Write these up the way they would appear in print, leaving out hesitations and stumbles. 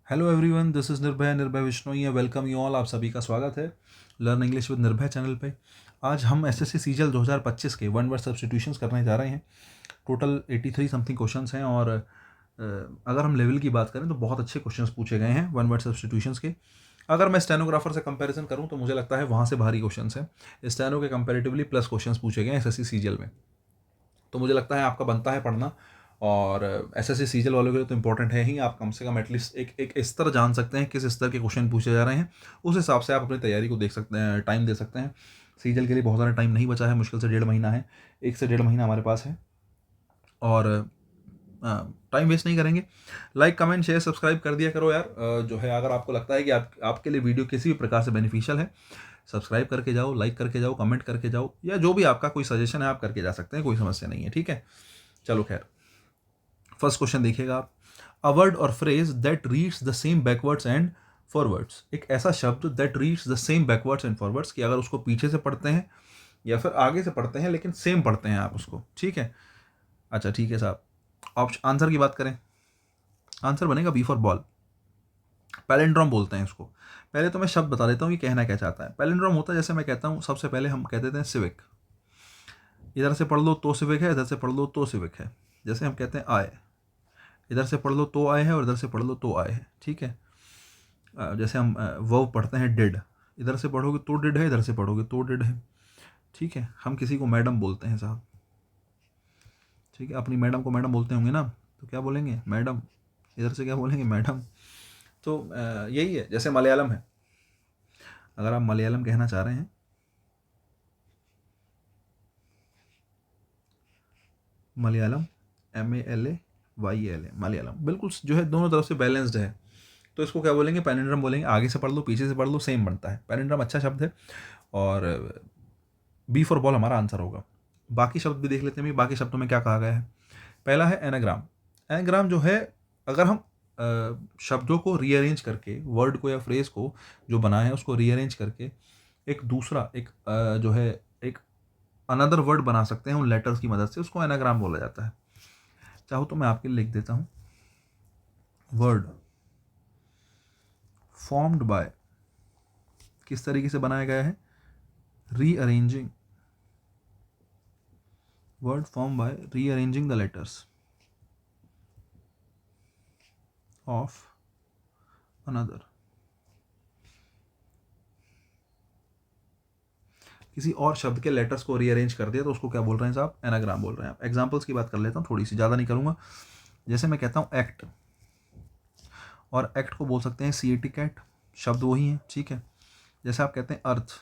Hello everyone, this is निर्भय Bishnoi. Welcome you all. आप सभी का स्वागत है लर्न इंग्लिश विद निर्भय चैनल पे। आज हम एसएससी सीजीएल 2025 के वन वर्ड सब्स्टिट्यूशंस करने जा रहे हैं। टोटल 83 समथिंग क्वेश्चंस हैं और अगर हम लेवल की बात करें तो बहुत अच्छे क्वेश्चंस पूछे गए हैं वन वर्ड सब्स्टिट्यूशंस के। अगर मैं स्टेनोग्राफर से कंपैरिजन करूं तो मुझे लगता है वहाँ से भारी क्वेश्चंस हैं। स्टेनो के कंपैरेटिवली प्लस क्वेश्चंस पूछे गए हैं एसएससी सीजीएल में। तो मुझे लगता है आपका बनता है पढ़ना। और एसएससी सीजीएल वालों के लिए तो इंपॉर्टेंट है ही। आप कम से कम एटलीस्ट एक स्तर जान सकते हैं किस स्तर के क्वेश्चन पूछे जा रहे हैं। उस हिसाब से आप अपनी तैयारी को देख सकते हैं, टाइम दे सकते हैं। सीजीएल के लिए बहुत ज़्यादा टाइम नहीं बचा है, मुश्किल से 1.5 महीना है। 1 से 1.5 महीना हमारे पास है और टाइम वेस्ट नहीं करेंगे। लाइक कमेंट शेयर सब्सक्राइब कर दिया करो यार। जो है अगर आपको लगता है कि आपके लिए वीडियो किसी भी प्रकार से बेनिफिशियल है, सब्सक्राइब करके जाओ, लाइक करके जाओ, कमेंट करके जाओ, या जो भी आपका कोई सजेशन है आप करके जा सकते हैं, कोई समस्या नहीं है। ठीक है, चलो खैर। फर्स्ट क्वेश्चन देखिएगा आप। अ वर्ड और phrase that reads the same backwards and forwards. एक ऐसा शब्द that reads the same backwards and forwards कि अगर उसको पीछे से पढ़ते हैं या फिर आगे से पढ़ते हैं लेकिन सेम पढ़ते हैं आप उसको। ठीक है, अच्छा ठीक है साहब। ऑप्शन आंसर की बात करें, आंसर बनेगा बी फॉर बॉल। पैलिंड्रोम बोलते हैं इसको। पहले तो मैं शब्द बता देता हूँ ये कहना क्या चाहता है। पैलिंड्रोम होता है, जैसे मैं कहता हूँ, सबसे पहले हम कहते थे सिविक। इधर से पढ़ लो तो सिविक है, इधर से पढ़ लो तो सिविक है। जैसे हम कहते हैं आए, इधर से पढ़ लो तो आए है और इधर से पढ़ लो तो आए है। ठीक है, जैसे हम वर्ब पढ़ते हैं डिड, इधर से पढ़ोगे तो डिड है, इधर से पढ़ोगे तो डिड है। ठीक है, हम किसी को मैडम बोलते हैं साहब। ठीक है, अपनी मैडम को मैडम बोलते होंगे ना, तो क्या बोलेंगे? मैडम। इधर से क्या बोलेंगे? मैडम। तो यही है। जैसे मलयालम है, अगर आप मलयालम कहना चाह रहे हैं, मलयालम, MALAYAL, मलयालम बिल्कुल जो है दोनों तरफ से बैलेंस्ड है। तो इसको क्या बोलेंगे? पैलिंड्रम बोलेंगे। आगे से पढ़ लो पीछे से पढ़ लो सेम बनता है। पैलिंड्रम अच्छा शब्द है और बी फॉर बॉल हमारा आंसर होगा। बाकी शब्द भी देख लेते हैं, बाकी शब्दों में क्या कहा गया है। पहला है एनाग्राम। एनाग्राम जो है, अगर हम शब्दों को रीअरेंज करके, वर्ड को या फ्रेज को जो बनाए हैं उसको रीअरेंज करके एक दूसरा एक जो है एक अनदर वर्ड बना सकते हैं उन लेटर्स की मदद से, उसको एनाग्राम बोला जाता है। चाहो तो मैं आपके लिए लिख देता हूँ। वर्ड फॉर्म्ड बाय, किस तरीके से बनाया गया है? Rearranging. Word form by rearranging the letters of another. किसी और शब्द के लेटर्स को रीअरेंज कर दिया तो उसको क्या बोल रहे हैं साहब? एनाग्राम बोल रहे हैं आप। एग्जांपल्स की बात कर लेता हूँ, थोड़ी सी, ज़्यादा नहीं करूँगा। जैसे मैं कहता हूँ एक्ट, और एक्ट को बोल सकते हैं CAT, कैट। शब्द वही है। ठीक है, जैसे आप कहते हैं अर्थ,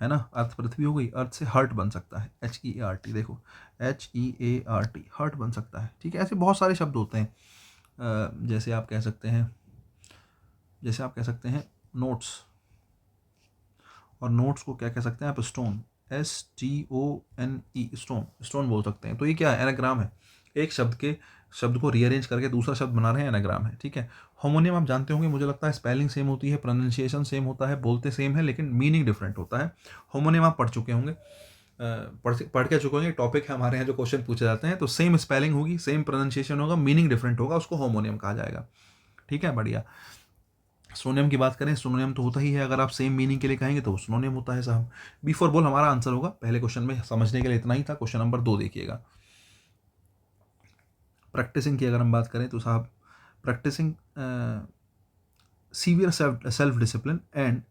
है ना, अर्थ पृथ्वी हो गई। अर्थ से हर्ट बन सकता है, HEART। देखो, HEART, हर्ट बन सकता है। ठीक है, ऐसे बहुत सारे शब्द होते हैं। जैसे आप कह सकते हैं, नोट्स, और नोट्स को क्या कह सकते हैं आप? स्टोन, STONE, स्टोन, स्टोन बोल सकते हैं। तो ये क्या है? एनाग्राम है। एक शब्द को रीअरेंज करके दूसरा शब्द बना रहे हैं, एनाग्राम है। ठीक है, होमोनियम आप जानते होंगे, मुझे लगता है स्पेलिंग सेम होती है, प्रोनाउंसिएशन सेम होता है, बोलते सेम है, लेकिन मीनिंग डिफरेंट होता है। होमोनियम आप पढ़ चुके होंगे, पढ़ के चुके होंगे। टॉपिक है हमारे यहाँ जो क्वेश्चन पूछे जाते हैं, तो सेम स्पेलिंग होगी, सेम प्रोनाउंसिएशन होगा, मीनिंग डिफरेंट होगा, उसको होमोनियम कहा जाएगा। ठीक है, बढ़िया। सिनोनिम की बात करें, सिनोनिम तो होता ही है, अगर आप सेम मीनिंग के लिए कहेंगे तो सिनोनिम होता है साहब। बी फॉर बॉल हमारा आंसर होगा। पहले क्वेश्चन में समझने के लिए इतना ही था। क्वेश्चन नंबर 2 देखिएगा। प्रैक्टिसिंग की अगर हम बात करें तो साहब, practicing severe self discipline and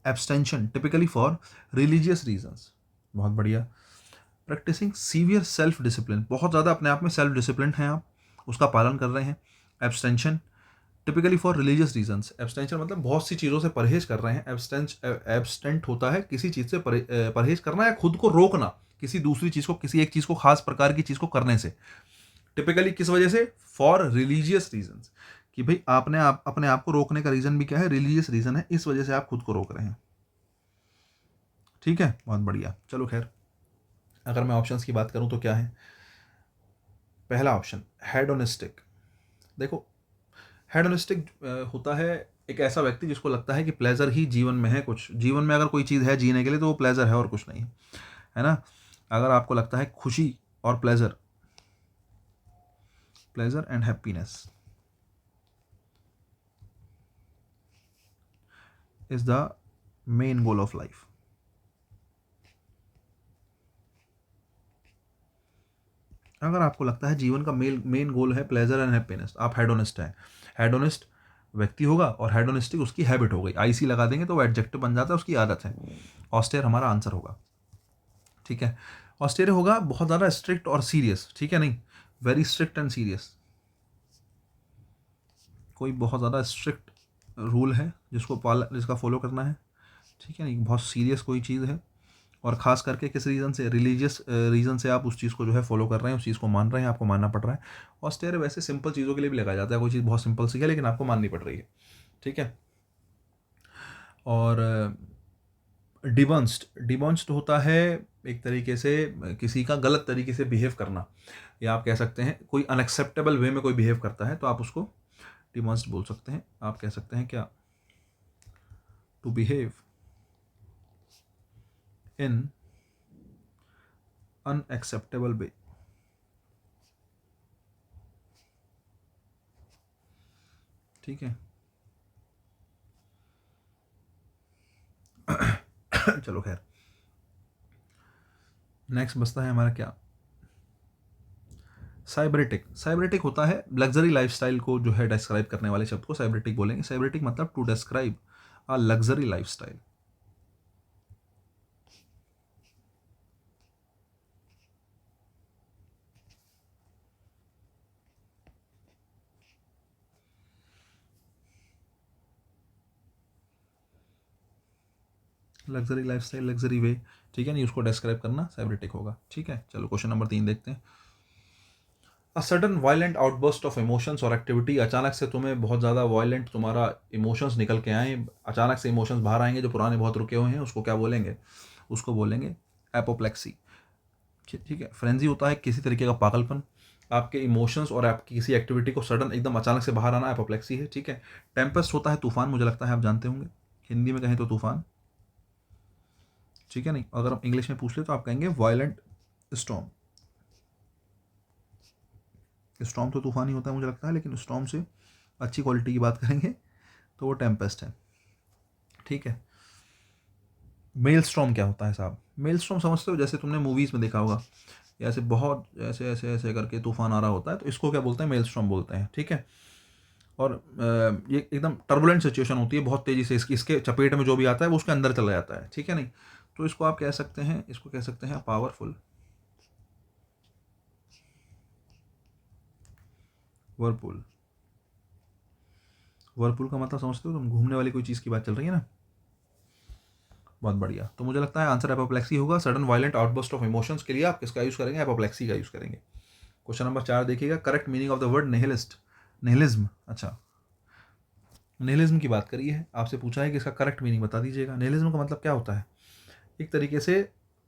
abstention typically for religious reasons. बहुत बढ़िया। प्रैक्टिसिंग सीवियर सेल्फ डिसिप्लिन, बहुत ज़्यादा अपने आप में सेल्फ डिसिप्लिन हैं आप, उसका पालन कर रहे हैं। Abstention typically for religious reasons. Abstention मतलब बहुत सी चीज़ों से परहेज कर रहे हैं। एब्सटेंट होता है किसी चीज़ से परहेज करना या खुद को रोकना, किसी दूसरी चीज़ को, किसी एक चीज़ को, खास प्रकार की चीज़ को करने से। टिपिकली किस वजह से? फॉर रिलीजियस रीजंस, कि भाई आपने अपने आप को रोकने का रीज़न भी क्या है? रिलीजियस रीज़न है, इस वजह से आप खुद को रोक रहे हैं। ठीक है, बहुत बढ़िया। चलो खैर, अगर मैं ऑप्शंस की बात करूं तो क्या है? पहला ऑप्शन हेडोनिस्टिक। देखो, हेडोनिस्टिक होता है एक ऐसा व्यक्ति जिसको लगता है कि प्लेजर ही जीवन में है। कुछ जीवन में अगर कोई चीज़ है जीने के लिए तो वो प्लेजर है और कुछ नहीं है ना। अगर आपको लगता है खुशी और pleasure, pleasure and happiness, is the main goal of life. अगर आपको लगता है जीवन का मेन गोल है प्लेजर एंड हैप्पीनेस, आप हेडोनिस्ट हैं। हेडोनिस्ट व्यक्ति होगा और हेडोनिस्टिक उसकी हैबिट हो गई, आईसी लगा देंगे तो वो एडजेक्टिव बन जाता है, उसकी आदत है। ऑस्टेयर हमारा आंसर होगा, ठीक है। ऑस्टेयर होगा बहुत ज़्यादा स्ट्रिक्ट और सीरियस, ठीक है, नहीं वेरी स्ट्रिक्ट एंड सीरियस। कोई बहुत ज़्यादा स्ट्रिक्ट रूल है जिसका फॉलो करना है, ठीक है, नहीं बहुत सीरियस कोई चीज़ है, और ख़ास करके किस रीज़न से, रिलीजियस रीज़न से आप उस चीज़ को जो है फॉलो कर रहे हैं, उस चीज़ को मान रहे हैं, आपको मानना पड़ रहा है। ऑस्टेयर वैसे सिंपल चीज़ों के लिए भी लगाया जाता है, कोई चीज़ बहुत सिंपल सी है लेकिन आपको माननी पड़ रही है, ठीक है। और डिबॉन्स्ड होता है एक तरीके से किसी का गलत तरीके से बिहेव करना, या आप कह सकते हैं कोई अनएक्सेप्टेबल वे में कोई बिहेव करता है तो आप उसको डिबॉन्स्ड बोल सकते हैं। आप कह सकते हैं क्या, टू बिहेव इन अनएक्सेप्टेबल वे, ठीक है। चलो खैर, नेक्स्ट बचता है हमारा क्या, साइबरेटिक होता है लग्जरी लाइफस्टाइल को जो है डिस्क्राइब करने वाले शब्द को साइबरेटिक बोलेंगे। साइबरेटिक मतलब to describe a luxury lifestyle. Luxury lifestyle, luxury way, ठीक है, नहीं उसको डिस्क्राइब करना साइबरेटिक होगा, ठीक है। चलो क्वेश्चन नंबर 3 देखते हैं। A sudden violent outburst of emotions और एक्टिविटी, अचानक से तुम्हें बहुत ज़्यादा वायलेंट तुम्हारा इमोशंस निकल के आए, अचानक से इमोशंस बाहर आएंगे जो पुराने बहुत रुके हुए हैं, उसको क्या बोलेंगे, उसको बोलेंगे एपोप्लेक्सी, ठीक है। फ्रेंजी होता है किसी तरीके का पागलपन, आपके इमोशंस और आपकी किसी एक्टिविटी को सडन एकदम अचानक से बाहर आना एपोप्लेक्सी है, ठीक है। टेम्पेस्ट होता है तूफान, मुझे लगता है आप जानते होंगे, हिंदी में कहें तो तूफान, ठीक है, नहीं अगर हम इंग्लिश में पूछ ले तो आप कहेंगे वायलेंट स्टॉर्म। स्टॉर्म तो तूफान ही होता है मुझे लगता है, लेकिन स्टॉर्म से अच्छी क्वालिटी की बात करेंगे तो वो टेम्पेस्ट है, ठीक है। मेल स्टॉर्म क्या होता है साहब, मेल स्टॉर्म समझते हो, जैसे तुमने मूवीज़ में देखा होगा, ऐसे बहुत ऐसे ऐसे ऐसे करके तूफान आ रहा होता है, तो इसको क्या बोलते हैं, मेल स्टॉर्म बोलते हैं, ठीक है। और ये एकदम टर्बुलेंट सिचुएशन होती है, बहुत तेज़ी से इसके चपेट में जो भी आता है वो उसके अंदर चला जाता है, ठीक है, नहीं तो इसको आप कह सकते हैं, इसको कह सकते हैं पावरफुल वर्लपूल। वर्लपूल का मतलब समझते हो तुम, घूमने वाली कोई चीज़ की बात चल रही है ना, बहुत बढ़िया। तो मुझे लगता है आंसर एपोप्लेक्सी होगा। Sudden violent outburst of emotions के लिए आप किसका यूज़ करेंगे, एपोप्लेक्सी का यूज़ करेंगे। क्वेश्चन नंबर 4 देखिएगा, correct meaning of the word nihilist, nihilism, अच्छा निहिलिज्म की बात करी है, आपसे पूछा है कि इसका करेक्ट मीनिंग बता दीजिएगा। निहिलिज्म का मतलब क्या होता है, एक तरीके से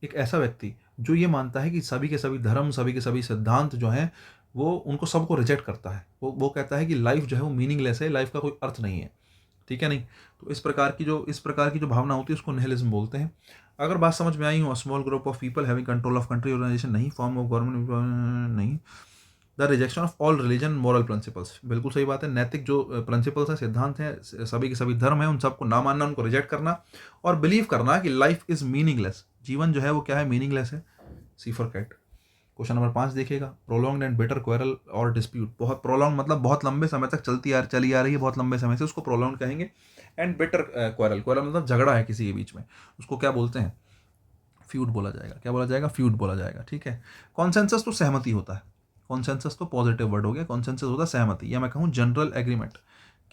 एक ऐसा व्यक्ति जो ये मानता है कि सभी के सभी धर्म, सभी के सभी सिद्धांत जो हैं वो उनको सबको रिजेक्ट करता है, वो कहता है कि लाइफ जो है वो मीनिंगलेस है, लाइफ का कोई अर्थ नहीं है, ठीक है, नहीं तो इस प्रकार की जो भावना होती है उसको निहिलिज्म बोलते हैं। अगर बात समझ में आई हो, small group of people having control of country organization, नहीं फॉर्म ऑफ गवर्नमेंट, नहीं the rejection of all religion moral principles, बिल्कुल सही बात है। नैतिक जो प्रिंसिपल्स हैं, सिद्धांत हैं, सभी के सभी धर्म हैं, उन सबको ना मानना, उनको रिजेक्ट करना और बिलीव करना कि लाइफ इज मीनिंगलेस, जीवन जो है वो क्या है, मीनिंगलेस है, सी फॉर कैट। क्वेश्चन नंबर 5 देखिएगा, प्रोलॉन्ग एंड बिटर क्वेरल और डिस्प्यूट, बहुत प्रोलॉन्ग मतलब बहुत लंबे समय तक चली आ रही है, बहुत लंबे समय से, उसको प्रोलॉन्ग कहेंगे। एंड बिटर क्वेरल, क्वेरल मतलब झगड़ा है किसी के बीच में, उसको क्या बोलते हैं, फ्यूड बोला जाएगा, क्या बोला जाएगा, फ्यूड बोला जाएगा, ठीक है। कॉन्सेंसस तो सहमति होता है, कॉन्सेंसस तो पॉजिटिव वर्ड हो गया, कॉन्सेंसस होता है सहमति, या मैं कहूँ जनरल एग्रीमेंट,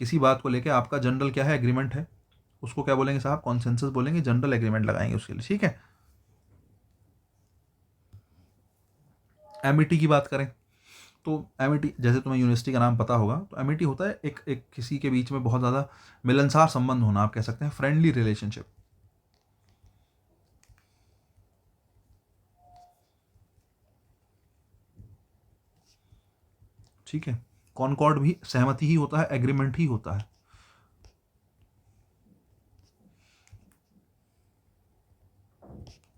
किसी बात को लेकर आपका जनरल क्या है, एग्रीमेंट है, उसको क्या बोलेंगे साहब, कॉन्सेंसस बोलेंगे, जनरल एग्रीमेंट लगाएंगे उसके लिए, ठीक है। एमिटी की बात करें तो एमिटी, जैसे तुम्हें यूनिवर्सिटी का नाम पता होगा, तो एमिटी होता है एक किसी के बीच में बहुत ज़्यादा मिलनसार संबंध होना, आप कह सकते हैं फ्रेंडली रिलेशनशिप, ठीक है। कॉनकॉर्ड भी सहमति ही होता है, एग्रीमेंट ही होता है,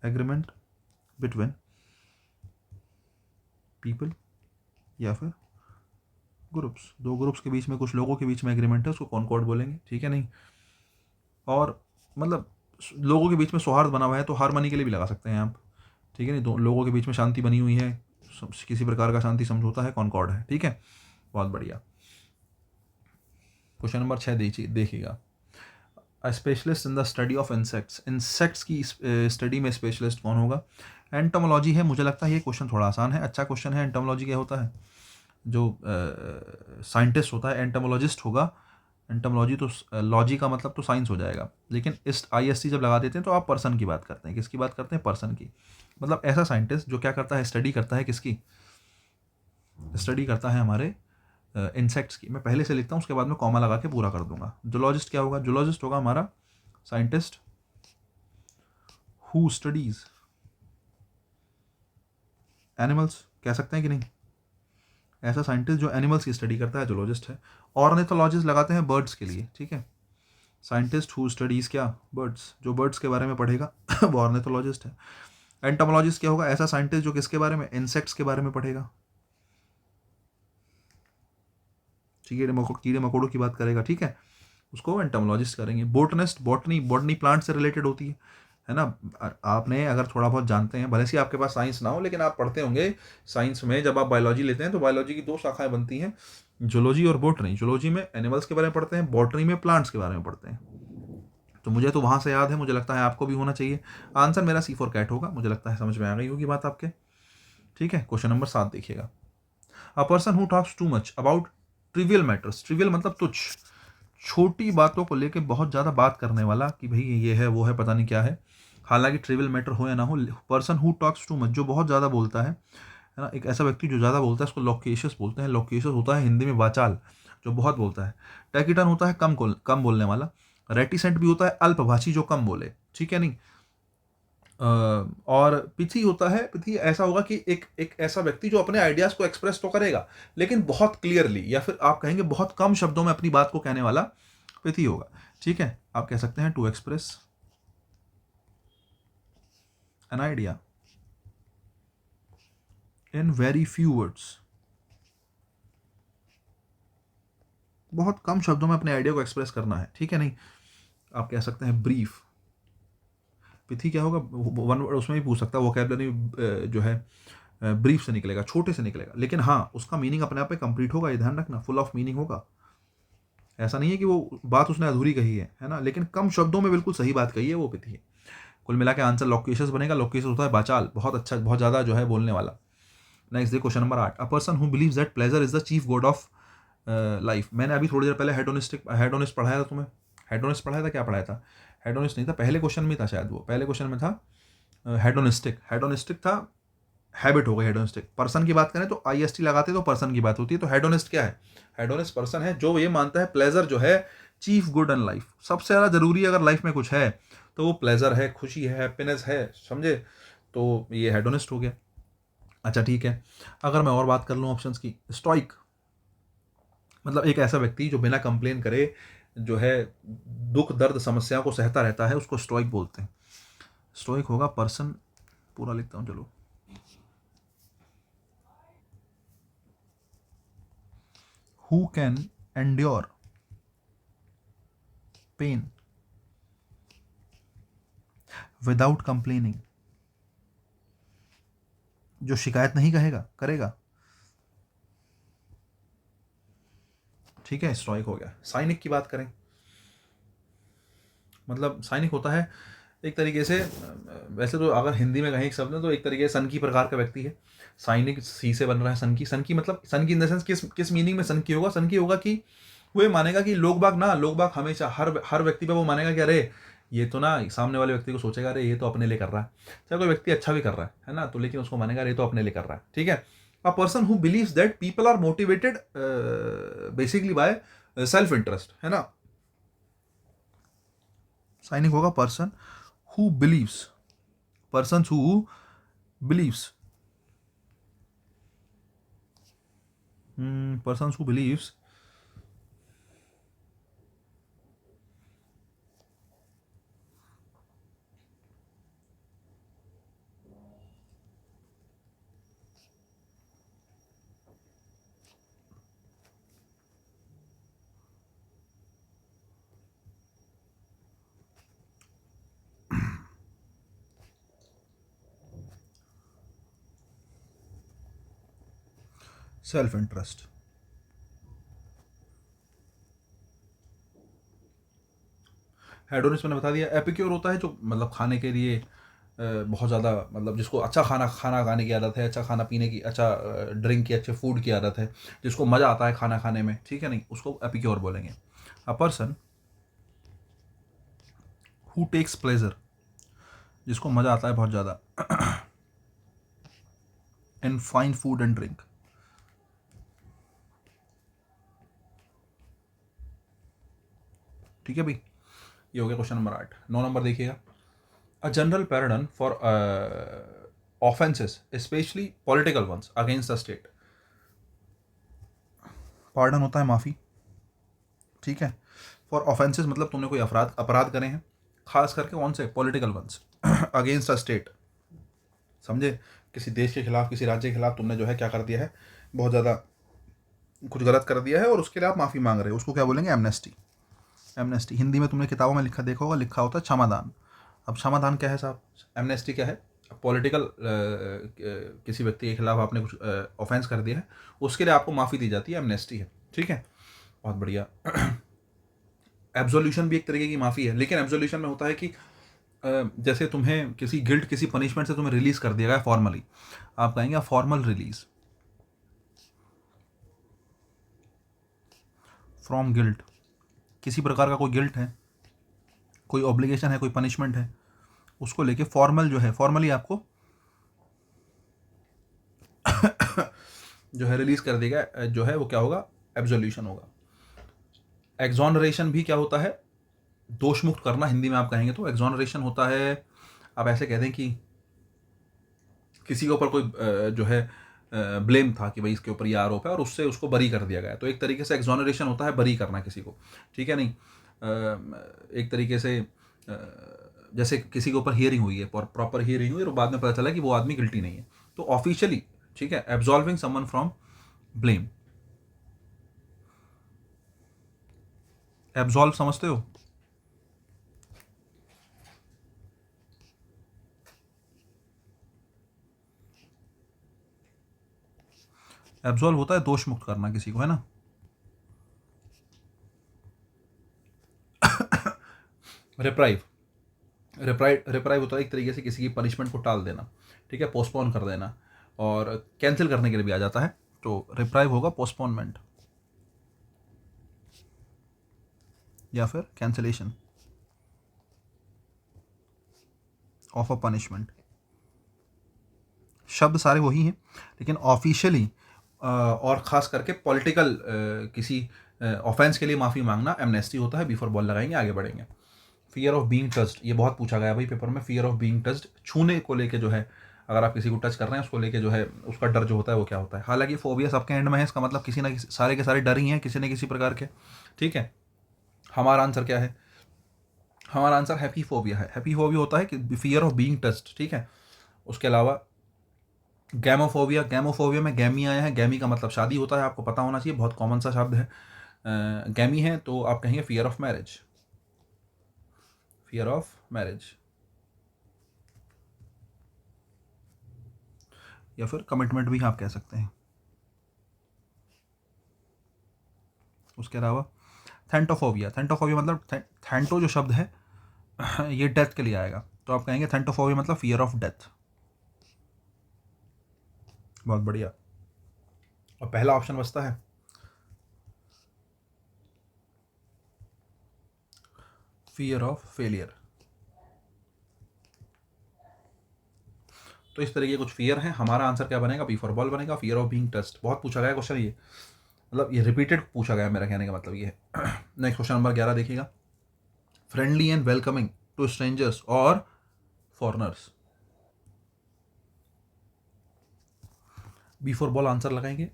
एग्रीमेंट बिटवीन पीपल या फिर ग्रुप्स, दो ग्रुप्स के बीच में, कुछ लोगों के बीच में एग्रीमेंट है, उसको कॉनकॉर्ड बोलेंगे, ठीक है, नहीं और मतलब लोगों के बीच में सौहार्द बना हुआ है, तो हारमनी के लिए भी लगा सकते हैं आप, ठीक है नहीं, तो लोगों के बीच में शांति बनी हुई है, किसी प्रकार का शांति समझौता है, कॉनकॉर्ड है, ठीक है, बहुत बढ़िया। क्वेश्चन नंबर 6 देखिएगा, specialist in the study of insects, insects की स्टडी में स्पेशलिस्ट कौन होगा? एंटोमोलॉजी है, मुझे लगता है ये क्वेश्चन थोड़ा आसान है, अच्छा क्वेश्चन है। एंटोमोलॉजी क्या होता है? जो साइंटिस्ट होता है एंटोमोलॉजिस्ट होगा। एंटोमोलॉजी तो लॉजी का मतलब तो साइंस हो जाएगा, लेकिन इस IST जब लगा देते हैं तो आप पर्सन की बात करते हैं, किसकी बात करते हैं? पर्सन की। मतलब ऐसा साइंटिस्ट जो क्या करता है, स्टडी करता है, किसकी स्टडी करता है? हमारे इंसेक्ट्स की। मैं पहले से लिखता हूँ, उसके बाद में कॉमा लगा के पूरा कर दूंगा। जूलॉजिस्ट क्या होगा? जूलॉजिस्ट होगा हमारा साइंटिस्ट हु स्टडीज एनिमल्स, कह सकते हैं कि नहीं? ऐसा साइंटिस्ट जो एनिमल्स की स्टडी करता है जूलॉजिस्ट है। ऑर्निथोलॉजिस्ट लगाते हैं बर्ड्स के लिए, ठीक है। साइंटिस्ट हु स्टडीज क्या? बर्ड्स, जो बर्ड्स के बारे में पढ़ेगा वो ऑर्निथोलॉजिस्ट है। एंटोमोलॉजिस्ट क्या होगा? ऐसा साइंटिस्ट जो किसके बारे में? इंसेक्ट्स के बारे में पढ़ेगा, ठीक है, कीड़े मकोड़ों की बात करेगा, ठीक है, उसको एंटोमोलॉजिस्ट करेंगे। बोटनिस्ट, बॉटनी, बॉटनी प्लांट से रिलेटेड होती है ना। आपने अगर थोड़ा बहुत जानते हैं, भले से आपके पास साइंस ना हो, लेकिन आप पढ़ते होंगे साइंस में, जब आप बायोलॉजी लेते हैं तो बायोलॉजी की दो शाखाएं बनती हैं, जूलॉजी और बॉटनी। जूलॉजी में एनिमल्स के बारे में पढ़ते हैं, बॉटनी में प्लांट्स के बारे में पढ़ते हैं। तो मुझे तो वहां से याद है, मुझे लगता है आपको भी होना चाहिए। आंसर मेरा C फॉर कैट होगा, मुझे लगता है समझ में आ गई होगी बात आपके, ठीक है। क्वेश्चन नंबर 7 देखिएगा, a person who talks too much about trivial matters, trivial मतलब तुच्छ, छोटी बातों को लेके बहुत ज़्यादा बात करने वाला, कि भाई ये है वो है पता नहीं क्या है, हालांकि ट्रिवियल मैटर हो या ना हो। Person who talks too much, जो बहुत ज़्यादा बोलता है ना, एक ऐसा व्यक्ति जो ज़्यादा बोलता है उसको लोकेशियस बोलते हैं। लोकेशियस होता है हिंदी में वाचाल, जो बहुत बोलता है। टैकिटन होता है कम बोलने वाला। रेटिसेंट भी होता है अल्पभाषी, जो कम बोले, ठीक है नहीं। और पिथी होता है, पिथी ऐसा होगा कि एक एक ऐसा व्यक्ति जो अपने आइडियाज को एक्सप्रेस तो करेगा, लेकिन बहुत क्लियरली, या फिर आप कहेंगे बहुत कम शब्दों में अपनी बात को कहने वाला पिथी होगा, ठीक है। आप कह सकते हैं to express an idea in very few words, बहुत कम शब्दों में अपने आइडिया को एक्सप्रेस करना है, ठीक है नहीं। आप कह सकते हैं ब्रीफ। पिथी क्या होगा? वन वर्ड उसमें भी पूछ सकता है, वोकेबलरी जो है ब्रीफ से निकलेगा, छोटे से निकलेगा, लेकिन हाँ उसका मीनिंग अपने आप में कंप्लीट होगा, ये ध्यान रखना, फुल ऑफ मीनिंग होगा। ऐसा नहीं है कि वो बात उसने अधूरी कही है ना, लेकिन कम शब्दों में बिल्कुल सही बात कही है, वो पिथी है। कुल मिला के आंसर लोकेशियस बनेगा। लोकेशियस होता है बाचाल, बहुत अच्छा, बहुत ज़्यादा जो है बोलने वाला। नेक्स्ट देखो question number 8, a person who believes that pleasure is the chief God of life. मैंने अभी थोड़ी देर पहले हेडोनिस्ट पढ़ाया था तुम्हें। हेडोनिस्ट पढ़ाया था, क्या पढ़ाया था? हेडोनिस्ट नहीं था, पहले क्वेश्चन में था शायद, वो पहले क्वेश्चन में था हेडोनिस्टिक। हेडोनिस्टिक था, हैबिट हो गई हेडोनिस्टिक। पर्सन की बात करें तो IST लगाते तो पर्सन की बात होती है। तो हेडोनिस्ट क्या है? हेडोनिस्ट पर्सन है जो ये मानता है प्लेजर जो है चीफ गुड इन लाइफ, सबसे ज़्यादा जरूरी अगर लाइफ में कुछ है तो वो प्लेजर है, खुशी है, हैप्पीनेस है, समझे? तो ये हेडोनिस्ट हो गया। अच्छा ठीक है, अगर मैं और बात कर लूँ ऑप्शंस की, स्टोइक मतलब एक ऐसा व्यक्ति जो बिना कंप्लेन करे जो है दुख दर्द समस्याओं को सहता रहता है, उसको स्टोइक बोलते हैं। स्टोइक होगा पर्सन, पूरा लिखता हूँ चलो, who can endure pain without complaining, जो शिकायत नहीं करेगा, ठीक है, स्टोइक हो गया। साइनिक की बात करें, मतलब साइनिक होता है एक तरीके से, वैसे तो अगर हिंदी में कहें एक शब्द में तो एक तरीके से सन की प्रकार का व्यक्ति है। साइनिक सी से बन रहा है, सन की मतलब सन की इन द सेंस किस किस मीनिंग में सन की होगा? सन की होगा कि वो ये मानेगा कि लोग बाग हमेशा हर हर व्यक्ति पे वो मानेगा कि अरे ये तो ना, सामने वाले व्यक्ति को सोचेगा अरे ये तो अपने लिए कर रहा है, चाहे कोई व्यक्ति अच्छा भी कर रहा है ना, तो लेकिन उसको मानेगा अरे ये तो अपने लिए कर रहा है, ठीक है। A person who believes that people are motivated basically by self interest, है ना। साइनिक होगा person who believes, person who believes, person who believes self interest. Hedonist मैंने बता दिया। एपिक्योर होता है जो मतलब खाने के लिए बहुत ज़्यादा, मतलब जिसको अच्छा खाना खाना खाने की आदत है, अच्छा खाना पीने की, अच्छा ड्रिंक की, अच्छे फूड की आदत है, जिसको मज़ा आता है खाना खाने में, ठीक है नहीं, उसको एपिक्योर बोलेंगे। A person who takes pleasure, जिसको मज़ा आता है बहुत ज़्यादा in fine food and drink. ठीक है भाई, ये हो गया क्वेश्चन नंबर 8। 9 नंबर देखिएगा। A general pardon for offences specially political ones against the state. Pardon होता है माफ़ी, ठीक है। फॉर ऑफेंसेस मतलब तुमने कोई अपराध अपराध करे हैं, खास करके कौन से, political ones against the state, समझे, किसी देश के खिलाफ, किसी राज्य के खिलाफ तुमने जो है क्या कर दिया है, बहुत ज़्यादा कुछ गलत कर दिया है और उसके लिए आप माफ़ी मांग रहे हो, उसको क्या बोलेंगे, एमनेस्टी। एमनेस्टी हिंदी में तुमने किताबों में लिखा देखा होगा, लिखा होता है क्षमादान। अब क्षमादान क्या है साहब, एमनेस्टी क्या है, पॉलिटिकल किसी व्यक्ति के खिलाफ आपने कुछ ऑफेंस कर दिया है, उसके लिए आपको माफ़ी दी जाती है, एमनेस्टी है, ठीक है, बहुत बढ़िया। एब्जोल्यूशन भी एक तरीके की माफ़ी है, लेकिन एब्जोल्यूशन में होता है कि जैसे तुम्हें किसी गिल्ट, किसी पनिशमेंट से तुम्हें रिलीज कर दिया गया फॉर्मली, आप कहेंगे फॉर्मल रिलीज फ्रॉम गिल्ट। किसी प्रकार का कोई गिल्ट है, कोई ऑब्लिगेशन है, कोई पनिशमेंट है, उसको लेके फॉर्मल जो है, फॉर्मली आपको जो है रिलीज कर देगा, जो है वो क्या होगा, एब्जोल्यूशन होगा। एक्सोनरेशन भी क्या होता है, दोष मुक्त करना, हिंदी में आप कहेंगे तो एक्सोनरेशन होता है, आप ऐसे कह दें कि किसी के ऊपर कोई जो है ब्लेम था कि भाई इसके ऊपर ये आरोप है और उससे उसको बरी कर दिया गया, तो एक तरीके से एक्सोनरेशन होता है बरी करना किसी को, ठीक है नहीं। एक तरीके से जैसे किसी के ऊपर हियरिंग हुई है, प्रॉपर हियरिंग हुई और बाद में पता चला कि वो आदमी गिल्टी नहीं है, तो ऑफिशियली, ठीक है, एब्सॉल्विंग समवन फ्रॉम ब्लेम। एब्सॉल्व समझते हो, एब्सॉल्व होता है दोष मुक्त करना किसी को, है ना। रिप्राइव, रिप्राइव होता है एक तरीके से किसी की पनिशमेंट को टाल देना, ठीक है, पोस्टपोन कर देना, और कैंसिल करने के लिए भी आ जाता है, तो रिप्राइव होगा पोस्टपोनमेंट या फिर कैंसिलेशन ऑफ अ पनिशमेंट। शब्द सारे वही हैं, लेकिन ऑफिशियली और ख़ास करके पॉलिटिकल किसी ऑफेंस के लिए माफ़ी मांगना एमनेस्टी होता है। बिफोर बॉल लगाएंगे, आगे बढ़ेंगे। फियर ऑफ बीइंग टच्ड, ये बहुत पूछा गया भाई पेपर में, फियर ऑफ बीइंग टच्ड, छूने को लेके जो है, अगर आप किसी को टच कर रहे हैं उसको लेके जो है, उसका डर जो होता है वो क्या होता है। हालांकि फोबिया सबके एंड में है, इसका मतलब किसी ना किसी, सारे के सारे डर ही हैं किसी न किसी प्रकार के, ठीक है। हमारा आंसर क्या है, हमारा आंसर हैप्पी फोबिया है। हैप्पी फोबिया होता है कि फियर ऑफ बीइंग टच्ड, ठीक है। उसके अलावा गैमोफोबिया, गैमोफोबिया में गैमी आया है, गैमी का मतलब शादी होता है, आपको पता होना चाहिए, बहुत कॉमन सा शब्द है। गैमी है तो आप कहेंगे fear of marriage, fear of marriage, या फिर कमिटमेंट भी आप कह सकते हैं। उसके अलावा थेंटोफोबिया, थेंटोफोबिया मतलब थेंटो जो शब्द है ये डेथ के लिए आएगा, तो आप कहेंगे थेंटोफोबिया मतलब फियर ऑफ डेथ। बहुत बढ़िया। और पहला ऑप्शन बचता है फियर ऑफ फेलियर। तो इस तरीके के कुछ फियर हैं, हमारा आंसर क्या बनेगा, बी फॉर बॉल बनेगा, फियर ऑफ बीइंग टच्ड। बहुत पूछा गया क्वेश्चन ये, मतलब ये रिपीटेड पूछा गया, मेरा कहने का मतलब ये है। नेक्स्ट क्वेश्चन नंबर 11 देखिएगा। Friendly and welcoming to strangers और फॉरनर्स। बिफोर बॉल आंसर लगाएंगे।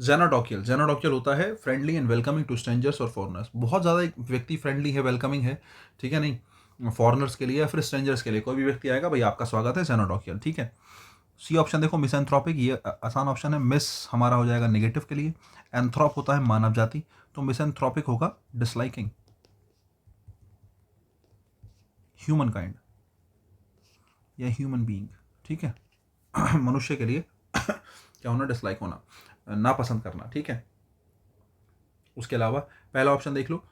जेनाडोकियल, जेनाडोकियल होता है friendly and welcoming to strangers और फॉरनर्स। बहुत ज़्यादा एक व्यक्ति फ्रेंडली है, वेलकमिंग है, ठीक है नहीं, फॉरनर्स के लिए या फिर स्ट्रेंजर्स के लिए, कोई भी व्यक्ति आएगा भाई आपका स्वागत है, जेनाडोकियल, ठीक है। सी ऑप्शन देखो, मिसएंथ्रोपिक, ये आसान ऑप्शन है। मिस हमारा हो जाएगा नेगेटिव के लिए, एंथ्रोप होता है मानव जाति, तो मिसएंथ्रोपिक होगा डिसलाइकिंग ह्यूमन काइंड या ह्यूमन बीइंग, ठीक है। मनुष्य के लिए क्या होना, डिसलाइक होना। नापसंद करना, ठीक है। उसके अलावा पहला ऑप्शन देख लो,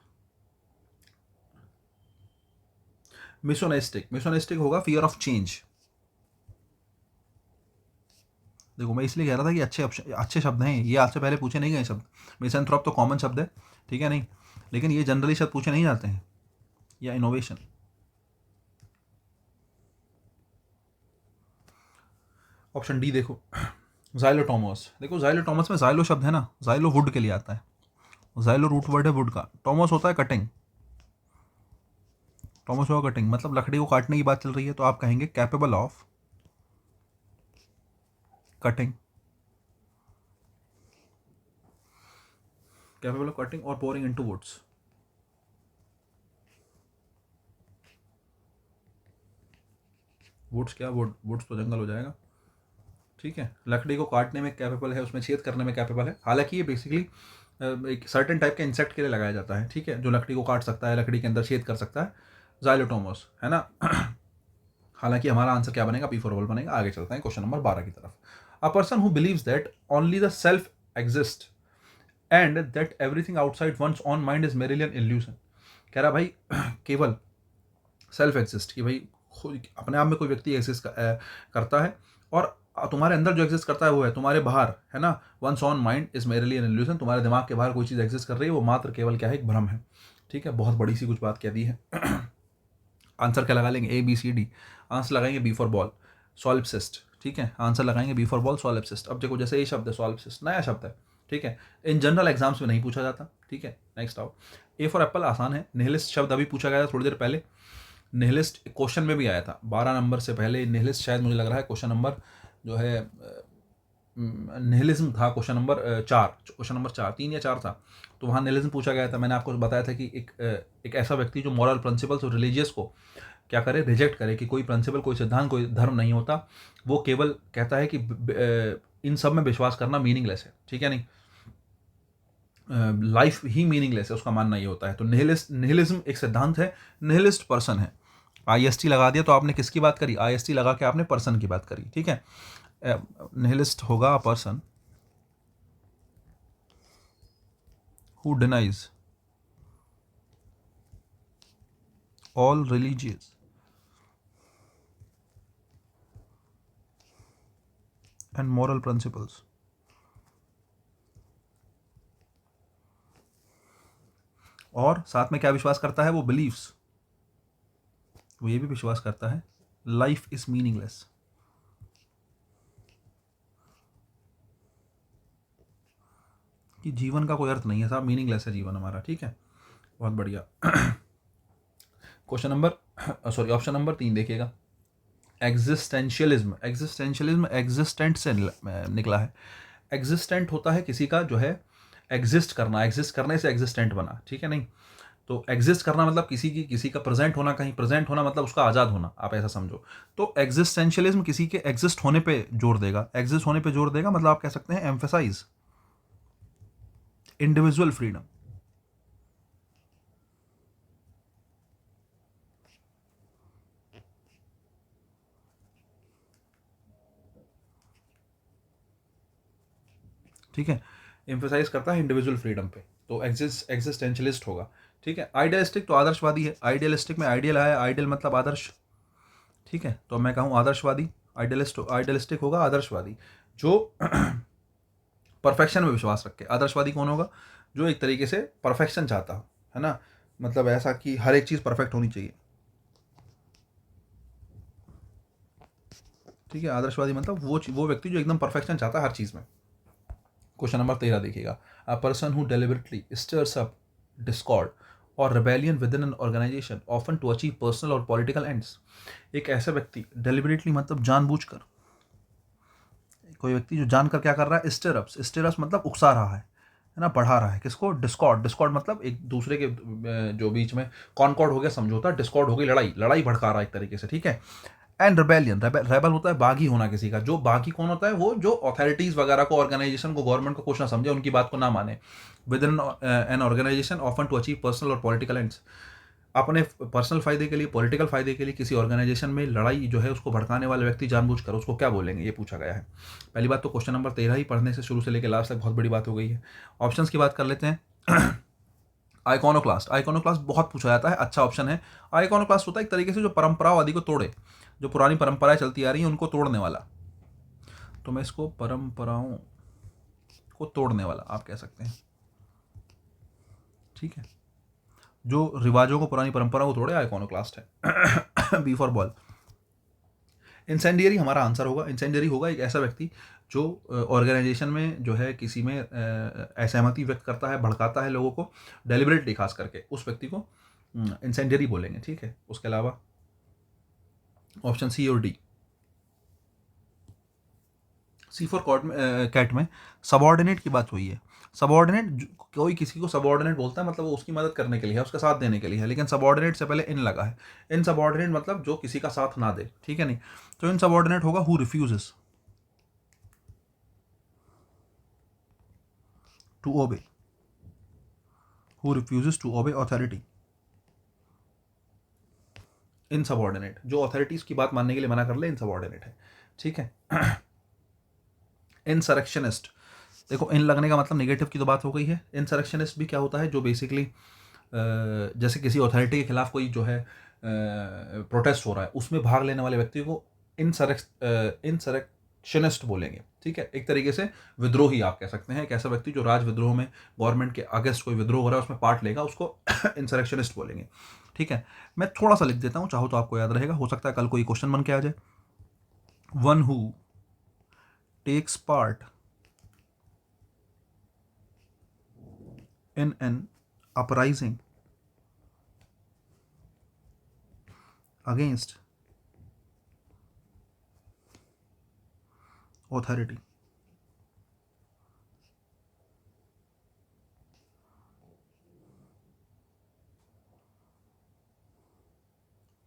मिसोनेस्टिक होगा फियर ऑफ चेंज। देखो मैं इसलिए कह रहा था कि अच्छे शब्द हैं ये, आज से पहले पूछे नहीं गए शब्द। मिसैंथ्रोप तो कॉमन शब्द है, ठीक है नहीं, लेकिन ये जनरली शब्द पूछे नहीं जाते हैं। या इनोवेशन, ऑप्शन डी देखो, जाइलोटोमस। देखो जाइलोटोमस में जाइलो शब्द है ना, जाइलो वुड के लिए आता है, जाइलो रूट वर्ड है वुड का, टोमस होता है कटिंग, टोमस होगा कटिंग, मतलब लकड़ी को काटने की बात चल रही है, तो आप कहेंगे capable of cutting, capable of cutting और पोरिंग इनटू वुड्स। वुड्स क्या, वुड्स तो जंगल हो जाएगा, ठीक है। लकड़ी को काटने में कैपेबल है, उसमें छेद करने में कैपेबल है। हालांकि ये बेसिकली एक सर्टेन टाइप के इंसेक्ट के लिए लगाया जाता है, ठीक है, जो लकड़ी को काट सकता है, लकड़ी के अंदर छेद कर सकता है, जाइलोटोमस, है ना। हालांकि हमारा आंसर क्या बनेगा, P4 बनेगा। आगे चलते हैं क्वेश्चन नंबर 12 की तरफ। A person who believes that only the self exist and that everything outside one's own mind is merely an illusion. कह रहा भाई केवल सेल्फ एग्जिस्ट, कि भाई अपने आप में कोई व्यक्ति एग्जिस्ट करता है, और तुम्हारे अंदर जो एग्जिस्ट करता है वो है तुम्हारे बाहर, है ना। One's own mind is merely an illusion, तुम्हारे दिमाग के बाहर कोई चीज़ एग्जिस्ट कर रही है, वो मात्र केवल क्या है, एक भ्रम है, ठीक है। बहुत बड़ी सी कुछ बात कह दी है। आंसर क्या लगा लेंगे, ABCD। आंसर लगाएंगे B फॉर बॉल, सॉल्पसिस्ट, ठीक है। आंसर लगाएंगे B फॉर बॉल, सॉल्पसिस्ट। अब देखो जैसे ये शब्द है सॉल्पसिस्ट, नया शब्द है, ठीक है, इन जनरल एग्जाम्स में नहीं पूछा जाता, ठीक है। नेक्स्ट आओ, A फॉर एप्पल आसान है। निहिलिस्ट शब्द अभी पूछा गया था थोड़ी देर पहले, निहिलिस्ट क्वेश्चन में भी आया था 12 नंबर से पहले। निहिलिस्ट शायद मुझे लग रहा है क्वेश्चन नंबर जो है निहिलिज्म था क्वेश्चन नंबर 4, 3 या 4 था, तो वहाँ निहिलिज्म पूछा गया था। मैंने आपको बताया था कि एक ऐसा व्यक्ति जो मॉरल प्रिंसिपल्स और रिलीजियस को क्या करे, रिजेक्ट करे, कि कोई प्रिंसिपल, कोई सिद्धांत, कोई धर्म नहीं होता, वो केवल कहता है कि इन सब में विश्वास करना मीनिंगलेस है, ठीक है नहीं, लाइफ ही मीनिंगलेस है, उसका मानना ये होता है। तो निहिलिज्म एक सिद्धांत है, निहिलिस्ट पर्सन है। IST लगा दिया तो आपने किसकी बात करी, IST लगा के आपने पर्सन की बात करी, ठीक है। निहिलिस्ट होगा person who denies all religious and moral principles, और साथ में क्या विश्वास करता है, वो बिलीव्स, वो ये भी विश्वास करता है लाइफ इज मीनिंगलेस, कि जीवन का कोई अर्थ नहीं है साहब, मीनिंगलेस है जीवन हमारा, ठीक है। बहुत बढ़िया। क्वेश्चन नंबर ऑप्शन नंबर 3 देखिएगा, एग्जिस्टेंशियलिज्म। एग्जिस्टेंशियलिज्म एग्जिस्टेंट से निकला है। एग्जिस्टेंट होता है किसी का जो है एग्जिस्ट करना, एग्जिस्ट करने से एग्जिस्टेंट बना, ठीक है नहीं। तो एग्जिस्ट करना मतलब किसी का प्रेजेंट होना, कहीं प्रेजेंट होना मतलब उसका आज़ाद होना, आप ऐसा समझो। तो एग्जिस्टेंशियलिज्म किसी के एग्जिस्ट होने पे जोर देगा, एग्जिस्ट होने पे जोर देगा, मतलब आप कह सकते हैं एम्फेसाइज इंडिविजुअल फ्रीडम, ठीक है, एम्फेसाइज करता है इंडिविजुअल फ्रीडम पे, तो एग्जिस्टेंशियलिस्ट होगा, ठीक है। आइडियलिस्टिक तो आदर्शवादी है, आइडियलिस्टिक में आइडियल आया, आइडियल मतलब आदर्श, ठीक है, तो मैं कहूँ आदर्शवादी। आइडियलिस्टिक होगा आदर्शवादी, जो परफेक्शन में विश्वास रखे। आदर्शवादी कौन होगा, जो एक तरीके से परफेक्शन चाहता हो, है ना, मतलब ऐसा कि हर एक चीज़ परफेक्ट होनी चाहिए, ठीक है। आदर्शवादी मतलब वो व्यक्ति जो एकदम परफेक्शन चाहता है हर चीज़ में। क्वेश्चन नंबर 13 देखिएगा, a person who deliberately stirs up discord और rebellion within an organisation often to achieve personal और पॉलिटिकल एंड्स। एक ऐसा व्यक्ति, डेलिबरेटली मतलब जानबूझकर, कोई व्यक्ति जो जानकर क्या कर रहा है, स्टिरअप्स मतलब उकसा रहा है ना, बढ़ा रहा है किसको, डिस्कॉर्ड मतलब एक दूसरे के जो बीच में कॉन्कॉर्ड हो गया समझौता, डिस्कॉर्ड हो गई लड़ाई भड़का रहा है एक तरीके से, ठीक है। एंड रिबेलियन, रेबल होता है बागी होना किसी का, जो बागी कौन होता है, वो जो अथॉरिटीज वगैरह को, ऑर्गेनाइजेशन को, गवर्नमेंट को कुछ ना समझे, उनकी बात को ना माने। Within an organisation often to achieve personal और पॉलिटिकल एंड्स, अपने पर्सनल फ़ायदे के लिए, पॉलिटिकल फ़ायदे के लिए किसी ऑर्गेनाइजेशन में लड़ाई जो है उसको भड़काने वाले व्यक्ति जानबूझकर, उसको क्या बोलेंगे, ये पूछा गया है। पहली बात तो क्वेश्चन नंबर 13 ही पढ़ने से शुरू से लेकर लास्ट तक बहुत बड़ी बात हो गई है। ऑप्शंस की बात कर लेते हैं। आइकोनोक्लास्ट, आइकोनोक्लास्ट बहुत पूछा जाता है, अच्छा ऑप्शन है। आइकोनोक्लास्ट होता है एक तरीके से जो परंपरावादी को तोड़े, जो पुरानी परंपराएं चलती आ रही हैं उनको तोड़ने वाला। तो मैं इसको परंपराओं को तोड़ने वाला आप कह सकते हैं, ठीक है। जो रिवाजों को, पुरानी परंपराओं को तोड़े, आइकोनोक्लास्ट है। B for ball. इंसेंडियरी हमारा आंसर होगा। इंसेंडियरी होगा एक ऐसा व्यक्ति जो ऑर्गेनाइजेशन में जो है किसी में असहमति व्यक्त करता है, भड़काता है लोगों को डेलिबरेटली, खास करके उस व्यक्ति को इंसेंडियरी बोलेंगे, ठीक है। उसके अलावा ऑप्शन सी और डी। सी फॉर कैट में सबऑर्डिनेट की बात हुई है। सबऑर्डिनेट, कोई किसी को सबऑर्डिनेट बोलता है मतलब वो उसकी मदद करने के लिए है, उसका साथ देने के लिए है, लेकिन सबऑर्डिनेट से पहले इन लगा है। इन सबऑर्डिनेट मतलब जो किसी का साथ ना दे, ठीक है नहीं। तो इन सबऑर्डिनेट होगा who refuses to obey, who refuses to obey authority. Insubordinate जो अथॉरिटीज की बात मानने के लिए मना कर ले, इन सबऑर्डिनेट है, ठीक है। इंसरेक्शनिस्ट, देखो इन लगने का मतलब नेगेटिव की तो बात हो गई है। इंसरेक्शनिस्ट भी क्या होता है, जो बेसिकली जैसे किसी अथॉरिटी के खिलाफ कोई जो है प्रोटेस्ट हो रहा है, उसमें भाग लेने वाले व्यक्ति को इंसरेक्शनिस्ट बोलेंगे, ठीक है। एक तरीके से विद्रोही आप कह सकते हैं। एक ऐसा व्यक्ति जो राज विद्रोह में, गवर्नमेंट के अगेंस्ट कोई विद्रोह हो रहा है उसमें पार्ट लेगा, उसको इंसरेक्शनिस्ट बोलेंगे, ठीक है। मैं थोड़ा सा लिख देता हूँ, चाहो तो आपको याद रहेगा, हो सकता है कल कोई क्वेश्चन बन के आ जाए। One who takes part in an uprising against authority।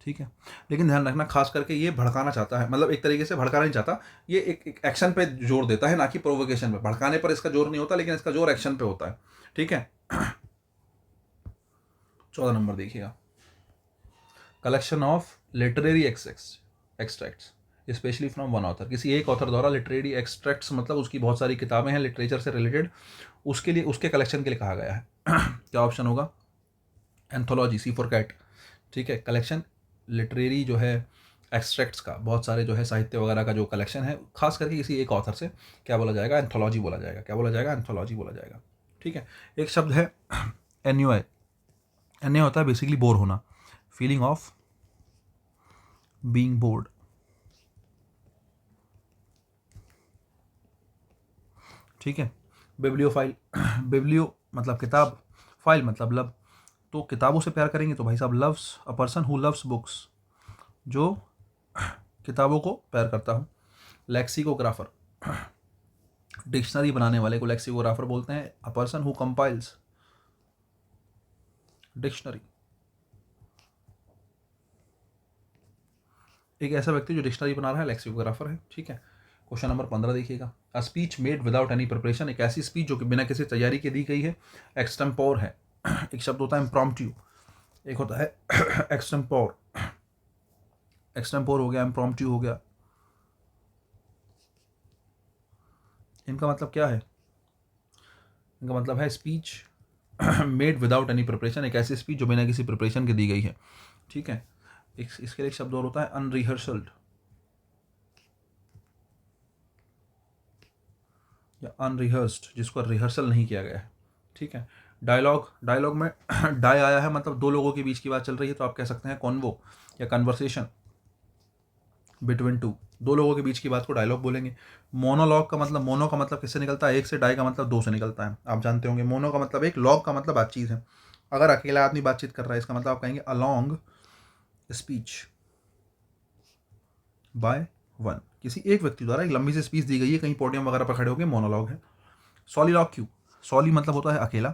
ठीक है, लेकिन ध्यान रखना खास करके ये भड़काना चाहता है, मतलब एक तरीके से भड़काना नहीं चाहता, ये एक एक्शन पे जोर देता है, ना कि प्रोवोकेशन पे। भड़काने पर इसका जोर नहीं होता, लेकिन इसका जोर एक्शन पे होता है, ठीक है। 14 नंबर देखिएगा, collection of literary extracts specially from one author. किसी एक ऑथर द्वारा लिटरेरी एक्सट्रैक्ट्स मतलब उसकी बहुत सारी किताबें हैं लिटरेचर से रिलेटेड, उसके लिए, उसके कलेक्शन के लिए कहा गया है। क्या ऑप्शन होगा, एंथोलॉजी, सी फॉर कैट, ठीक है। कलेक्शन लिटरेरी जो है एक्सट्रैक्ट्स का, बहुत सारे जो है साहित्य वगैरह का जो कलेक्शन है, खास करके किसी एक ऑथर से, क्या बोला जाएगा, एंथोलॉजी बोला जाएगा। क्या बोला जाएगा, एंथोलॉजी बोला जाएगा, ठीक है। एक शब्द है एन्यूए। एन्यूए होता है बेसिकली बोर होना, फीलिंग ऑफ बीइंग बोर्ड, ठीक है। बिब्लियोफाइल, बिब्लियो मतलब किताब, फाइल मतलब लब, तो किताबों से प्यार करेंगे तो भाई साहब loves, a person who loves books, जो किताबों को प्यार करता हूँ। लेक्सिकोग्राफर, डिक्शनरी बनाने वाले को लेक्सिकोग्राफर बोलते हैं। A person who compiles dictionary, एक ऐसा व्यक्ति जो डिक्शनरी बना रहा है लेक्सिकोग्राफर है, ठीक है। क्वेश्चन नंबर 15 देखिएगा, a speech made without any preparation, एक ऐसी स्पीच जो कि बिना किसी तैयारी के दी गई है। एक्सटेम्पोर है, एक शब्द होता है इम्प्रॉम्प्टू, एक होता है एक्सटेम्पोर। एक्सटेम्पोर हो गया, इम्प्रॉम्प्टू हो गया, इनका मतलब क्या है, इनका मतलब है speech made without any preparation, एक ऐसी स्पीच जो बिना किसी प्रिपरेशन के दी गई है, ठीक है। इसके लिए एक शब्द और होता है अनरिहर्सल्ड या अनरिहर्स्ड, जिसको रिहर्सल नहीं किया गया है, ठीक है। डायलॉग, डायलॉग में डाई आया है मतलब दो लोगों के बीच की बात चल रही है, तो आप कह सकते हैं कॉन्वो या कन्वर्सेशन बिटवीन टू, दो लोगों के बीच की बात को डायलॉग बोलेंगे। मोनोलॉग का मतलब, मोनो का मतलब किससे निकलता है, एक से, डाई का मतलब दो से निकलता है, आप जानते होंगे। मोनो का मतलब एक, लॉग का मतलब बातचीत है। अगर अकेला आदमी बातचीत कर रहा है, इसका मतलब आप कहेंगे अलॉन्ग स्पीच बाय वन, किसी एक व्यक्ति द्वारा एक लंबी सी स्पीच दी गई है, कहीं पोडियम वगैरह पर खड़े होकर, मोनोलॉग है। सॉलिलॉक्यू, सॉली मतलब होता है अकेला,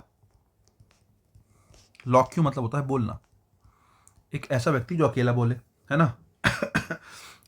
लॉक्यू मतलब होता है बोलना, एक ऐसा व्यक्ति जो अकेला बोले, है ना।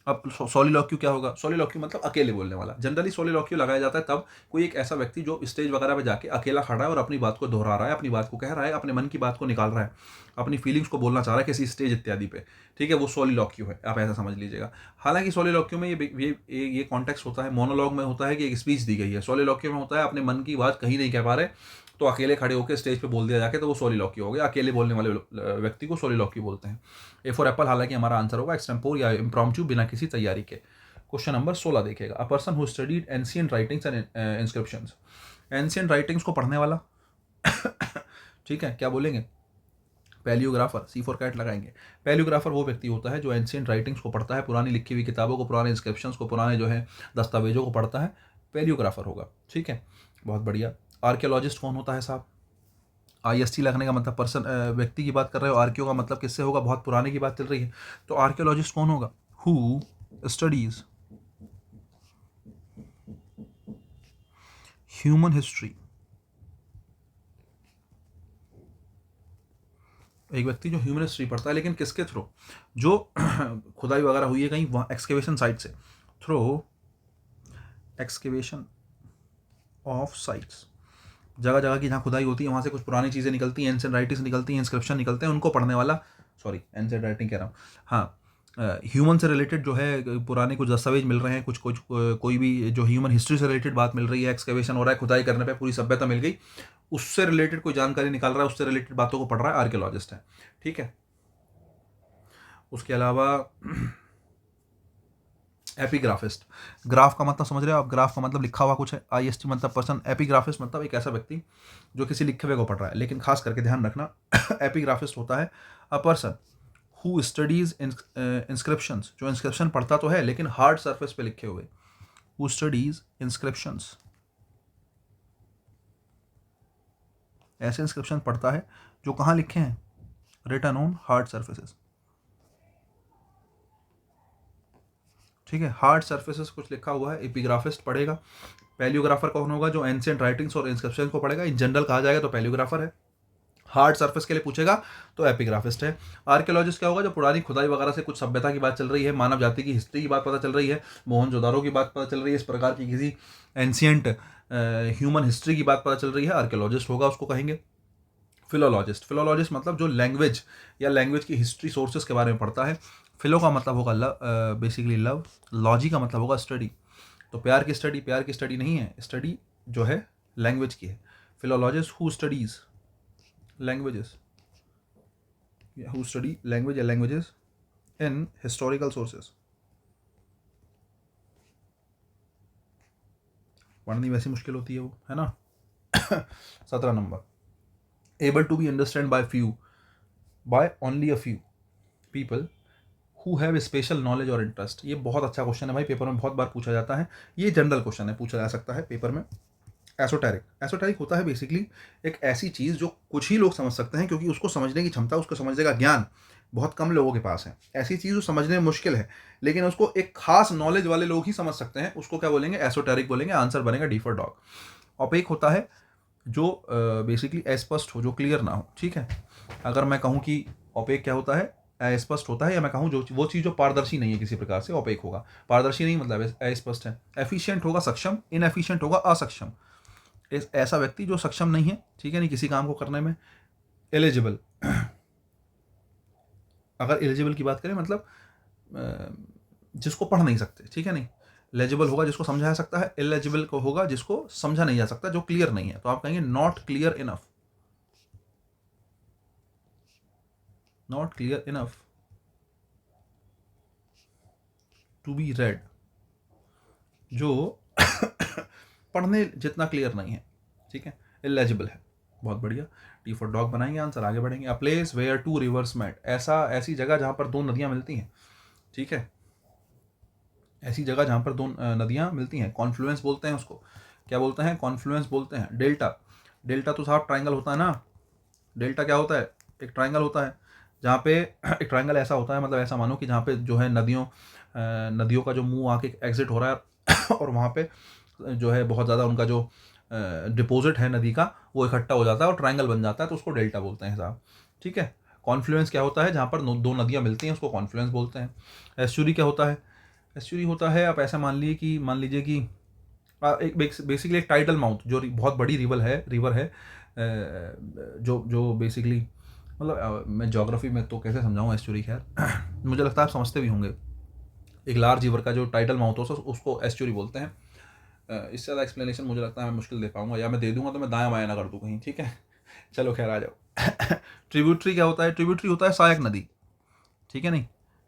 अब सोलिलोक्यू क्या होगा? सोलिलोक्यू मतलब अकेले बोलने वाला। जनरली सोलिलोक्यू लगाया जाता है तब कोई एक ऐसा व्यक्ति जो स्टेज वगैरह पे जाके अकेला खड़ा है और अपनी बात को दोहरा रहा है, अपनी बात को कह रहा है, अपने मन की बात को निकाल रहा है, अपनी फीलिंग्स को बोलना चाह रहा है किसी स्टेज इत्यादि पे, ठीक है, वो सोलिलोक्यू है, आप ऐसा समझ लीजिएगा। हालांकि सोलिलोक्यू में ये कॉन्टेक्स्ट होता है, मोनोलॉग में होता है कि एक स्पीच दी गई है, सोलिलोक्यू में होता है अपने मन की बात कहीं नहीं कह पा रहे तो अकेले खड़े होकर स्टेज पे बोल दिया जाके, तो वो सोलिलोक्यू हो गया। अकेले बोलने वाले व्यक्ति को सोलिलोक्यू बोलते हैं। ए फॉर एप्पल, हालांकि हमारा आंसर होगा एक्सटेम्पोर या इम्प्रॉम्प्टू, बिना किसी तैयारी के। क्वेश्चन नंबर 16 देखिएगा। A person who studied ancient writings and inscriptions. Ancient writings को पढ़ने वाला ठीक है, क्या बोलेंगे? पैलियोग्राफर, सी फॉर कैट लगाएंगे। पैलियोग्राफर वो व्यक्ति होता है जो एंशिएंट राइटिंग्स को पढ़ता है, पुरानी लिखी हुई किताबों को, पुराने इंस्क्रिप्शंस को, पुराने जो है दस्तावेजों को पढ़ता है, पैलियोग्राफर होगा। ठीक है, बहुत बढ़िया। आर्कियोलॉजिस्ट कौन होता है साहब? IST लगने का मतलब पर्सन, व्यक्ति की बात कर रहे हो। आर्कियो का मतलब किससे होगा? बहुत पुराने की बात चल रही है, तो आर्कियोलॉजिस्ट कौन होगा? Who studies human history. एक व्यक्ति जो ह्यूमन हिस्ट्री पढ़ता है, लेकिन किसके थ्रू? जो खुदाई वगैरह हुई है कहीं वहाँ एक्सकेवेशन साइट से, थ्रू एक्सकेवेशन ऑफ साइट्स, जगह जगह की जहाँ खुदाई होती है वहाँ से कुछ पुरानी चीज़ें निकलती हैं, एंशिएंट राइटिंग्स निकलती हैं, इंस्क्रिप्शन निकलते हैं, उनको पढ़ने वाला, सॉरी एंशिएंट राइटिंग कह रहा हूँ, हाँ, ह्यूमन से रिलेटेड जो है पुराने कुछ दस्तावेज मिल रहे हैं, कुछ कुछ कोई भी जो ह्यूमन हिस्ट्री से रिलेटेड बात मिल रही है, एक्सकेवेशन हो रहा है, खुदाई करने पे पूरी सभ्यता मिल गई, उससे रिलेटेड कोई जानकारी निकाल रहा है, उससे रिलेटेड बातों को पढ़ रहा है, आर्कियोलॉजिस्ट है। ठीक है, उसके अलावा एपिग्राफिस्ट। ग्राफ का मतलब समझ रहे हो आप? ग्राफ का मतलब लिखा हुआ कुछ है। IST मतलब पर्सन। एपिग्राफिस्ट मतलब एक ऐसा व्यक्ति जो किसी लिखे हुए को पढ़ रहा है, लेकिन खास करके ध्यान रखना एपिग्राफिस्ट होता है a person who studies inscriptions, जो इंस्क्रिप्शन पढ़ता तो है लेकिन हार्ड सरफेस पे लिखे हुए, हु स्टडीज इंस्क्रिप्शंस, ऐसे इंस्क्रिप्शन पढ़ता है जो कहाँ लिखे हैं? Written on hard surfaces. ठीक है, हार्ड सर्फेसेस कुछ लिखा हुआ है, एपिग्राफिस्ट पढ़ेगा। पैलियोग्राफर कौन होगा? जो एंशिएंट राइटिंग्स और इंस्क्रिप्शन को पढ़ेगा। इन जनरल कहा जाएगा तो पैलियोग्राफर है। हार्ड सरफेस के लिए पूछेगा तो एपिग्राफिस्ट है। आर्कियोलॉजिस्ट क्या होगा? जो पुरानी खुदाई वगैरह से कुछ सभ्यता की बात चल रही है, मानव जाति की हिस्ट्री की बात पता चल रही है, मोहनजोदारो की बात पता चल रही है, इस प्रकार की किसी एंशिएंट ह्यूमन हिस्ट्री की बात पता चल रही है, आर्कियोलॉजिस्ट होगा, उसको कहेंगे। फिलोलॉजिस्ट, फिलोलॉजिस्ट मतलब जो लैंग्वेज या लैंग्वेज की हिस्ट्री सोर्सेस के बारे में पढ़ता है। फिलो का मतलब होगा लव, बेसिकली लव। लॉजी का मतलब होगा स्टडी। तो प्यार की स्टडी, प्यार की स्टडी नहीं है, स्टडी जो है लैंग्वेज की है। Philologist who studies languages, who study language या लैंग्वेजेस इन हिस्टोरिकल सोर्सेस। पढ़नी वैसी मुश्किल होती है वो, है ना। 17 number. Able to be understand by few, by only a few people who have special knowledge और इंटरेस्ट। ये बहुत अच्छा क्वेश्चन है भाई, पेपर में बहुत बार पूछा जाता है। ये जनरल क्वेश्चन है, पूछा जा सकता है पेपर में। एसोटेरिक, एसोटेरिक होता है बेसिकली एक ऐसी चीज़ जो कुछ ही लोग समझ सकते हैं, क्योंकि उसको समझने की क्षमता, उसको समझने का ज्ञान बहुत कम लोगों के पास है। ऐसी चीज़ जो समझने में मुश्किल है लेकिन उसको एक खास नॉलेज वाले लोग ही समझ सकते हैं, उसको क्या बोलेंगे? एसोटेरिक बोलेंगे। आंसर बनेगा डी फॉर डॉग। ऑपेक होता है जो बेसिकली अस्पष्ट हो, जो क्लियर ना हो। ठीक है, अगर मैं कहूँ कि ऑपेक क्या होता है, अस्पष्ट होता है, या मैं कहूँ जो वो चीज़ जो पारदर्शी नहीं है किसी प्रकार से, ऑपेक होगा। पारदर्शी नहीं मतलब अस्पष्ट है। एफिशिएंट होगा सक्षम, इनएफिशिएंट होगा असक्षम। ऐसा व्यक्ति जो सक्षम नहीं है, ठीक है, नहीं किसी काम को करने में। एलिजिबल, अगर एलिजिबल की बात करें मतलब जिसको पढ़ नहीं सकते, ठीक है, नहीं। लेजिबल होगा जिसको समझा जा सकता है, इलेजिबल को होगा जिसको समझा नहीं जा सकता, जो क्लियर नहीं है। तो आप कहेंगे not clear enough, not clear enough to be read, जो पढ़ने जितना क्लियर नहीं है, ठीक है, इलेजिबल है। बहुत बढ़िया, टी फॉर डॉग बनाएंगे आंसर, आगे बढ़ेंगे। A place where two rivers meet, ऐसी जगह जहां पर दो नदियां मिलती हैं, ठीक है, ऐसी जगह जहां पर दो नदियां मिलती हैं। कॉन्फ्लुएंस बोलते हैं उसको, क्या बोलते हैं? कॉन्फ्लुएंस बोलते हैं। डेल्टा, डेल्टा तो साहब ट्राइंगल होता है ना। डेल्टा क्या होता है? एक ट्राइंगल होता है जहाँ पे एक ट्राइंगल ऐसा होता है, मतलब ऐसा मानो कि जहाँ पे जो है नदियों का जो मुंह आके एग्जिट हो रहा है और वहाँ पे जो है बहुत ज़्यादा उनका जो डिपॉजिट है नदी का, वो इकट्ठा हो जाता है और ट्राइंगल बन जाता है, तो उसको डेल्टा बोलते हैं साहब। ठीक है, कॉन्फ्लुएंस क्या होता है? जहाँ पर दो नदियाँ मिलती हैं उसको कॉन्फ्लुएंस बोलते हैं। एस्चुरी क्या होता है? एस्चुरी होता है, आप ऐसा मान लीजिए कि एक बेसिकली एक टाइडल माउथ, जो बहुत बड़ी रिवर है, जो जो बेसिकली मतलब मैं ज्योग्राफी में तो कैसे समझाऊँ एस्चुरी, खैर मुझे लगता है आप समझते भी होंगे। एक लार्ज रिवर का जो टाइडल माउथ हो उसको एस्चुरी बोलते हैं। इससे ज़्यादा एक्सप्लेनेशन मुझे लगता है मैं मुश्किल दे पाऊंगा, या मैं दे दूंगा तो मैं दायां बायां ना कर दूँ कहीं, ठीक है। चलो खैर आ जाओ। ट्रिब्यूटरी क्या होता है? ट्रिब्यूटरी होता है सहायक नदी, ठीक है नहीं।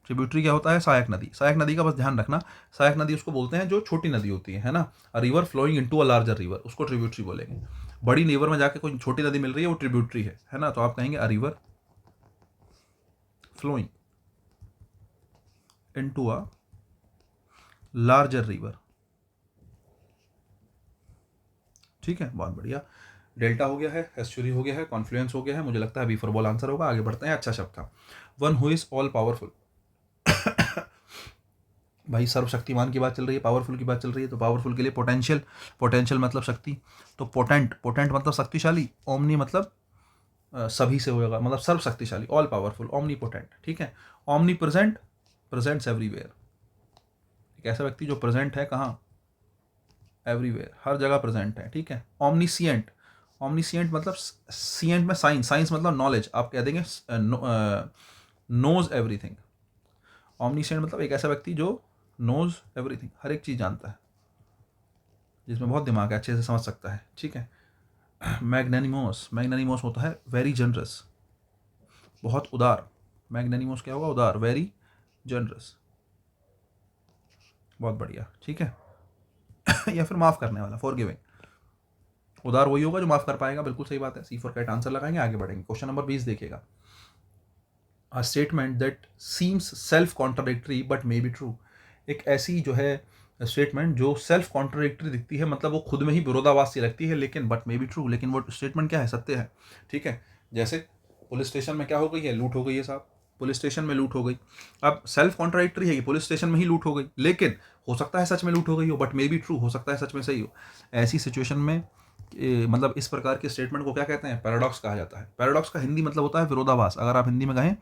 ट्रिब्यूटरी क्या होता है? सहायक नदी। सहायक नदी का बस ध्यान रखना, सहायक नदी उसको बोलते हैं जो छोटी नदी होती है ना। A river flowing into a larger river, उसको ट्रिब्यूटरी बोलेंगे। बड़ी रिवर में जाके कोई छोटी नदी मिल रही है वो ट्रिब्यूटरी है ना। तो आप कहेंगे a river flowing into a larger river, ठीक है, बहुत बढ़िया। डेल्टा हो गया है, एस्चुरी हो गया है, कॉन्फ्लुएंस हो गया है, मुझे लगता है बी फॉर बॉल आंसर होगा। आगे बढ़ते हैं। अच्छा शब्द था one who is all powerful. भाई सर्वशक्तिमान की बात चल रही है, पावरफुल की बात चल रही है, तो पावरफुल के लिए पोटेंशियल, पोटेंशियल मतलब शक्ति, तो पोटेंट, पोटेंट मतलब शक्तिशाली, ओमनी मतलब सभी से होगा, मतलब सर्वशक्तिशाली, ऑल पावरफुल, ओमनी पोटेंट, ठीक है। ओमनी प्रेजेंट, प्रेजेंट्स एवरीवेयर, एक ऐसा व्यक्ति जो प्रेजेंट है कहाँ? एवरीवेयर, हर जगह प्रेजेंट है, ठीक है। ओमनीसिएंट, ओमनीसिएंट मतलब सिएंट में साइंस, साइंस मतलब नॉलेज, आप कह देंगे नोज एवरीथिंग। ओमनीसिएंट मतलब एक ऐसा व्यक्ति जो नोज एवरीथिंग, हर एक चीज़ जानता है, जिसमें बहुत दिमाग है, अच्छे से समझ सकता है, ठीक है। मैग्नेनिमोस, मैग्नेनिमोस होता है वेरी जनरस, बहुत उदार। मैग्नेनिमोस क्या होगा? उदार, वेरी जनरस, बहुत बढ़िया, ठीक है। या फिर माफ़ करने वाला, फॉर गिविंग। उदार वही होगा जो माफ़ कर पाएगा, बिल्कुल सही बात है। सी फॉर कैट आंसर लगाएंगे, आगे बढ़ेंगे। क्वेश्चन नंबर 20 देखिएगा। A statement that seems self contradictory but may be true, एक ऐसी जो है स्टेटमेंट जो सेल्फ कॉन्ट्राडिक्टरी दिखती है, मतलब वो खुद में ही विरोधाभास सी लगती है, लेकिन बट मे बी ट्रू, लेकिन वो स्टेटमेंट क्या है? सत्य है, ठीक है। जैसे पुलिस स्टेशन में क्या हो गई है? लूट हो गई है साहब, पुलिस स्टेशन में लूट हो गई। अब सेल्फ कॉन्ट्राडिक्टरी है कि पुलिस स्टेशन में ही लूट हो गई, लेकिन हो सकता है सच में लूट हो गई हो, बट मे बी ट्रू, हो सकता है सच में सही हो। ऐसी सिचुएशन में मतलब इस प्रकार के स्टेटमेंट को क्या कहते हैं? पैराडॉक्स कहा जाता है। पैराडॉक्स का हिंदी मतलब होता है विरोधाभास। अगर आप हिंदी में कहें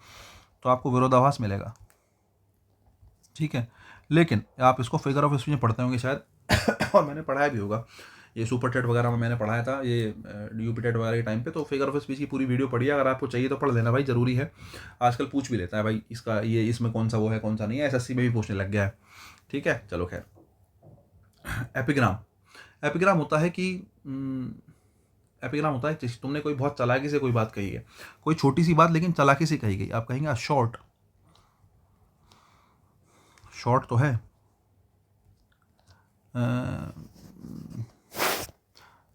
तो आपको विरोधाभास मिलेगा, ठीक है। लेकिन आप इसको फिगर ऑफ स्पीच में पढ़ते होंगे शायद और मैंने पढ़ाया भी होगा, ये सुपर टेट वगैरह में मैंने पढ़ाया था, ये यूपी टेट वगैरह के टाइम पे। तो फिगर ऑफ स्पीच की पूरी वीडियो पढ़िए, अगर आपको चाहिए तो पढ़ लेना भाई, ज़रूरी है। आजकल पूछ भी लेता है भाई इसका, ये इसमें कौन सा वो है कौन सा नहीं है, एसएससी में भी पूछने लग गया है, ठीक है। चलो खैर, एपिग्राम, एपिग्राम होता है कि एपिग्राम होता है तुमने कोई बहुत चालाकी से कोई बात कही है, कोई छोटी सी बात लेकिन चालाकी से कही गई, आप कहेंगे शॉर्ट, शॉर्ट तो है,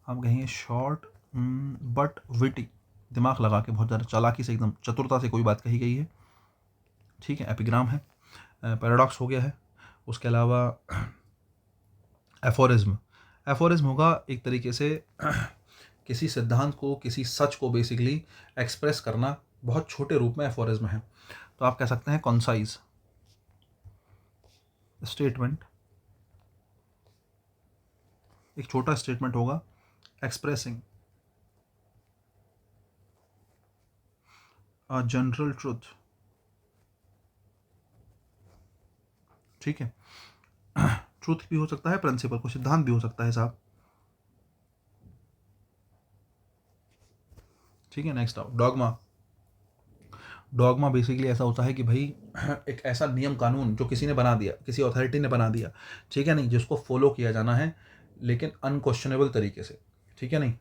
हम कहेंगे शॉर्ट बट विटी, दिमाग लगा के बहुत ज़्यादा चालाकी से, एकदम चतुरता से कोई बात कही गई है, ठीक है, एपिग्राम है। पैराडॉक्स हो गया है। उसके अलावा एफोरिज्म, एफोरिज्म होगा एक तरीके से किसी सिद्धांत को, किसी सच को बेसिकली एक्सप्रेस करना बहुत छोटे रूप में एफोरिज्म है। तो आप कह सकते हैं कॉन्साइज स्टेटमेंट, एक छोटा स्टेटमेंट होगा एक्सप्रेसिंग अ जनरल ट्रुथ, ठीक है। ट्रुथ भी हो सकता है, प्रिंसिपल को सिद्धांत भी हो सकता है साहब, ठीक है। नेक्स्ट आओ, डॉगमा। डॉगमा बेसिकली ऐसा होता है कि भाई एक ऐसा नियम कानून जो किसी ने बना दिया, किसी अथॉरिटी ने बना दिया, ठीक है नहीं, जिसको फॉलो किया जाना है लेकिन अनक्वेश्चनेबल तरीके से, ठीक है नहीं।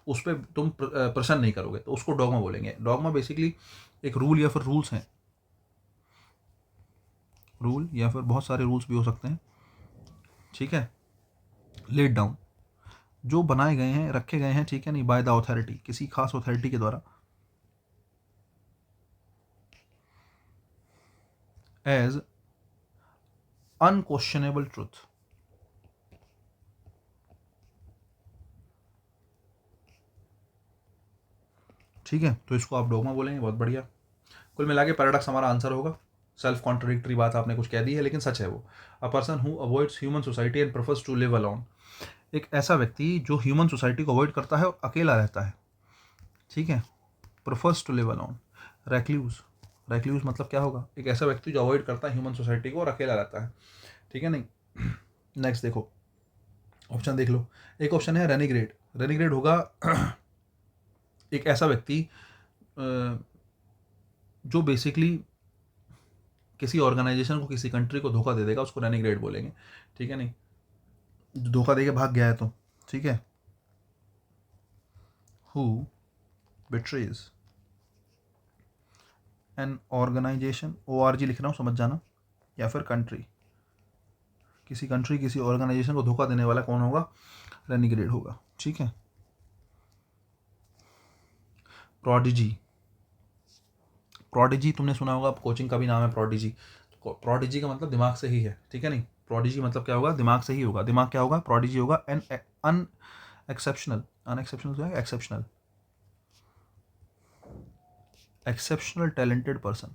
उस पर तुम प्रश्न नहीं करोगे तो उसको डॉगमा बोलेंगे। डॉगमा बेसिकली एक रूल या फिर रूल्स हैं, रूल या फिर बहुत सारे रूल्स भी हो सकते हैं, ठीक है, लेट डाउन, जो बनाए गए हैं, रखे गए हैं, ठीक है नहीं, बाय द अथॉरिटी, किसी खास अथॉरिटी के द्वारा, एज अनक्वेश्चनेबल ट्रुथ, ठीक है। तो इसको आप डोगमा बोलेंगे, बहुत बढ़िया। कुल मिला के पैराडॉक्स हमारा आंसर होगा। सेल्फ कॉन्ट्रडिक्टरी बात आपने कुछ कह दी है लेकिन सच है वो। A person who avoids human society and prefers to live alone, एक ऐसा व्यक्ति जो ह्यूमन सोसाइटी को अवॉइड करता है और अकेला रहता है, ठीक है, prefers to live alone. Recluse, recluse मतलब क्या होगा? एक ऐसा व्यक्ति जो अवॉइड करता है ह्यूमन सोसाइटी को और अकेला रहता है, ठीक है नहीं। नेक्स्ट देखो, ऑप्शन देख लो। एक ऑप्शन है रेनिग्रेड। रेनिग्रेड होगा एक ऐसा व्यक्ति जो बेसिकली किसी ऑर्गेनाइजेशन को, किसी कंट्री को धोखा दे देगा, उसको रेनिग्रेड बोलेंगे, ठीक है नहीं। जो धोखा देके भाग गया है तो, ठीक है। Who betrays an organization, ORG लिख रहा हूँ, समझ जाना, या फिर कंट्री, किसी कंट्री किसी ऑर्गेनाइजेशन को धोखा देने वाला कौन होगा? रेनिग्रेड होगा, ठीक है। प्रोडिजी, प्रोडिजी तुमने सुना होगा, कोचिंग का भी नाम है प्रोडिजी। प्रोडिजी का मतलब दिमाग से ही है, ठीक है नहीं। प्रोडिजी मतलब क्या होगा? दिमाग से ही होगा। दिमाग क्या होगा? प्रोडिजी होगा एन अन एक्सेप्शनल, अनएक्सेप्शनल क्या है? एक्सेप्शनल, एक्सेप्शनल टैलेंटेड पर्सन,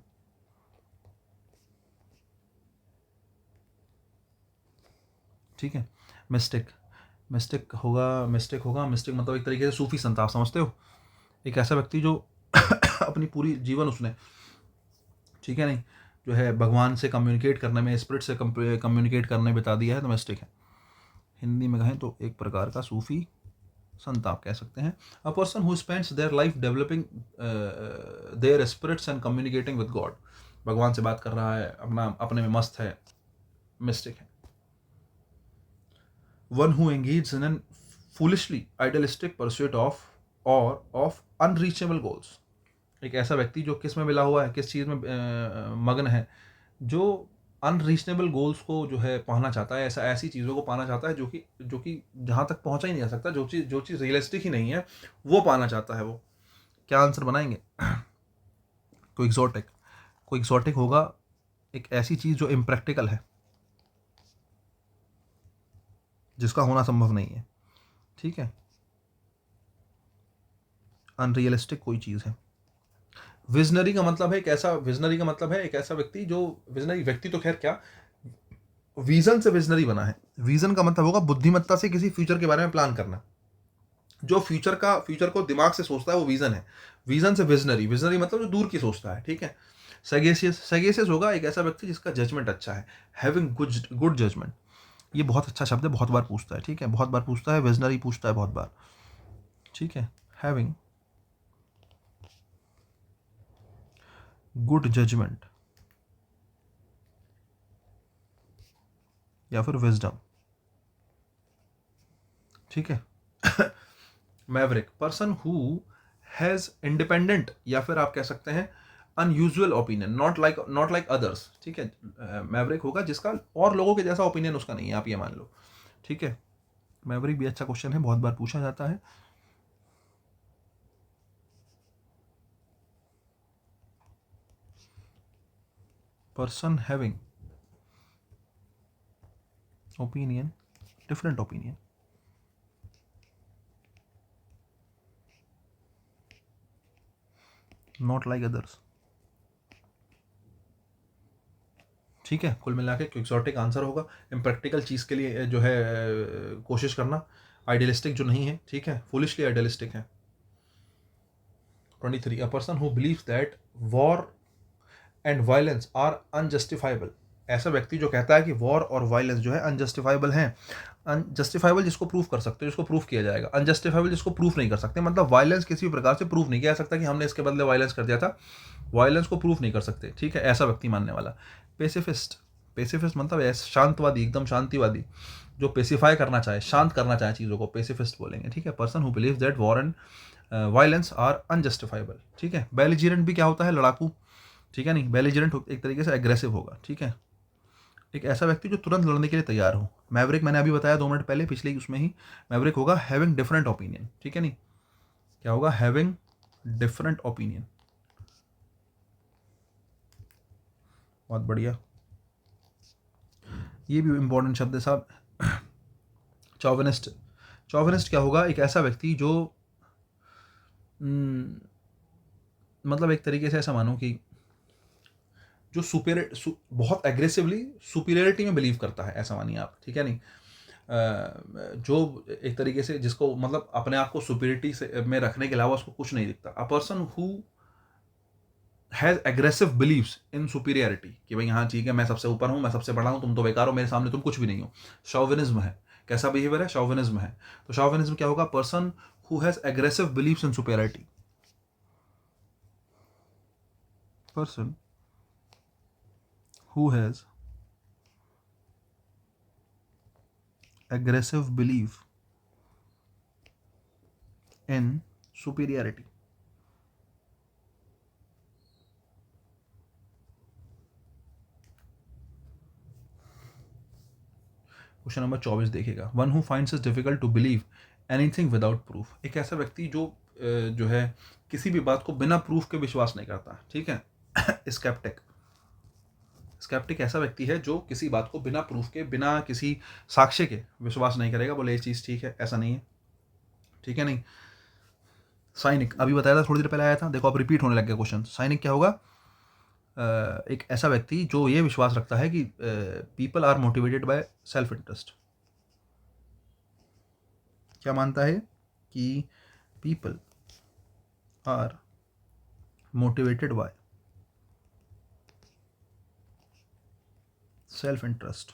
ठीक है। मिस्टिक, मिस्टिक होगा, मिस्टिक होगा, मिस्टिक मतलब एक तरीके से सूफी संत, आप समझते हो? एक ऐसा व्यक्ति जो अपनी पूरी जीवन उसने, ठीक है नहीं, जो है भगवान से कम्युनिकेट करने में, स्पिरिट से कम्युनिकेट करने बिता दिया है, तो मिस्टिक है। हिंदी में कहें तो एक प्रकार का सूफी संत आप कह सकते हैं। A person who spends their life developing their spirits and communicating with God, भगवान से बात कर रहा है, अपना अपने में मस्त है, मिस्टिक है। One who engage in an foolishly idealistic pursuit of और ऑफ अनरीचेबल गोल्स, एक ऐसा व्यक्ति जो किस में मिला हुआ है, किस चीज़ में मग्न है, जो अनरीचनेबल गोल्स को जो है पाना चाहता है, ऐसा ऐसी चीज़ों को पाना चाहता है जो कि जहाँ तक पहुँचा ही नहीं जा सकता, जो चीज़ रियलिस्टिक ही नहीं है, वो पाना चाहता है वो। क्या आंसर बनाएंगे? कोई एक्सोटिक, कोई एक्सोटिक होगा एक ऐसी चीज़ जो इम्प्रैक्टिकल है, जिसका होना संभव नहीं है, ठीक है। अनरियलिस्टिक कोई चीज़ है। विजनरी का मतलब है एक ऐसा, विजनरी का मतलब है एक ऐसा व्यक्ति जो, विजनरी व्यक्ति तो खैर क्या, विजन से विजनरी बना है। विजन का मतलब होगा बुद्धिमत्ता से किसी फ्यूचर के बारे में प्लान करना, जो फ्यूचर को दिमाग से सोचता है वो विजन है। विजन से विजनरी, विजनरी मतलब जो दूर की सोचता है, ठीक है। सगेसियस, सगेसियस होगा एक ऐसा व्यक्ति जिसका जजमेंट अच्छा है, हैविंग गुड जजमेंट। ये बहुत अच्छा शब्द है, बहुत बार पूछता है, ठीक है, बहुत बार पूछता है। विजनरी पूछता है बहुत बार, ठीक है। हैविंग गुड जजमेंट या फिर विजडम, ठीक है। Maverick, person who has independent या फिर आप कह सकते हैं unusual opinion, not like others, ठीक है। मैवरिक होगा जिसका और लोगों के जैसा ओपिनियन उसका नहीं है, आप ये मान लो, ठीक है। मैवरिक भी अच्छा क्वेश्चन है, बहुत बार पूछा जाता है। Person having opinion, different opinion, not like others, ठीक है। कुल मिला के एक्सोटिक आंसर होगा। इम्प्रैक्टिकल चीज़ के लिए जो है कोशिश करना, आइडियलिस्टिक जो नहीं है, ठीक है, फुलिशली आइडियलिस्टिक है। 23, a person who believes that war and violence are unjustifiable, ऐसा व्यक्ति जो कहता है कि वॉर और वायलेंस जो है अनजस्टिफाइबल हैं। अनजस्टिफाइबल जिसको प्रूफ कर सकते हो, जिसको प्रूफ किया जाएगा, अनजस्टिफाइबल जिसको प्रूफ नहीं कर सकते, मतलब वायलेंस किसी भी प्रकार से प्रूफ नहीं किया जा सकता कि हमने इसके बदले वायलेंस कर दिया था, वायलेंस को प्रूफ नहीं कर सकते, ठीक है, ऐसा व्यक्ति मानने वाला। पेसिफिस्ट, पेसिफिस्ट मतलब ऐसा शांतवादी, एकदम शांतिवादी, जो पेसिफाई करना चाहे, शांत करना चाहे चीज़ों को, पेसिफिस्ट बोलेंगे, ठीक है। Person who believe that war and violence are unjustifiable, ठीक है। बेलिजिरेंट भी क्या होता है? लड़ाकू, ठीक है नहीं। बेलिजिरेंट एक तरीके से एग्रेसिव होगा, ठीक है। एक ऐसा व्यक्ति जो तुरंत लड़ने के लिए तैयार हो। मैवरिक मैंने अभी बताया 2 मिनट पहले, पिछले उसमें ही। मैवरिक होगा हैविंग डिफरेंट ओपिनियन, ठीक है नहीं। क्या होगा? हैविंग डिफरेंट ओपिनियन, बहुत बढ़िया। ये भी इंपॉर्टेंट शब्द है साहब। चौविनिस्ट, चौविनिस्ट क्या होगा? एक ऐसा व्यक्ति जो मतलब एक तरीके से ऐसा मानो कि जो बहुत एग्रेसिवली सुपीरियरिटी में बिलीव करता है, ऐसा मानिए आप, ठीक है नहीं। जो एक तरीके से जिसको मतलब अपने आप को सुपीरियरिटी से में रखने के अलावा उसको कुछ नहीं दिखता। अ person who has aggressive believes in superiority, कि भाई हाँ ठीक है, मैं सबसे ऊपर हूँ, मैं सबसे बड़ा हूँ, तुम तो बेकार हो, मेरे सामने तुम कुछ भी नहीं हो। शॉविनिज्म है, कैसा बिहेवियर है, शॉविनिज्म है। तो शॉविनिज्म क्या होगा, person who has aggressive believes in superiority, person who has aggressive belief in superiority। Question number 24 देखिएगा, one who finds it difficult to believe anything without proof. एक ऐसा व्यक्ति जो है किसी भी बात को बिना प्रूफ के विश्वास नहीं करता, ठीक है। स्केप्टिक, स्केप्टिक ऐसा व्यक्ति है जो किसी बात को बिना प्रूफ के, बिना किसी साक्ष्य के विश्वास नहीं करेगा, बोले ये चीज़ ठीक है, ऐसा नहीं है, ठीक है नहीं। साइनिक अभी बताया था, थोड़ी देर पहले आया था, देखो अब रिपीट होने लग गया क्वेश्चन। साइनिक क्या होगा, एक ऐसा व्यक्ति जो ये विश्वास रखता है कि people are motivated by self interest. क्या मानता है कि people are motivated by self interest,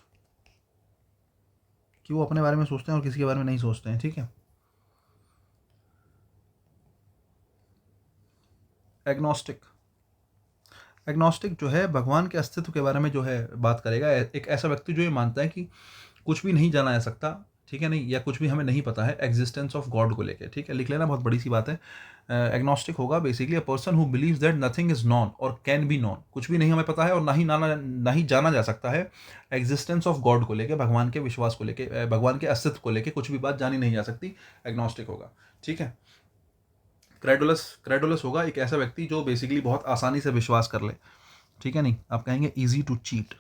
कि वो अपने बारे में सोचते हैं और किसी के बारे में नहीं सोचते हैं, ठीक है। एग्नोस्टिक, एग्नोस्टिक जो है भगवान के अस्तित्व के बारे में जो है बात करेगा। एक ऐसा व्यक्ति जो ये मानता है कि कुछ भी नहीं जाना जा सकता, ठीक है नहीं, या कुछ भी हमें नहीं पता है एग्जिस्टेंस ऑफ गॉड को लेके, ठीक है, लिख लेना, बहुत बड़ी सी बात है। एग्नोस्टिक होगा basically a person who believes that nothing is non और कैन बी नॉन, कुछ भी नहीं हमें पता है और ना ही जाना जा सकता है एग्जिस्टेंस ऑफ गॉड को लेके, भगवान के विश्वास को लेके, भगवान के अस्तित्व को लेके कुछ भी बात जानी नहीं जा सकती, एग्नोस्टिक होगा, ठीक है। क्रेडुलस, क्रेडुलस होगा एक ऐसा व्यक्ति जो बेसिकली बहुत आसानी से विश्वास कर ले, ठीक है नहीं, आप कहेंगे easy to cheat,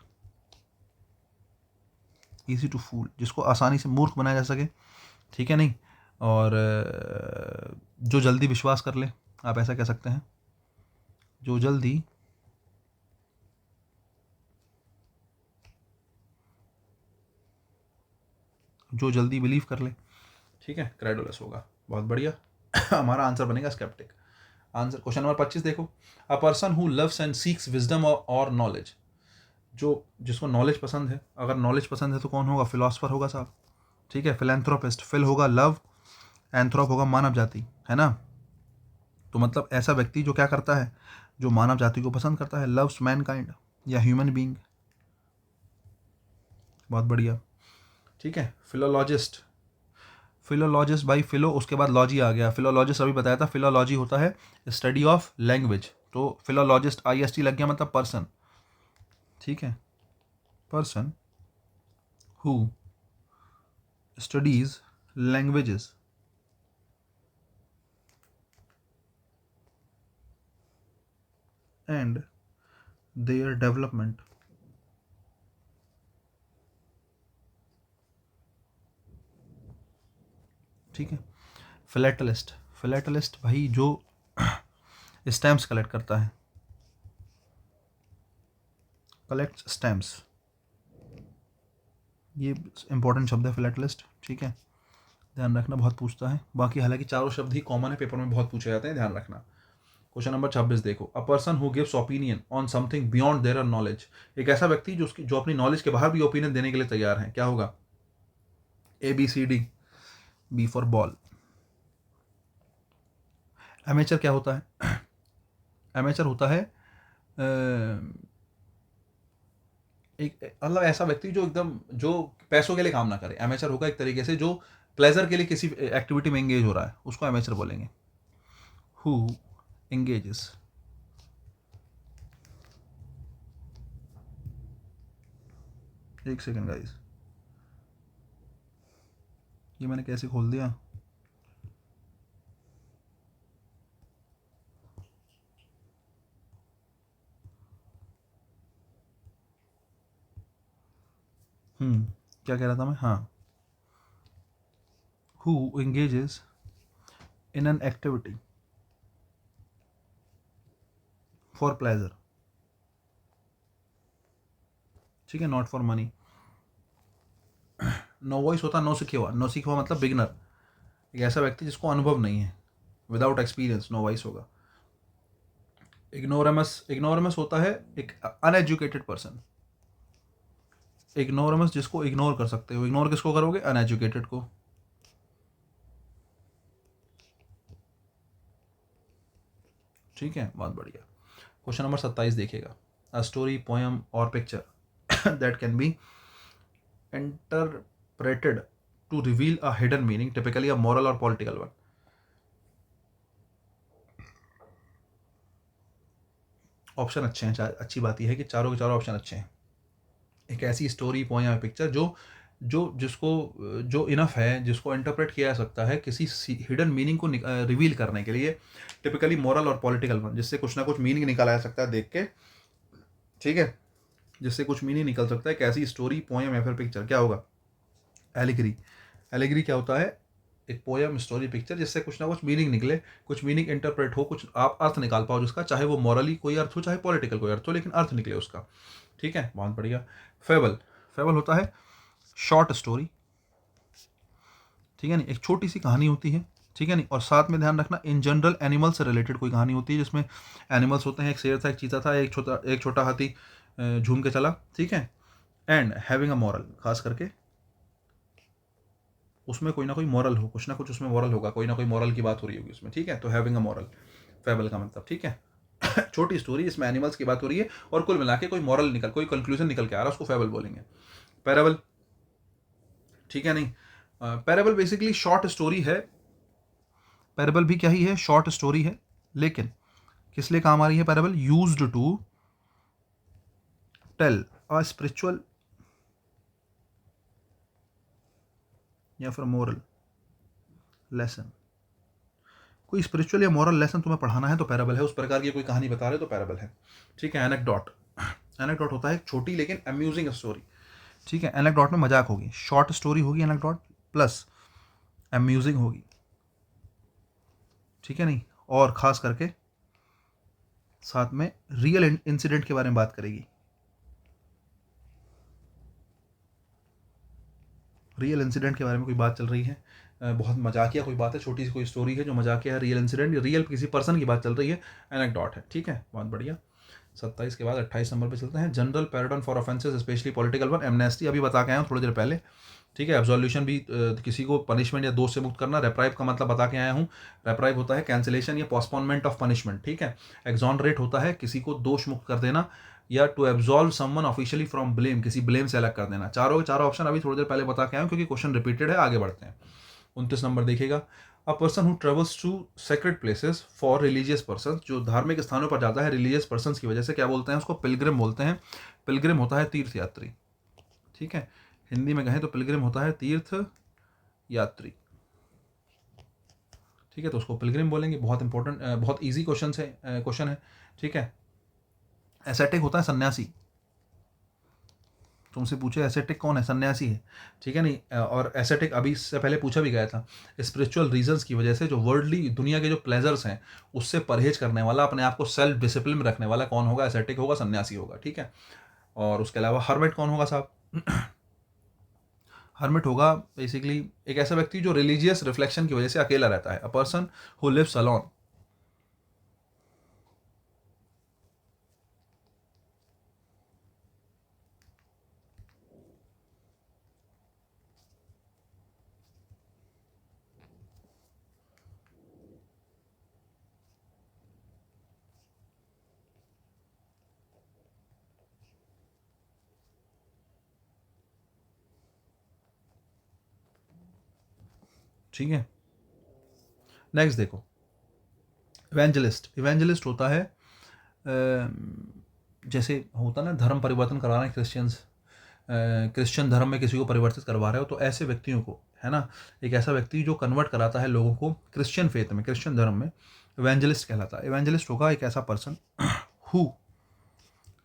easy to fool, जिसको आसानी से मूर्ख बनाया जा सके, ठीक है नहीं, और जो जल्दी विश्वास कर ले, आप ऐसा कह सकते हैं, जो जल्दी बिलीव कर ले, ठीक है, क्रेडुलस होगा, बहुत बढ़िया। हमारा आंसर बनेगा स्केप्टिक। आंसर क्वेश्चन नंबर 25 देखो, a person who loves and seeks wisdom और नॉलेज, जो जिसको नॉलेज पसंद है, अगर नॉलेज पसंद है तो कौन होगा, फिलोसफर होगा साहब, ठीक है। फिलेंथ्रोपिस्ट, फिल होगा लव, एंथ्रोप होगा मानव जाति, है ना। तो मतलब ऐसा व्यक्ति जो क्या करता है, जो मानव जाति को पसंद करता है, लव्स मैनकाइंड या ह्यूमन बीइंग, बहुत बढ़िया, ठीक है। फिलोलॉजिस्ट, फिलोलॉजिस्ट भाई, फिलो उसके बाद लॉजी आ गया, फिलोलॉजिस्ट अभी बताया था, फिलोलॉजी होता है स्टडी ऑफ लैंग्वेज, तो फिलोलॉजिस्ट IST लग गया, मतलब पर्सन, ठीक है, person who studies languages and their development, ठीक है। फिलेटलिस्ट, फिलेटलिस्ट भाई जो स्टैम्प्स कलेक्ट करता है, कलेक्ट स्टैम्प्स, ये इंपॉर्टेंट शब्द है फिलेटलिस्ट, ठीक है, ध्यान रखना, बहुत पूछता है। बाकी हालांकि चारों शब्द ही कॉमन है, पेपर में बहुत पूछे जाते हैं, ध्यान रखना। क्वेश्चन नंबर 26 देखो, a person who gives opinion on something beyond their knowledge, एक ऐसा व्यक्ति जो अपनी नॉलेज के बाहर भी ओपिनियन देने के लिए तैयार है, क्या होगा, ABCD, B for ball. Amateur क्या होता है, एमेचर होता है एक मतलब ऐसा व्यक्ति जो एकदम, जो पैसों के लिए काम ना करे, एमेचर होगा एक तरीके से जो प्लेजर के लिए किसी एक्टिविटी में एंगेज हो रहा है, उसको एमेचर बोलेंगे। हु एंगेजेस, एक सेकेंड गाइस, ये मैंने कैसे खोल दिया, क्या कह रहा था मैं, हाँ, who engages in an activity for pleasure, ठीक है, not for money. Novice होता नो सीखे हुआ, नो सीखा हुआ मतलब बिगनर, एक ऐसा व्यक्ति जिसको अनुभव नहीं है, विदाउट एक्सपीरियंस, नो वॉइस होगा। इग्नोरमस होता है एक अनएजुकेटेड पर्सन। इग्नोरमस जिसको इग्नोर कर सकते हो। इग्नोर किसको करोगे? अनएजुकेटेड को। ठीक है, बहुत बढ़िया। क्वेश्चन नंबर 27 देखिएगा। अ स्टोरी, पोएम और picture that can be interpreted to reveal a hidden meaning, typically a moral और पॉलिटिकल वन। ऑप्शन अच्छे हैं, अच्छी बात यह है कि चारों के चारों ऑप्शन अच्छे हैं। एक ऐसी स्टोरी, पोएम या पिक्चर जो जो जिसको जो इनफ है, जिसको इंटरप्रेट किया जा सकता है किसी हिडन मीनिंग को रिवील करने के लिए, टिपिकली मॉरल और पॉलिटिकल वन, जिससे कुछ ना कुछ मीनिंग निकाला जा सकता है देख के। ठीक है, जिससे कुछ मीनिंग निकल सकता है। एक ऐसी स्टोरी, पोएम या फिर पिक्चर क्या होगा? एलिगरी। एलिगरी क्या होता है? एक पोएम, स्टोरी, पिक्चर जिससे कुछ ना कुछ मीनिंग निकले, कुछ मीनिंग इंटरप्रेट हो, कुछ आप अर्थ निकाल पाओ जिसका, चाहे वो मॉरली कोई अर्थ हो चाहे पॉलिटिकल कोई अर्थ हो, लेकिन अर्थ निकले उसका। ठीक है, बहुत बढ़िया। फेबल। फेबल होता है शॉर्ट स्टोरी। ठीक है नहीं, एक छोटी सी कहानी होती है। ठीक है नहीं, और साथ में ध्यान रखना इन जनरल एनिमल से रिलेटेड कोई कहानी होती है जिसमें एनिमल्स होते हैं। एक शेर था, एक चीता था, एक छोटा हाथी झूम के चला। ठीक है, एंड हैविंग अ मॉरल, खास करके उसमें कोई ना कोई मॉरल हो, कुछ ना कुछ उसमें मॉरल होगा, कोई ना कोई मॉरल की बात हो रही होगी उसमें। ठीक है, तो हैविंग अ मॉरल फेबल का मतलब। ठीक है छोटी स्टोरी इसमें एनिमल्स की बात हो रही है और कुल मिला के कोई मॉरल निकल, कोई कंक्लूजन निकल के आ रहा है, उसको फेबल बोलेंगे। पैराबल। ठीक है नहीं, पैराबल बेसिकली शॉर्ट स्टोरी है। पैराबल भी क्या ही है? शॉर्ट स्टोरी है। लेकिन किस लिए काम आ रही है parable? Used to tell a spiritual या फिर मोरल लेसन। कोई स्पिरिचुअल या मॉरल लेसन तुम्हें पढ़ाना है तो पैराबल है। उस प्रकार की कोई कहानी बता रहे हो तो पैराबल है। ठीक है, एनेक्डोट। एनेक्डोट होता है एक छोटी लेकिन अम्यूजिंग स्टोरी। ठीक है, एनेक्डोट में मजाक होगी, शॉर्ट स्टोरी होगी एनेक्डोट, प्लस अम्यूजिंग होगी। ठीक है नहीं, और ख़ास करके साथ में रियल इंसिडेंट के बारे में बात करेगी। रियल इंसिडेंट के बारे में कोई बात चल रही है, बहुत मजाकिया कोई बात है, छोटी सी कोई स्टोरी है जो मजाकिया है, रियल इंसिडेंट, रियल किसी पर्सन की बात चल रही है, एनेक्डोट है। ठीक है, बहुत बढ़िया। 27 के बाद 28 नंबर पे चलते हैं। General pardon for offences specially political one. Amnesty अभी बता के आया हूँ थोड़ी देर पहले। ठीक है, एब्जोल्यूशन भी किसी को पनिशमेंट या दोष से मुक्त करना। रेप्राइव का मतलब बता के आया हूँ। रेप्राइव होता है कैंसिलेशन या पोस्टपोनमेंट ऑफ पनिशमेंट। ठीक है, एक्सोनरेट होता है किसी को दोष मुक्त कर देना, या to absolve someone officially from blame, किसी ब्लेम से अलग कर देना। चारों के चारों ऑप्शन अभी थोड़ी देर पहले बता के आया हूँ क्योंकि क्वेश्चन रिपीटेड है। आगे बढ़ते हैं। 29 नंबर देखिएगा। A person who travels to sacred places for religious person, जो धार्मिक स्थानों पर जाता है रिलीजियस पर्सन की वजह से, क्या बोलते हैं उसको? पिलग्रिम बोलते हैं। पिलग्रिम होता है तीर्थ यात्री। ठीक है, हिंदी में कहें तो पिलग्रिम होता है तीर्थ यात्री। ठीक है, तो उसको पिलग्रिम बोलेंगे। बहुत इंपॉर्टेंट, बहुत ईजी क्वेश्चन है। ठीक है, एसेटिक होता है सन्यासी। तुमसे पूछे एसेटिक कौन है? सन्यासी है। ठीक है नहीं, और एसेटिक अभी इससे पहले पूछा भी गया था। स्पिरिचुअल रीजंस की वजह से, जो वर्ल्डली दुनिया के जो प्लेजर्स हैं उससे परहेज करने वाला, अपने आप को सेल्फ डिसिप्लिन में रखने वाला कौन होगा? एसेटिक होगा, सन्यासी होगा। ठीक है, और उसके अलावा हर्मिट कौन होगा साहब? हर्मिट होगा बेसिकली एक ऐसा व्यक्ति जो रिलीजियस रिफ्लेक्शन की वजह से अकेला रहता है। A person who lives alone. ठीक है, नेक्स्ट देखो। इवेंजलिस्ट। इवेंजलिस्ट होता है जैसे होता ना धर्म परिवर्तन करवाना है, क्रिश्चियन धर्म में किसी को परिवर्तित करवा रहे हो तो ऐसे व्यक्तियों को, है ना, एक ऐसा व्यक्ति जो कन्वर्ट कराता है लोगों को क्रिश्चियन फेथ में, क्रिश्चियन धर्म में, इवेंजलिस्ट कहलाता है। इवेंजलिस्ट होगा एक ऐसा person who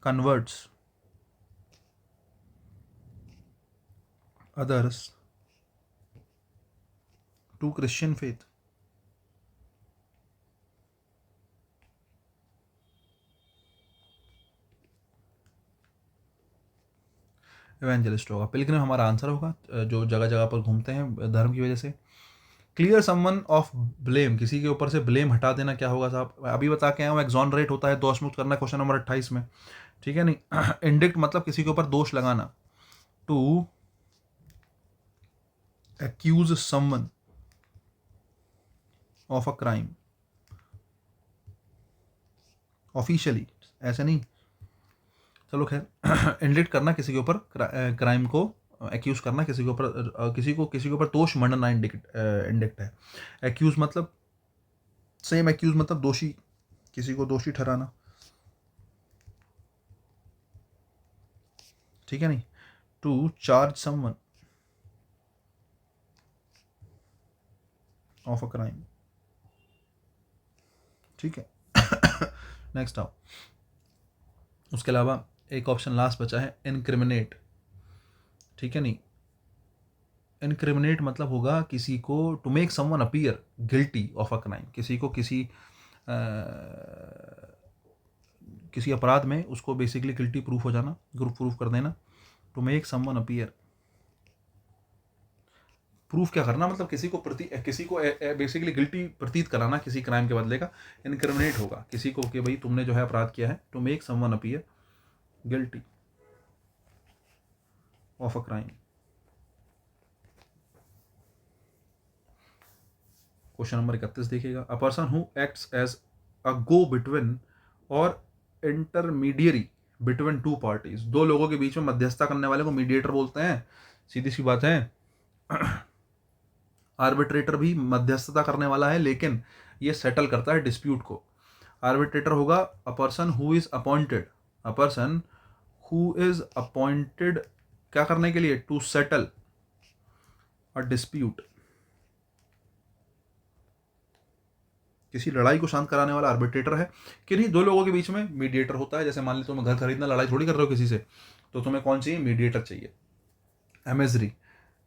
converts others to Christian faith. Evangelist होगा। पिलग्रिम हमारा आंसर होगा, जो जगह जगह पर घूमते हैं धर्म की वजह से। क्लियर समवन ऑफ ब्लेम, किसी के ऊपर से ब्लेम हटा देना क्या होगा साहब, अभी बता के आया हूँ, एक्सॉनरेट होता है, दोष मुक्त करना, क्वेश्चन नंबर 28 में, ठीक है नहीं। इंडिक्ट मतलब किसी के ऊपर दोष लगाना, to accuse someone of a crime officially, ऐसे नहीं, चलो खैर। इंडिक्ट करना किसी के ऊपर क्राइम को एक्यूज करना, किसी के ऊपर किसी के ऊपर दोष मंडना इंडिक्ट है। एक्यूज मतलब सेम, एक्यूज मतलब दोषी, किसी को दोषी ठहराना, ठीक है नहीं। To charge someone of a crime, ठीक है। नेक्स्ट आओ, उसके अलावा एक ऑप्शन लास्ट बचा है, इनक्रिमिनेट, ठीक है नहीं। इनक्रिमिनेट मतलब होगा किसी को, to make someone appear guilty of a crime, किसी को किसी अपराध में उसको बेसिकली गिल्टी प्रूफ हो जाना, ग्रुप प्रूफ कर देना। To make someone appear, proof क्या करना, मतलब किसी को बेसिकली गिल्टी प्रतीत कराना किसी क्राइम के बदले का इनक्रिमिनेट होगा किसी को, कि भाई तुमने जो है अपराध किया है। To make someone appear guilty of a crime. Question number 31 देखिएगा, a person who acts as a go between और इंटरमीडियरी बिटवीन टू पार्टीज, दो लोगों के बीच में मध्यस्थता करने वाले को मीडिएटर बोलते हैं, सीधी सी बात है। आर्बिट्रेटर भी मध्यस्थता करने वाला है, लेकिन ये सेटल करता है डिस्प्यूट को। आर्बिट्रेटर होगा अ person who is appointed, a person who is appointed क्या करने के लिए, टू सेटल अ डिस्प्यूट, किसी लड़ाई को शांत कराने वाला आर्बिट्रेटर है। कि नहीं, दो लोगों के बीच में मीडिएटर होता है, जैसे मान ली तुम घर खरीदना, लड़ाई थोड़ी कर रहे हो किसी से, तो तुम्हें कौन चाहिए, मीडिएटर चाहिए, एमेजरी,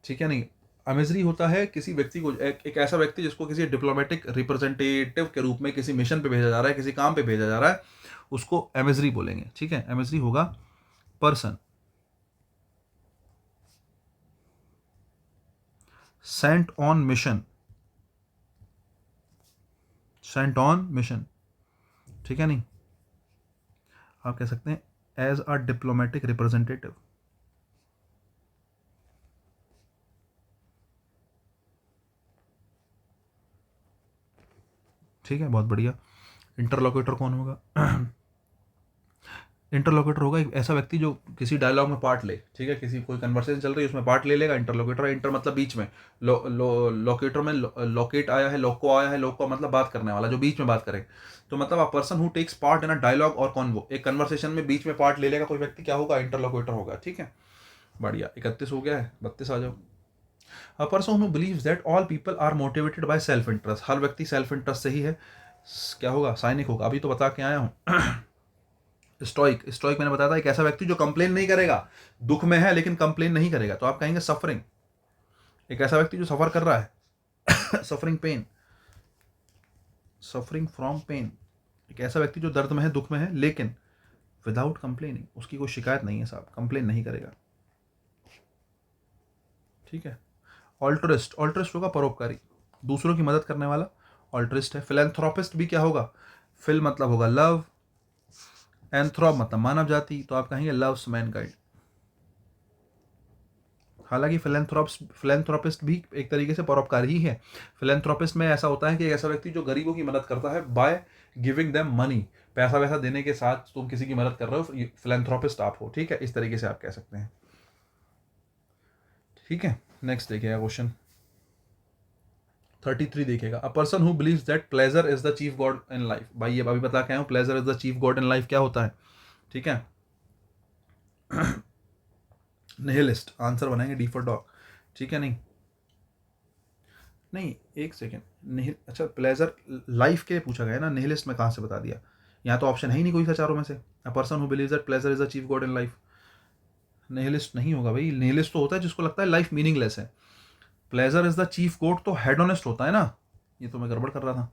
ठीक है नहीं। एमेजरी होता है किसी व्यक्ति को, एक ऐसा व्यक्ति जिसको किसी डिप्लोमेटिक रिप्रेजेंटेटिव के रूप में किसी मिशन पे भेजा जा रहा है, किसी काम पे भेजा जा रहा है, उसको एमेजरी बोलेंगे, ठीक है। एमेजरी होगा person Saint on mission, Saint on mission, ठीक है नहीं। आप कह सकते हैं एज अ डिप्लोमेटिक रिप्रेजेंटेटिव, ठीक है, बहुत बढ़िया। इंटरलोकेटर कौन होगा, इंटरलोकेटर होगा एक ऐसा व्यक्ति जो किसी डायलॉग में पार्ट ले, ठीक है, किसी कोई कन्वर्सेशन चल रही है उसमें पार्ट ले लेगा, इंटरलोकेटर। इंटर मतलब बीच में, लोकेटर में लोकेट आया है, लोको आया है, लोको मतलब बात करने वाला, जो बीच में बात करे। तो मतलब a person who takes part in a dialogue और कॉन्वो, एक कन्वर्सेशन में बीच में पार्ट ले लेगा कोई व्यक्ति, क्या होगा, इंटरलोकेटर होगा, ठीक है। बढ़िया, 31 हो गया है, 32 आ जाओ। A person who believes that all people are motivated by self interest, हर व्यक्ति सेल्फ इंटरेस्ट से ही है, क्या होगा, साइनिक होगा। अभी तो बता के आया हूँ। स्टोइक, स्टोइक मैंने बताया था, एक ऐसा व्यक्ति जो कंप्लेन नहीं करेगा, दुख में है लेकिन कंप्लेन नहीं करेगा, तो आप कहेंगे सफरिंग, एक ऐसा व्यक्ति जो सफर कर रहा है, suffering pain, suffering from pain, एक ऐसा व्यक्ति जो दर्द में है, दुख में है, लेकिन विदाउट कंप्लेनिंग, उसकी कोई शिकायत नहीं है साहब, कंप्लेन नहीं करेगा, ठीक है। ऑल्ट्रिस्ट, ऑल्ट्रिस्ट होगा परोपकारी, दूसरों की मदद करने वाला ऑल्ट्रिस्ट है। फिलेंथ्रोपिस्ट भी क्या होगा, फिल मतलब होगा लव, एंथ्रोप मतलब मानव जाति, तो आप कहेंगे लव्स मैनकाइंड। हालांकि फिलेंथ्रोपिस्ट भी एक तरीके से परोपकार ही है। फिलेंथ्रोपिस्ट में ऐसा होता है कि एक ऐसा व्यक्ति जो गरीबों की मदद करता है बाय गिविंग देम मनी, पैसा वैसा देने के साथ तुम किसी की मदद कर रहे हो, फिलेंथ्रोपिस्ट आप हो, ठीक है, इस तरीके से आप कह सकते हैं, ठीक है। नेक्स्ट देखिएगा क्वेश्चन 33 देखिएगा, a person who believes that pleasure is the chief God in life, भाई ये अभी बता के आया हूँ, pleasure is the chief God in life क्या होता है, ठीक है। निहिलिस्ट, आंसर बनाएंगे डी फॉर डॉग, ठीक है नहीं। नहीं, एक सेकेंड, निहिल, अच्छा प्लेजर लाइफ के लिए पूछा गया ना, निहिलिस्ट में कहाँ से बता दिया, यहाँ तो ऑप्शन है ही नहीं कोई सा चारों में से। अ person who believes that pleasure is the chief God in life, nihilist नहीं होगा भाई, निहिलिस्ट तो होता है जिसको लगता है लाइफ मीनिंगलेस है। Pleasure is the chief God तो हेडोनिस्ट होता है ना, ये तो मैं गड़बड़ कर रहा था।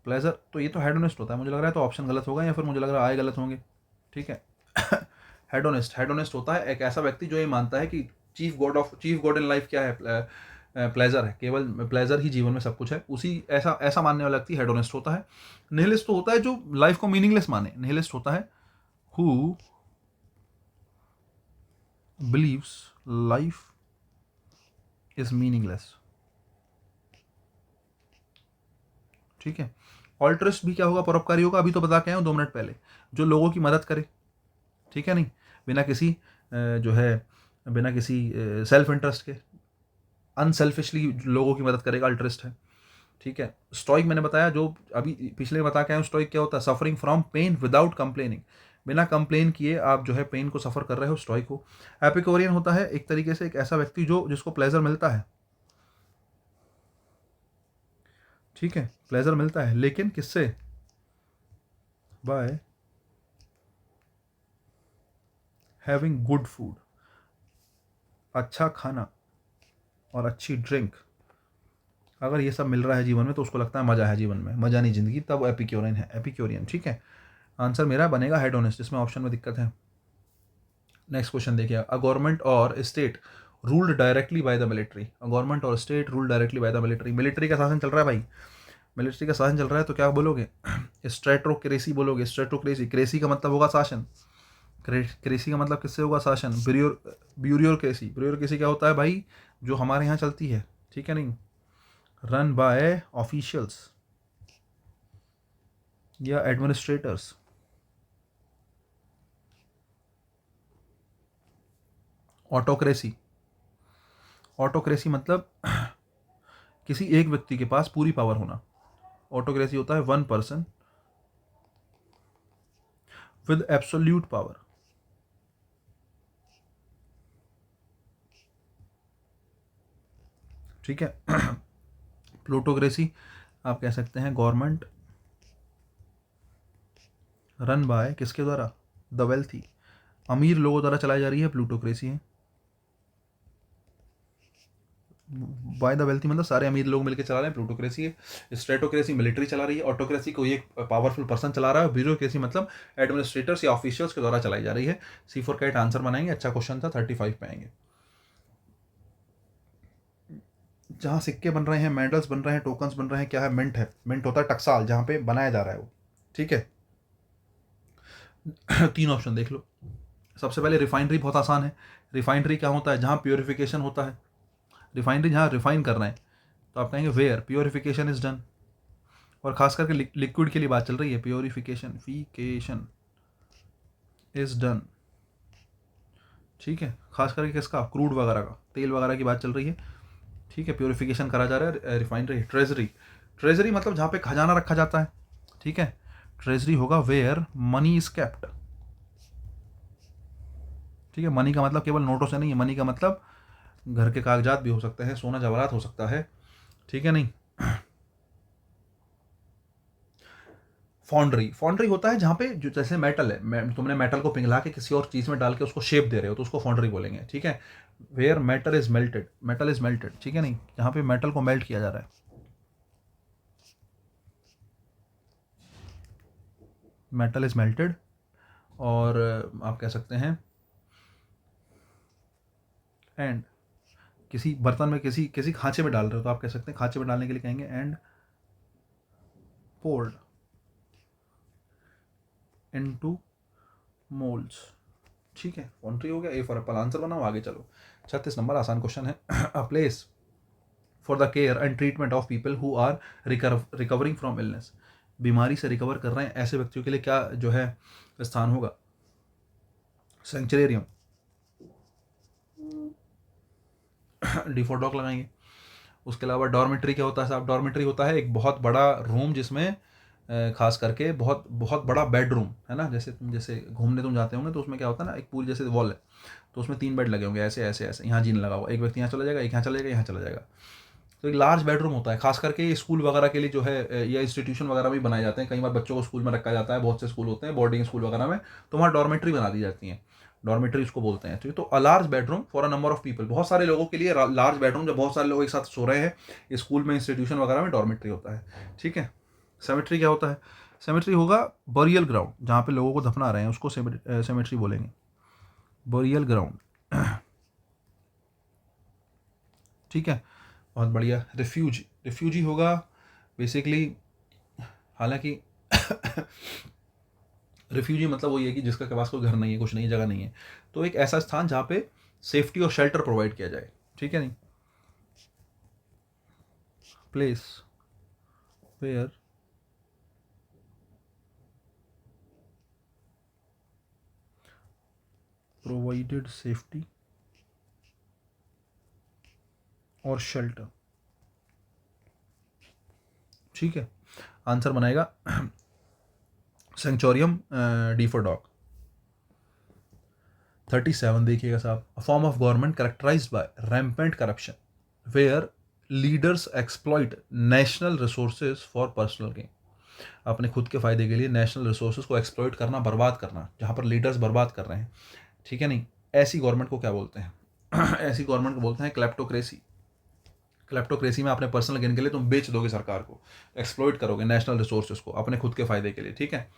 प्लेजर तो ये तो हेडोनिस्ट होता है, मुझे लग रहा है तो ऑप्शन गलत होगा, या फिर मुझे लग रहा है आए गलत होंगे, ठीक है। हेडोनिस्ट, हेडोनिस्ट होता है एक ऐसा व्यक्ति जो ये मानता है कि चीफ गॉड इन लाइफ क्या है, प्लेजर है, केवल प्लेजर ही जीवन में सब कुछ है, उसी ऐसा ऐसा मानने वाला व्यक्ति हेडोनिस्ट होता है। निहिलिस्ट तो होता है जो लाइफ को मीनिंगलेस माने। निहिलिस्ट होता है who believes life is meaningless. ठीक है। ऑल्ट्रिस्ट भी क्या होगा? परोपकारी होगा। अभी तो बता के आया हूँ 2 मिनट पहले, जो लोगों की मदद करे। ठीक है नहीं, बिना किसी जो है बिना किसी सेल्फ इंटरेस्ट के, अनसेल्फिशली लोगों की मदद करेगा, अल्ट्रिस्ट है। ठीक है। स्टोइक मैंने बताया, जो अभी पिछले में बता के आया हूँ, स्टोइक क्या होता है? Suffering from pain without complaining, बिना कंप्लेन किए आप जो है पेन को सफर कर रहे हो, स्टोइक हो। एपिक्योरियन होता है एक तरीके से एक ऐसा व्यक्ति जो जिसको प्लेजर मिलता है। ठीक है, प्लेजर मिलता है, लेकिन किससे? बाय हैविंग गुड फूड, अच्छा खाना और अच्छी ड्रिंक। अगर ये सब मिल रहा है जीवन में तो उसको लगता है मजा है जीवन में, मजा नहीं जिंदगी, तब वो एपिक्योरियन है, एपिक्योरियन। ठीक है, आंसर मेरा बनेगा हेडोनिस्ट, जिसमें ऑप्शन में दिक्कत है। नेक्स्ट क्वेश्चन देखिए, अ गवर्नमेंट और state ruled directly by the military. A government और state ruled directly by the military. Military का शासन चल रहा है भाई, मिलिट्री का शासन चल रहा है, तो क्या बोलोगे? स्ट्रेटोक्रेसी बोलोगे। स्ट्रेटोक्रेसी, क्रेसी का मतलब होगा शासन, क्रेसी का मतलब किससे होगा? शासन। ब्यूरोक्रेसी, ब्यूरोक्रेसी क्या होता है भाई? जो हमारे यहाँ चलती है, ठीक है नहीं, रन बाय ऑफिशियल्स या एडमिनिस्ट्रेटर्स। ऑटोक्रेसी, ऑटोक्रेसी मतलब किसी एक व्यक्ति के पास पूरी पावर होना। ऑटोक्रेसी होता है 1 पर्सन विद एब्सोल्यूट पावर। ठीक है। प्लूटोक्रेसी आप कह सकते हैं गवर्नमेंट रन बाय किसके द्वारा? द वेल्थी, अमीर लोगों द्वारा चलाई जा रही है, प्लूटोक्रेसी है। बाय द वेल्थी मतलब सारे अमीर लोग मिलकर चला रहे हैं, प्लूटोक्रेसी है। स्ट्रेटोक्रेसी मिलिट्री चला रही है। ऑटोक्रेसी कोई एक पावरफुल पर्सन चला रहा है। ब्यूरोक्रेसी मतलब एडमिनिस्ट्रेटर्स या ऑफिशियल्स के द्वारा चलाई जा रही है। C4 कैट आंसर बनाएंगे, अच्छा क्वेश्चन था, 35 पे आएंगे। जहाँ सिक्के बन रहे हैं, मेडल्स बन रहे हैं, टोकन्स बन रहे हैं, क्या है? मिंट है। मिंट होता है टकसाल, जहाँ पे बनाया जा रहा है वो। ठीक है। 3 ऑप्शन देख लो। सबसे पहले रिफाइनरी, बहुत आसान है। रिफाइनरी क्या होता है? जहाँ प्योरिफिकेशन होता है। रिफाइनरी जहाँ रिफाइन कर रहे हैं, तो आप कहेंगे वेयर प्योरिफिकेशन इज डन। और खास करके लिक्विड के लिए बात चल रही है, प्योरिफिकेशन इज डन। ठीक है, खास करके किसका? क्रूड वगैरह का, तेल वगैरह की बात चल रही है। ठीक है, प्योरिफिकेशन करा जा रहा है। रिफाइनरी। ट्रेजरी, ट्रेजरी मतलब जहाँ पे खजाना रखा जाता है। ठीक है, ट्रेजरी होगा वेयर मनी इज केप्ट। ठीक है, मनी का मतलब केवल नोटों से नहीं है, मनी का मतलब घर के कागजात भी हो सकते हैं, सोना जवाहरात हो सकता है। ठीक है नहीं। फॉन्ड्री, फॉन्ड्री होता है जहाँ पे जो जैसे मेटल है, तुमने मेटल को पिघला के किसी और चीज़ में डाल के उसको शेप दे रहे हो, तो उसको फॉन्ड्री बोलेंगे। ठीक है, where metal is melted, metal is melted. ठीक है नहीं, जहाँ पे मेटल को मेल्ट किया जा रहा है। Metal is melted. और आप कह सकते हैं एंड, किसी बर्तन में, किसी किसी खांचे में डाल रहे हो, तो आप कह सकते हैं खांचे में डालने के लिए कहेंगे एंड पोर्ड इनटू मोल्ड्स। ठीक है, फॉन्ट्री हो गया। ए फॉर एप्पल आंसर बनाओ, आगे चलो। 36 नंबर, आसान क्वेश्चन है। A place for the care and treatment of people who are recovering from illness. बीमारी से रिकवर कर रहे हैं ऐसे व्यक्तियों के लिए क्या जो है स्थान होगा? सेंचुरियम। D4 डॉक लगाएंगे। उसके अलावा डॉर्मेट्री क्या होता है साहब? डॉर्मेट्री होता है एक बहुत बड़ा रूम, जिसमें खास करके बहुत बहुत बड़ा बेडरूम है ना। जैसे जैसे घूमने तुम जाते होंगे तो उसमें क्या होता है ना, एक पूरी जैसे वॉल है, तो उसमें 3 बेड लगे होंगे, ऐसे ऐसे ऐसे, यहाँ जीन लगा हुआ, एक व्यक्ति यहाँ चला जाएगा, एक यहाँ चला जाएगा, यहाँ चला जाएगा। तो एक लार्ज बेडरूम होता है, खास करके ये स्कूल वगैरह के लिए जो है, या इंस्टीट्यूशन वगैरह भी बनाए जाते हैं। कई बार बच्चों को स्कूल में रखा जाता है, बहुत से स्कूल होते हैं बोर्डिंग स्कूल वगैरह में, तो वहाँ डॉर्मेट्री बना दी जाती है। डॉर्मेट्री उसको बोलते हैं। तो a large bedroom for a number of people, बहुत सारे लोगों के लिए लार्ज बेडरूम, जब बहुत सारे लोग एक साथ सो रहे हैं स्कूल में, इंस्टीट्यूशन वगैरह में, डॉर्मेट्री होता है। ठीक है। सेमेट्री क्या होता है? सेमेट्री होगा बरियल ग्राउंड, जहाँ पे लोगों को दफना रहे हैं, उसको सेमेट्री बोलेंगे, बरियल ग्राउंड। ठीक है, बहुत बढ़िया। रिफ्यूजी, रिफ्यूजी होगा बेसिकली, हालांकि रिफ्यूजी मतलब वही है कि जिसका के पास कोई घर नहीं है, कुछ नहीं, जगह नहीं है, तो एक ऐसा स्थान जहाँ पे सेफ्टी और शेल्टर प्रोवाइड किया जाए, ठीक है नहीं। प्लेस वेयर प्रोवाइडेड सेफ्टी और शेल्टर, ठीक है। आंसर बनेगा सेंचुरियम डी फॉर डॉग। 37 देखिएगा साहब, a form of government characterized by rampant corruption where leaders exploit national resources for personal gain. अपने खुद के फायदे के लिए नेशनल रिसोर्सेज को एक्सप्लॉइट करना, बर्बाद करना, जहाँ पर लीडर्स बर्बाद कर रहे हैं, ठीक है नहीं, ऐसी गवर्नमेंट को क्या बोलते हैं? ऐसी गवर्नमेंट को बोलते हैं क्लेप्टोक्रेसी। क्लेप्टोक्रेसी में अपने पर्सनल गेन के लिए तुम बेच दोगे सरकार को, एक्सप्लॉइट करोगे नेशनल रिसोर्सेज को अपने खुद के फायदे के लिए, ठीक है।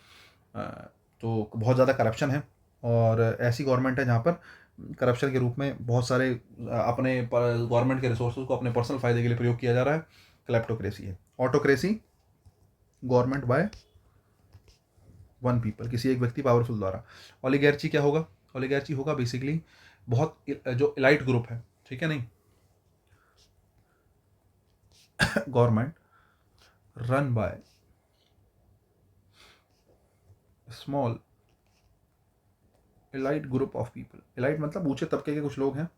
तो बहुत ज़्यादा करप्शन है, और ऐसी गवर्नमेंट है जहाँ पर करप्शन के रूप में बहुत सारे अपने गवर्नमेंट के रिसोर्सेज को अपने पर्सनल फायदे के लिए प्रयोग किया जा रहा है, क्लेप्टोक्रेसी है। Autocracy, government by one people, किसी एक व्यक्ति पावरफुल द्वारा। ओलिगार्ची क्या होगा? ओलिगार्ची होगा बेसिकली बहुत जो इलाइट ग्रुप है, ठीक है नहीं, government run by small elite group of people. Elite मतलब ऊंचे तबके के कुछ लोग हैं,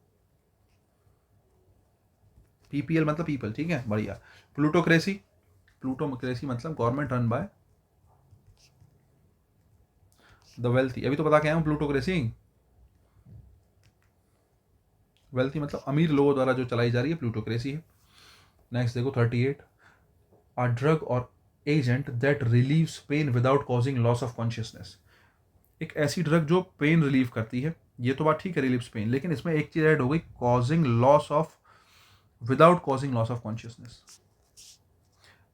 पीपीएल मतलब पीपल, ठीक है, बढ़िया। प्लूटोक्रेसी, प्लूटोक्रेसी मतलब government run by the wealthy. अभी तो बता के आया हूँ प्लूटोक्रेसी, वेल्थी मतलब अमीर लोगों द्वारा जो चलाई जा रही है, प्लूटोक्रेसी है। नेक्स्ट देखो 38, अ ड्रग और agent that relieves pain without causing loss of consciousness. एक ऐसी ड्रग जो पेन रिलीव करती है, ये तो बात ठीक है, रिलीव्स पेन, लेकिन इसमें एक चीज ऐड हो गई, causing loss of, without causing loss of consciousness.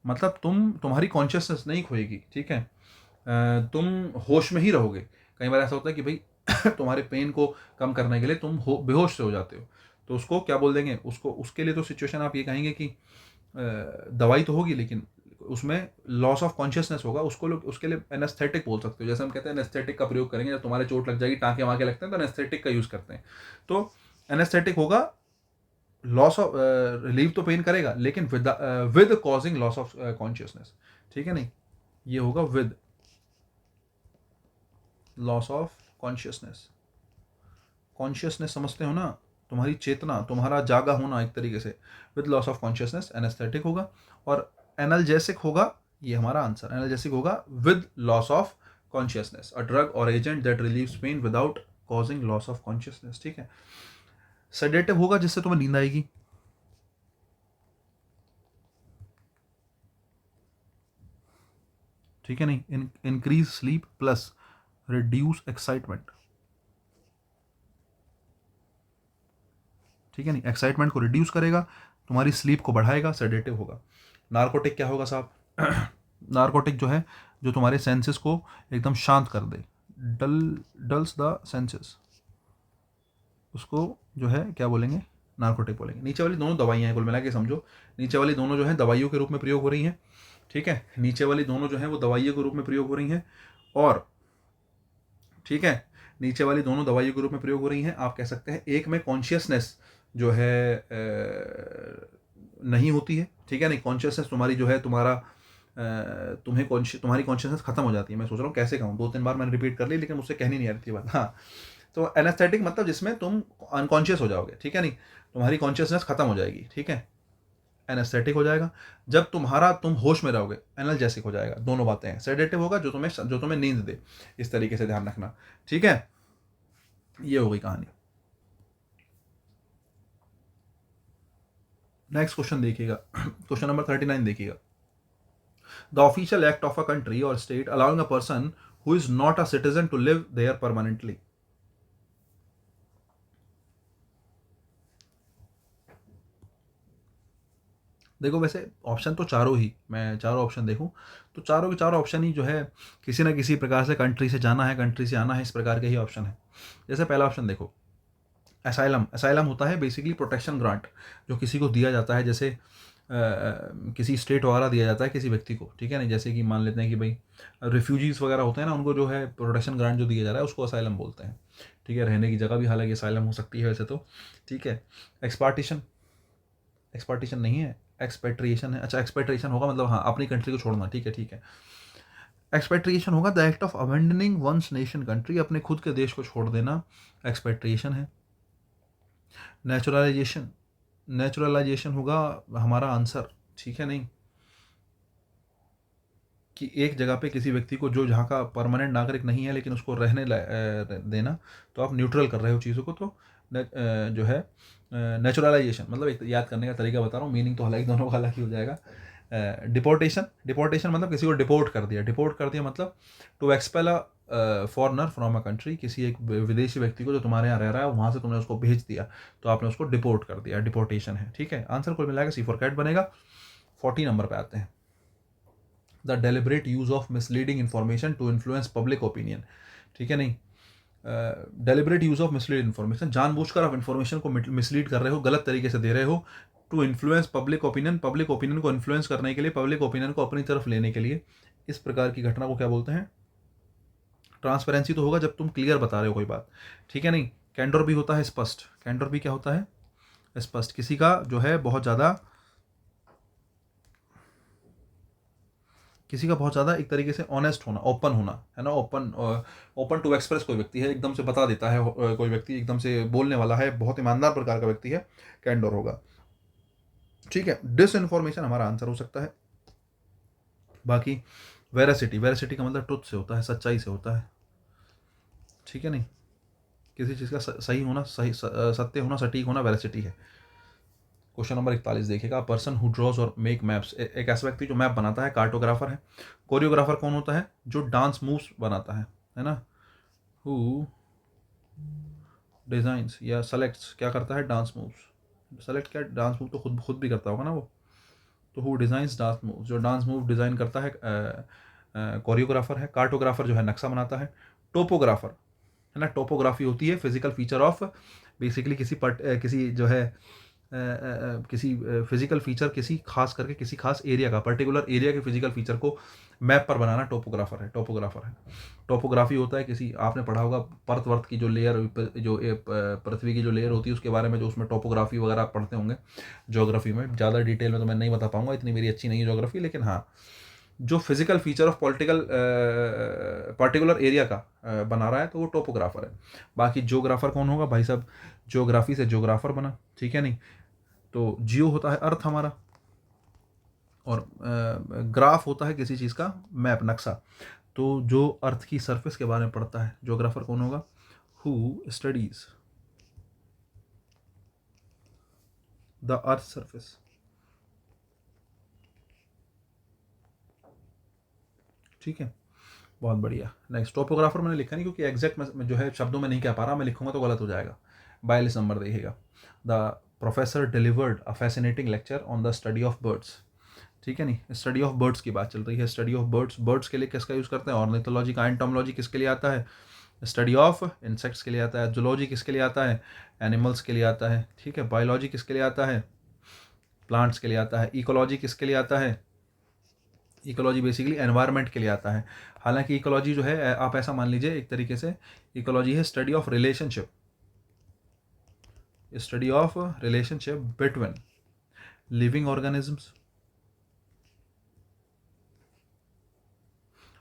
मतलब तुम्हारी कॉन्शियसनेस नहीं खोएगी, ठीक है, तुम होश में ही रहोगे। कई बार ऐसा होता है कि भाई तुम्हारे पेन को कम करने के लिए तुम बेहोश से हो जाते हो, तो उसको क्या बोल देंगे, उसको उसके लिए तो सिचुएशन आप ये कहेंगे कि दवाई तो होगी लेकिन उसमें लॉस ऑफ कॉन्शियसनेस होगा, उसको लोग उसके लिए एनेस्थेटिक बोल सकते हो। जैसे हम कहते हैं एनेस्थेटिक का प्रयोग करेंगे जब तुम्हारे चोट लग जाएगी, टाँके वाँके लगते हैं तो एनेस्थेटिक का यूज़ करते हैं। तो एनेस्थेटिक होगा, लॉस ऑफ रिलीव तो पेन करेगा लेकिन with causing loss of consciousness, ठीक है नहीं, ये होगा with loss of consciousness. Consciousness समझते हो ना, तुम्हारी चेतना, तुम्हारा जागा होना एक तरीके से, with loss of consciousness anaesthetic होगा। और एनाल्जेसिक होगा, ये हमारा आंसर, एनाल्जेसिक होगा with loss of consciousness, a drug और agent that relieves pain without causing loss of consciousness, ठीक है। सेडेटिव होगा जिससे तुम्हें नींद आएगी, ठीक है नहीं, increase sleep plus reduce excitement, ठीक है नहीं, एक्साइटमेंट को रिड्यूस करेगा, तुम्हारी स्लीप को बढ़ाएगा, सेडेटिव होगा। नार्कोटिक क्या होगा साहब? नार्कोटिक जो है, जो तुम्हारे सेंसेस को एकदम शांत कर दे, डल्स द सेंसेस, उसको जो है क्या बोलेंगे? नार्कोटिक बोलेंगे। नीचे वाली दोनों दवाइयाँ हैं, कुल मिला के समझो, नीचे वाली दोनों जो है दवाइयों के रूप में प्रयोग हो रही हैं, ठीक है, नीचे वाली दोनों जो है वो दवाइयों के रूप में प्रयोग हो रही हैं, और ठीक है, नीचे वाली दोनों दवाइयों के रूप में प्रयोग हो रही हैं। आप कह सकते हैं एक में कॉन्शियसनेस जो है नहीं होती है, ठीक है नहीं, कॉन्शियसनेस तुम्हारी जो है, तुम्हारा तुम्हारी कॉन्शियसनेस खत्म हो जाती है। मैं सोच रहा हूँ कैसे कहूँ, 2-3 बार मैंने रिपीट कर ली लेकिन मुझसे कहनी नहीं आ रही थी बात। हाँ, तो एनेस्थेटिक मतलब जिसमें तुम अनकॉन्शियस हो जाओगे, ठीक है नहीं, तुम्हारी कॉन्शियसनेस खत्म हो जाएगी, ठीक है, एनेस्थेटिक हो जाएगा। जब तुम होश में रहोगे, एनाल्जेसिक हो जाएगा। दोनों बातें हैं। सेडेटिव होगा जो तुम्हें नींद दे, इस तरीके से ध्यान रखना, ठीक है। ये हो गई कहानी। नेक्स्ट क्वेश्चन देखिएगा, क्वेश्चन नंबर 39 देखिएगा। The official act of a country और state allowing a person who is not a citizen to live there permanently. देखो वैसे ऑप्शन तो चारों ही, मैं चारों ऑप्शन देखूं तो चारों के चारों ऑप्शन ही जो है किसी ना किसी प्रकार से कंट्री से जाना है, कंट्री से आना है, इस प्रकार के ही ऑप्शन है। जैसे पहला ऑप्शन देखो, असाइलम, असाइलम होता है बेसिकली प्रोटेक्शन ग्रांट, जो किसी को दिया जाता है, जैसे किसी स्टेट वगैरह दिया जाता है किसी व्यक्ति को, ठीक है नहीं, जैसे कि मान लेते हैं कि भाई रिफ्यूजीज़ वगैरह होते हैं ना, उनको जो है प्रोटेक्शन ग्रांट जो दिया जा रहा है उसको असाइलम बोलते हैं, ठीक है। रहने की जगह भी हालांकि असाइलम हो सकती है वैसे तो, ठीक है। एक्सपार्टीशन, एक्सपार्टीशन नहीं है, एक्सपेट्रिएशन है। अच्छा, एक्सपेट्रिएशन होगा मतलब हाँ अपनी कंट्री को छोड़ना, ठीक है ठीक है। एक्सपेट्रिएशन होगा the act of abandoning one's nation country, अपने खुद के देश को छोड़ देना एक्सपेट्रिएशन है। नेचुरलाइजेशन, नेचुरलाइजेशन होगा हमारा आंसर, ठीक है नहीं, कि एक जगह पे किसी व्यक्ति को जो जहाँ का परमानेंट नागरिक नहीं है लेकिन उसको रहने देना, तो आप न्यूट्रल कर रहे हो चीज़ों को, तो जो है नेचुरलाइजेशन, मतलब एक याद करने का तरीका बता रहा हूँ, मीनिंग तो हालांकि दोनों का अलग ही हो जाएगा। डिपोर्टेशन, डिपोर्टेशन मतलब किसी को डिपोर्ट कर दिया, डिपोर्ट कर दिया मतलब to expel a foreigner from a country, किसी एक विदेशी व्यक्ति को जो तुम्हारे यहाँ रह रहा है वहाँ से तुमने उसको भेज दिया, तो आपने उसको डिपोर्ट कर दिया, डिपोर्टेशन है, ठीक है। आंसर कुल मिलाकर सी फॉर कैट बनेगा। 40 नंबर पे आते हैं, the deliberate use of misleading information to influence public opinion, ठीक है नहीं, deliberate use of mislead information, जानबूझकर आप इन्फॉर्मेशन को मिसलीड कर रहे हो, गलत तरीके से दे रहे हो, to influence public opinion, public opinion को इन्फ्लुएंस करने के लिए, पब्लिक ओपिनियन को अपनी तरफ लेने के लिए, इस प्रकार की घटना को क्या बोलते हैं। ट्रांसपेरेंसी तो होगा जब तुम क्लियर बता रहे हो कोई बात, ठीक है नहीं। कैंडोर भी होता है स्पष्ट, कैंडोर भी क्या होता है, स्पष्ट, किसी का जो है बहुत ज़्यादा, किसी का बहुत ज़्यादा एक तरीके से ऑनेस्ट होना, ओपन होना, है ना, ओपन, ओपन टू एक्सप्रेस, कोई व्यक्ति है एकदम से बता देता है, कोई व्यक्ति एकदम से बोलने वाला है, बहुत ईमानदार प्रकार का व्यक्ति है, कैंडोर होगा, ठीक है। डिस इन्फॉर्मेशन हमारा आंसर हो सकता है। बाकी वेरासिटी, वेरासिटी का मतलब ट्रुथ से होता है, सच्चाई से होता है, ठीक है नहीं, किसी चीज़ का सही होना, सही सत्य होना, सटीक होना वेरासिटी है। क्वेश्चन नंबर 41 देखिएगा, पर्सन हु ड्रॉज और मेक मैप्स, एक ऐसा व्यक्ति जो मैप बनाता है, कार्टोग्राफर है। कोरियोग्राफर कौन होता है, जो डांस मूव्स बनाता है ना, हु डिजाइंस या सेलेक्ट्स, क्या करता है, डांस मूव्स, सेलेक्ट क्या, डांस मूव तो खुद खुद भी करता होगा ना वो, तो हु डिजाइंस डांस मूव, जो डांस मूव डिजाइन करता है कोरियोग्राफर है। कार्टोग्राफर जो है नक्शा बनाता है। टोपोग्राफर है ना, टोपोग्राफी होती है फिजिकल फीचर ऑफ, बेसिकली किसी जो है किसी फिजिकल फीचर, किसी खास करके किसी खास एरिया का, पर्टिकुलर एरिया के फिजिकल फीचर को मैप पर बनाना टोपोग्राफर है, टोपोग्राफर है। टोपोग्राफी होता है किसी, आपने पढ़ा होगा परत वर्त की जो लेयर, जो पृथ्वी की जो लेयर होती है उसके बारे में, जो उसमें टोपोग्राफी वगैरह आप पढ़ते होंगे ज्योग्राफी में, ज़्यादा डिटेल में तो मैं नहीं बता पाऊंगा, इतनी मेरी अच्छी नहीं है ज्योग्राफी, लेकिन हाँ जो physical feature of political particular area का बना रहा है तो वो टोपोग्राफर है। बाकी ज्योग्राफर कौन होगा भाई साहब, ज्योग्राफी से ज्योग्राफर बना, ठीक है नहीं, तो जियो होता है अर्थ हमारा, और ग्राफ होता है किसी चीज़ का मैप, नक्शा, तो जो अर्थ की सरफेस के बारे में पढ़ता है, ज्योग्राफर कौन होगा, who studies the earth surface, ठीक है, बहुत बढ़िया। नेक्स्ट, टोपोग्राफर मैंने लिखा नहीं क्योंकि एग्जैक्ट मैं जो है शब्दों में नहीं कह पा रहा, मैं लिखूंगा तो गलत हो जाएगा। 42 नंबर देखिएगा, the professor delivered a fascinating lecture on the study of birds, ठीक है नहीं, स्टडी ऑफ बर्ड्स की बात चल रही है, स्टडी ऑफ बर्ड्स, बर्ड्स के लिए किसका यूज़ करते हैं, ऑर्निथोलॉजी का। एंटोमोलॉजी किसके लिए आता है, स्टडी ऑफ इंसेक्ट्स के लिए आता है। जूलॉजी किसके लिए आता है, एनिमल्स के लिए आता है, ठीक है। बायोलॉजी किसके लिए आता है, प्लांट्स के लिए आता है। इकोलॉजी किसके लिए आता है, इकोलॉजी बेसिकली एनवायरनमेंट के लिए आता है। हालांकि इकोलॉजी जो है आप ऐसा मान लीजिए एक तरीके से, इकोलॉजी है study of relationship, study of relationship between living organisms,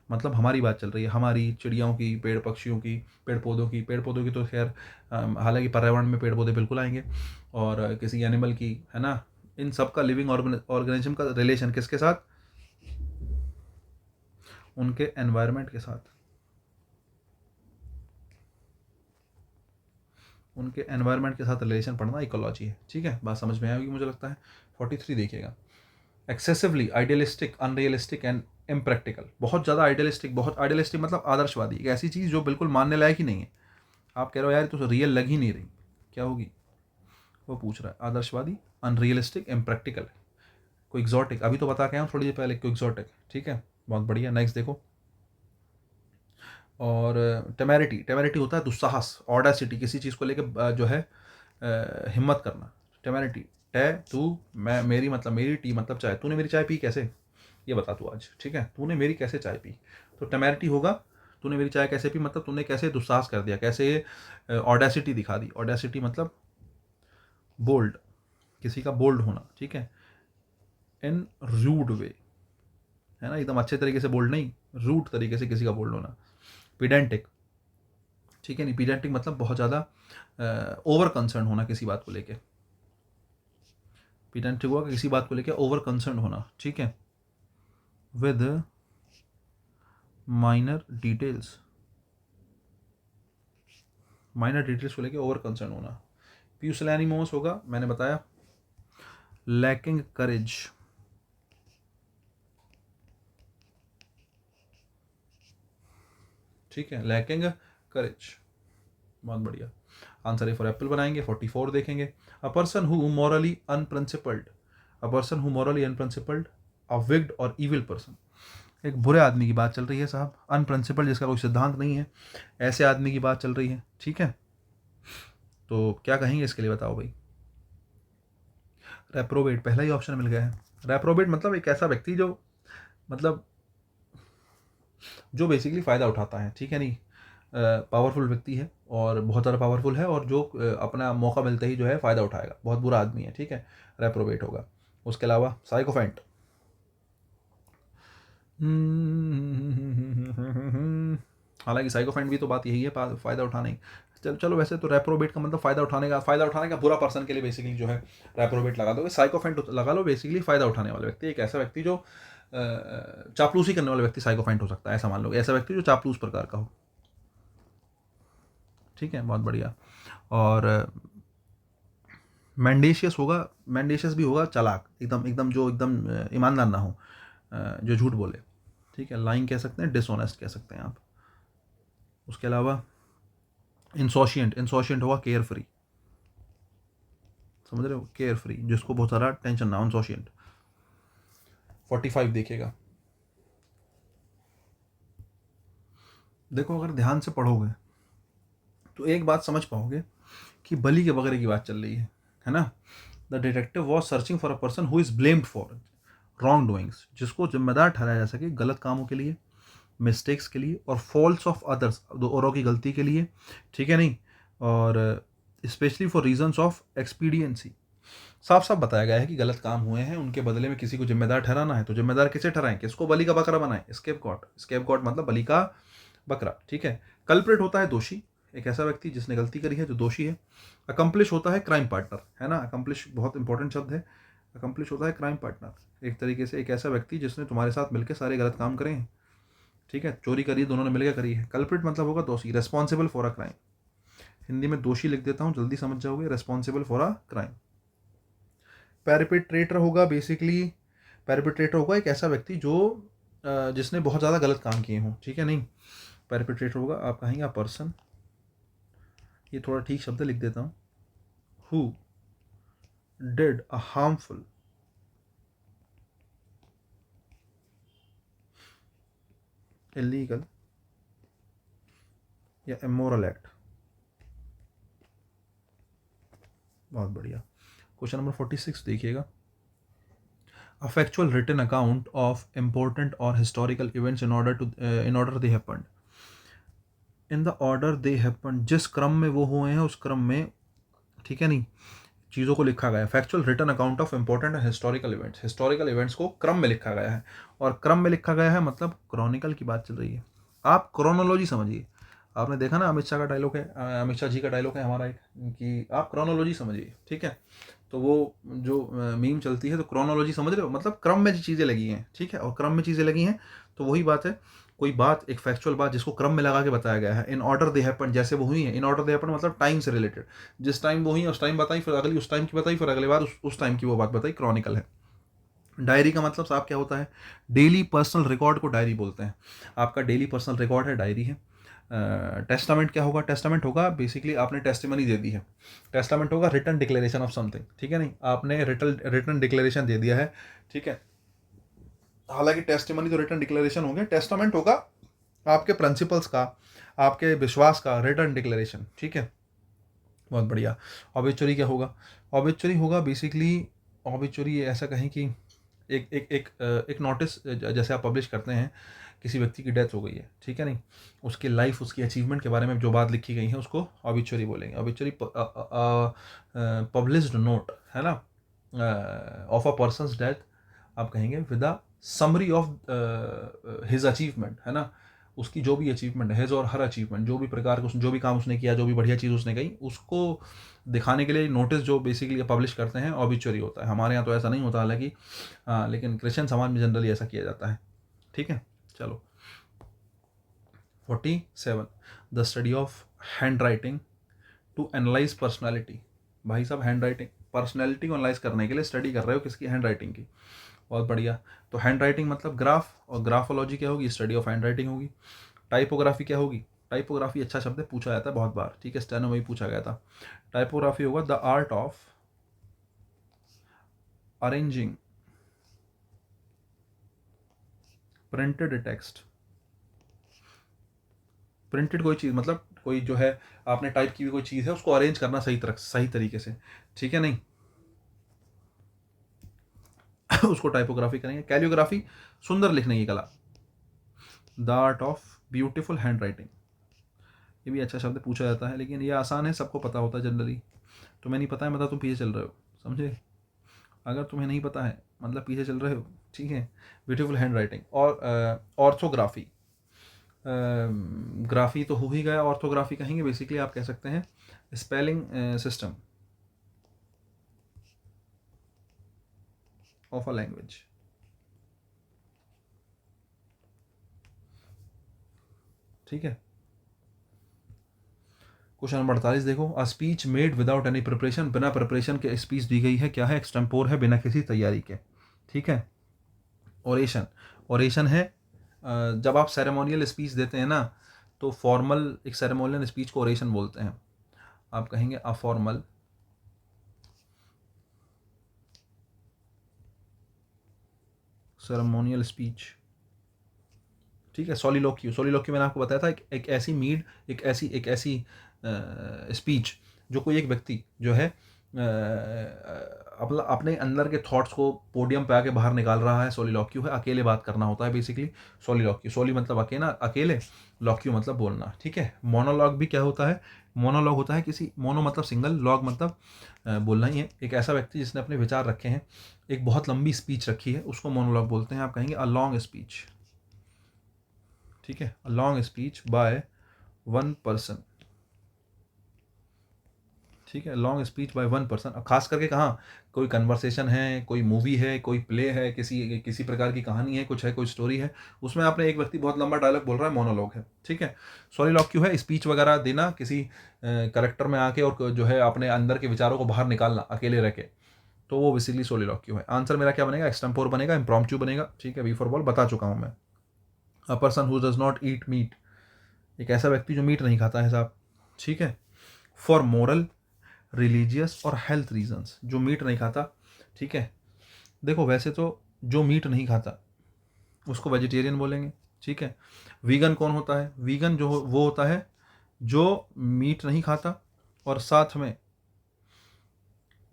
मतलब हमारी बात चल रही है, हमारी चिड़ियाओं की, पेड़ पक्षियों की, पेड़ पौधों की, पेड़ पौधों की तो खैर हालांकि पर्यावरण में पेड़ पौधे बिल्कुल आएंगे, और किसी एनिमल की, है ना, इन सब का लिविंग ऑर्गेनिज्म का रिलेशन किसके साथ, उनके एनवायरनमेंट के साथ, उनके एनवायरनमेंट के साथ रिलेशन पढ़ना इकोलॉजी है, ठीक है। बात समझ में आएगी मुझे लगता है। 43 देखिएगा, excessively idealistic, unrealistic and impractical, बहुत ज़्यादा आइडियलिस्टिक, बहुत आइडियलिस्टिक मतलब आदर्शवादी, एक ऐसी चीज़ जो बिल्कुल मानने लायक ही नहीं है, आप कह रहे हो यार तो रियल लग ही नहीं रही, क्या होगी, वो पूछ रहा है। आदर्शवादी, अनरियलिस्टिक, इम्प्रैक्टिकल, कोई एग्जॉटिक, अभी तो बता के आया हूँ थोड़ी देर पहले, कोई एग्जॉटिक, ठीक है, बहुत बढ़िया। नेक्स्ट देखो, और टेमेरिटी, टेमेरिटी होता है दुस्साहस, ऑडासिटी, किसी चीज़ को लेकर जो है हिम्मत करना। टेमेरिटी, टे तू, मैं मेरी मतलब मेरी, टी मतलब चाय। तूने मेरी चाय पी कैसे, ये बता तू आज, ठीक है, तूने मेरी कैसे चाय पी। तो टेमेरिटी होगा तूने मेरी चाय कैसे पी, मतलब तूने कैसे दुस्साहस कर दिया, कैसे ऑडेसिटी दिखा दी। ऑडेसिटी मतलब बोल्ड, किसी का बोल्ड होना, ठीक है। इन रूड वे, है ना, एकदम अच्छे तरीके से बोल्ड नहीं, रूड तरीके से किसी का बोल्ड होना। पीडेंटिक, ठीक है नहीं, पीडेंटिक मतलब बहुत ज़्यादा ओवर कंसर्न होना किसी बात को लेके। पीडेंटिक हुआ किसी बात को लेके ओवर कंसर्न होना, ठीक है, with minor details, minor details को लेके ओवर कंसर्न होना। प्यूसिलैनिमोस होगा, मैंने बताया, लैकिंग करेज, ठीक है, लैकिंग करेज, बहुत बढ़िया। आंसर ए फॉर एप्पल बनाएंगे। 44 देखेंगे, a person who morally unprincipled, a person who morally unprincipled, a wicked और इविल पर्सन। एक बुरे आदमी की बात चल रही है साहब, अनप्रिंसिपल्ड जिसका कोई सिद्धांत नहीं है, ऐसे आदमी की बात चल रही है, ठीक है। तो क्या कहेंगे इसके लिए, बताओ भाई। रेप्रोबेट, पहला ही ऑप्शन मिल गया है। रेप्रोबेट मतलब एक ऐसा व्यक्ति जो मतलब जो बेसिकली फ़ायदा उठाता है, ठीक है नहीं, पावरफुल व्यक्ति है और बहुत ज़्यादा पावरफुल है, और जो अपना मौका मिलते ही जो है फ़ायदा उठाएगा, बहुत बुरा आदमी है, ठीक है, रेप्रोबेट होगा। उसके अलावा साइकोफेंट, हालांकि साइकोफेंट भी तो बात यही है, फ़ायदा उठाने की। चलो चलो, वैसे तो रेप्रोबेट का मतलब फ़ायदा उठाने का बुरा पर्सन के लिए बेसिकली जो है रेप्रोबेट लगा दोगे। साइकोफेंट लगा लो, बेसिकली फ़ायदा उठाने वाला व्यक्ति, एक ऐसा व्यक्ति जो चापलूसी करने वाला व्यक्ति साइकोफेंट हो सकता है, ऐसा मान लो, ऐसा व्यक्ति जो चापलूस प्रकार का हो, ठीक है, बहुत बढ़िया। और मैंडेशियस होगा, मैंडेशियस भी होगा चालाक, एकदम एकदम जो एकदम ईमानदार ना हो, जो झूठ बोले, ठीक है, लाइंग कह सकते हैं, डिसऑनेस्ट कह सकते हैं आप। उसके अलावा इंसोशिएंट, इंसोशिएंट होगा केयर फ्री, समझ रहे हो, केयर फ्री, जिसको बहुत सारा टेंशन ना हो, इंसोशिएंट। 45 देखिएगा, देखो अगर ध्यान से पढ़ोगे तो एक बात समझ पाओगे कि बलि के बकरे की बात चल रही है ना। The detective was searching for a person who is blamed for wrong doings, जिसको जिम्मेदार ठहराया जा सके गलत कामों के लिए, मिस्टेक्स के लिए, और फॉल्ट्स ऑफ अदर्स, औरों की गलती के लिए, ठीक है नहीं, और specially for reasons of expediency. साफ साफ बताया गया है कि गलत काम हुए हैं, उनके बदले में किसी को जिम्मेदार ठहराना है, तो जिम्मेदार किसे ठहराएं, किसको, बलि का बकरा बनाएं, स्केप गॉड, स्केप गॉड मतलब बलि का बकरा, ठीक है। कल्प्रिट होता है दोषी, एक ऐसा व्यक्ति जिसने गलती करी है, जो दोषी है। अकम्प्लिश होता है क्राइम पार्टनर, है ना, अकम्प्लिश बहुत इंपॉर्टेंट शब्द है। अकम्प्लिश होता है क्राइम पार्टनर, एक तरीके से एक ऐसा व्यक्ति जिसने तुम्हारे साथ मिलकर सारे गलत काम करे हैं, ठीक है, चोरी करी है, दोनों ने मिलकर करी है। कल्प्रिट मतलब होगा दोषी। Responsible for a crime, Hindi में दोषी लिख देता हूँ, जल्दी समझ जाओगे, रेस्पॉन्सिबल फॉर अ क्राइम। पेरिपेट्रेटर होगा, बेसिकली पेरिपेट्रेटर होगा एक ऐसा व्यक्ति जो जिसने बहुत ज़्यादा गलत काम किए हों, ठीक है नहीं, पेरिपेट्रेटर होगा, आप कहेंगे पर्सन, ये थोड़ा ठीक शब्द लिख देता हूँ, who did a harmful, illegal या इमोरल एक्ट, बहुत बढ़िया। क्वेश्चन नंबर 46 देखिएगा, a factual written account of important or historical events in order they happened, in the order they happened, जिस क्रम में वो हुए हैं उस क्रम में, ठीक है नहीं, चीज़ों को लिखा गया है। Factual written account of important and historical events, historical events को क्रम में लिखा गया है, और क्रम में लिखा गया है मतलब क्रॉनिकल की बात चल रही है। आप क्रोनोलॉजी समझिए, आपने देखा ना अमित शाह का डायलॉग है, अमित शाह जी का डायलॉग है हमारा एक, कि आप क्रोनोलॉजी समझिए, ठीक है। तो वो जो मीम चलती है, तो क्रोनोलॉजी समझ रहे हो, मतलब क्रम में चीज़ें लगी हैं, ठीक है, और क्रम में चीज़ें लगी हैं, तो वही बात है, कोई बात एक फैक्चुअल बात जिसको क्रम में लगा के बताया गया है। इन ऑर्डर दे हैपन, जैसे वो हुई है, इन ऑर्डर दे हैपन मतलब टाइम से रिलेटेड, जिस टाइम वो हुई है उस टाइम बताई, फिर अगली उस टाइम की बताई, फिर अगले बार उस टाइम की वो बात बताई, क्रॉनिकल है। डायरी का मतलब साहब क्या होता है, डेली पर्सनल रिकॉर्ड को डायरी बोलते हैं। आपका डेली पर्सनल रिकॉर्ड है, डायरी है। टेस्टामेंट क्या होगा, टेस्टामेंट होगा बेसिकली आपने टेस्टिमनी दे दी है, टेस्टामेंट होगा रिटन डिक्लेरेशन ऑफ समथिंग, ठीक है नहीं, आपने रिटन डिक्लेरेशन दे दिया है, ठीक है। हालांकि टेस्टिमनी तो रिटन डिक्लेरेशन हो गया, टेस्टामेंट होगा आपके प्रिंसिपल्स का, आपके विश्वास का रिटन डिक्लेरेशन, ठीक है। बहुत बढ़िया। ऑबिचुरी क्या होगा? ऑबिचुरी होगा बेसिकली, ऑबिचुरी ऐसा कहें कि एक नोटिस जैसे आप पब्लिश करते हैं, किसी व्यक्ति की डेथ हो गई है, ठीक है नहीं, उसकी लाइफ, उसकी अचीवमेंट के बारे में जो बात लिखी गई है उसको ऑबिचुरी बोलेंगे। ऑबिचुरी पब्लिश्ड नोट है ना, ऑफ अ पर्सनस डेथ आप कहेंगे with a summary of his achievement, है ना, उसकी जो भी अचीवमेंट है, हिज और हर अचीवमेंट, जो भी प्रकार का जो भी काम उसने किया, जो भी बढ़िया चीज़ उसने कही, उसको दिखाने के लिए नोटिस जो बेसिकली पब्लिश करते हैं ऑबिचुरी होता है। हमारे यहाँ तो ऐसा नहीं होता हालांकि, लेकिन क्रिश्चियन समाज में जनरली ऐसा किया जाता है, ठीक है। चलो 47, the study of handwriting to analyse personality. भाई साहब, हैंड राइटिंग, पर्सनैलिटी को एनालाइज करने के लिए स्टडी कर रहे हो किसकी? हैंड राइटिंग की। बहुत बढ़िया। तो हैंड राइटिंग मतलब ग्राफ, और ग्राफोलॉजी क्या होगी? स्टडी ऑफ हैंड राइटिंग होगी। टाइपोग्राफी क्या होगी? टाइपोग्राफी अच्छा शब्द है, पूछा जाता है बहुत बार, ठीक है, स्टेनो में भी पूछा गया था। टाइपोग्राफी होगा the art of arranging printed text. Printed कोई चीज़ मतलब कोई जो है आपने टाइप की हुई कोई चीज़ है, उसको अरेंज करना सही तरीके से, ठीक है नहीं उसको टाइपोग्राफी करेंगे। कैलियोग्राफी, सुंदर लिखने की कला, the art of beautiful hand writing. ये भी अच्छा शब्द पूछा जाता है, लेकिन ये आसान है, सबको पता होता है जनरली। तुम्हें नहीं पता है मतलब तुम पीछे चल रहे हो, समझे? अगर तुम्हें नहीं पता है मतलब पीछे चल रहे हो, ठीक है। Beautiful hand writing. और ऑर्थोग्राफी, ग्राफी तो हो ही गया, ऑर्थोग्राफी कहेंगे बेसिकली आप कह सकते हैं spelling system of a language, ठीक है। क्वेश्चन नंबर 48 देखो, a speech made without any preparation, बिना प्रिपरेशन के स्पीच दी गई है, क्या है? एक्सटेम्पोर है, बिना किसी तैयारी के, ठीक है। ओरेशन, ओरेशन है जब आप सेरेमोनियल स्पीच देते हैं ना, तो फॉर्मल एक सेरेमोनियल स्पीच को ओरेशन बोलते हैं। आप कहेंगे अफॉर्मल सेरेमोनियल स्पीच, ठीक है। सोलिलोक्यू, सोलिलोक्यू मैंने आपको बताया था, एक ऐसी मीड, एक ऐसी स्पीच जो कोई एक व्यक्ति जो है अपने अंदर के थॉट्स को पोडियम पे आके बाहर निकाल रहा है, सोलिलोक्यू है। अकेले बात करना होता है बेसिकली सोलिलोक्यू। सोली मतलब अकेला, अकेले, लॉक्यू मतलब बोलना, ठीक है। मोनोलॉग भी क्या होता है? मोनोलॉग होता है किसी, मोनो मतलब सिंगल, लॉग मतलब बोलना ही है। एक ऐसा व्यक्ति जिसने अपने विचार रखे हैं, एक बहुत लंबी स्पीच रखी है, उसको मोनोलॉग बोलते हैं। आप कहेंगे अ लॉन्ग स्पीच, ठीक है, a long speech by one person, ठीक है। Long speech by one person, खास करके कहाँ? कोई कन्वर्सेशन है, कोई मूवी है, कोई प्ले है, किसी किसी प्रकार की कहानी है, कुछ है, कोई स्टोरी है, उसमें आपने एक व्यक्ति बहुत लंबा डायलॉग बोल रहा है, मोनोलॉग है, ठीक है। सॉलिलॉग क्यों है? स्पीच वगैरह देना किसी करेक्टर में आके, और जो है अपने अंदर के विचारों को बाहर निकालना अकेले रह के, तो वो बेसिकली सोलिलॉग क्यों है। आंसर मेरा क्या बनेगा? एक्सटेम्पोर बनेगा, इम्प्रॉम्प्टू बनेगा, ठीक है। बी फॉर बॉल बता चुका हूँ मैं। अ person who does not eat meat, एक ऐसा व्यक्ति जो मीट नहीं खाता है साहब, ठीक है। फॉर मोरल, रिलीजियस और हेल्थ रीजंस, जो मीट नहीं खाता, ठीक है। देखो वैसे तो जो मीट नहीं खाता उसको वेजिटेरियन बोलेंगे, ठीक है। वीगन कौन होता है? वीगन जो वो होता है जो मीट नहीं खाता और साथ में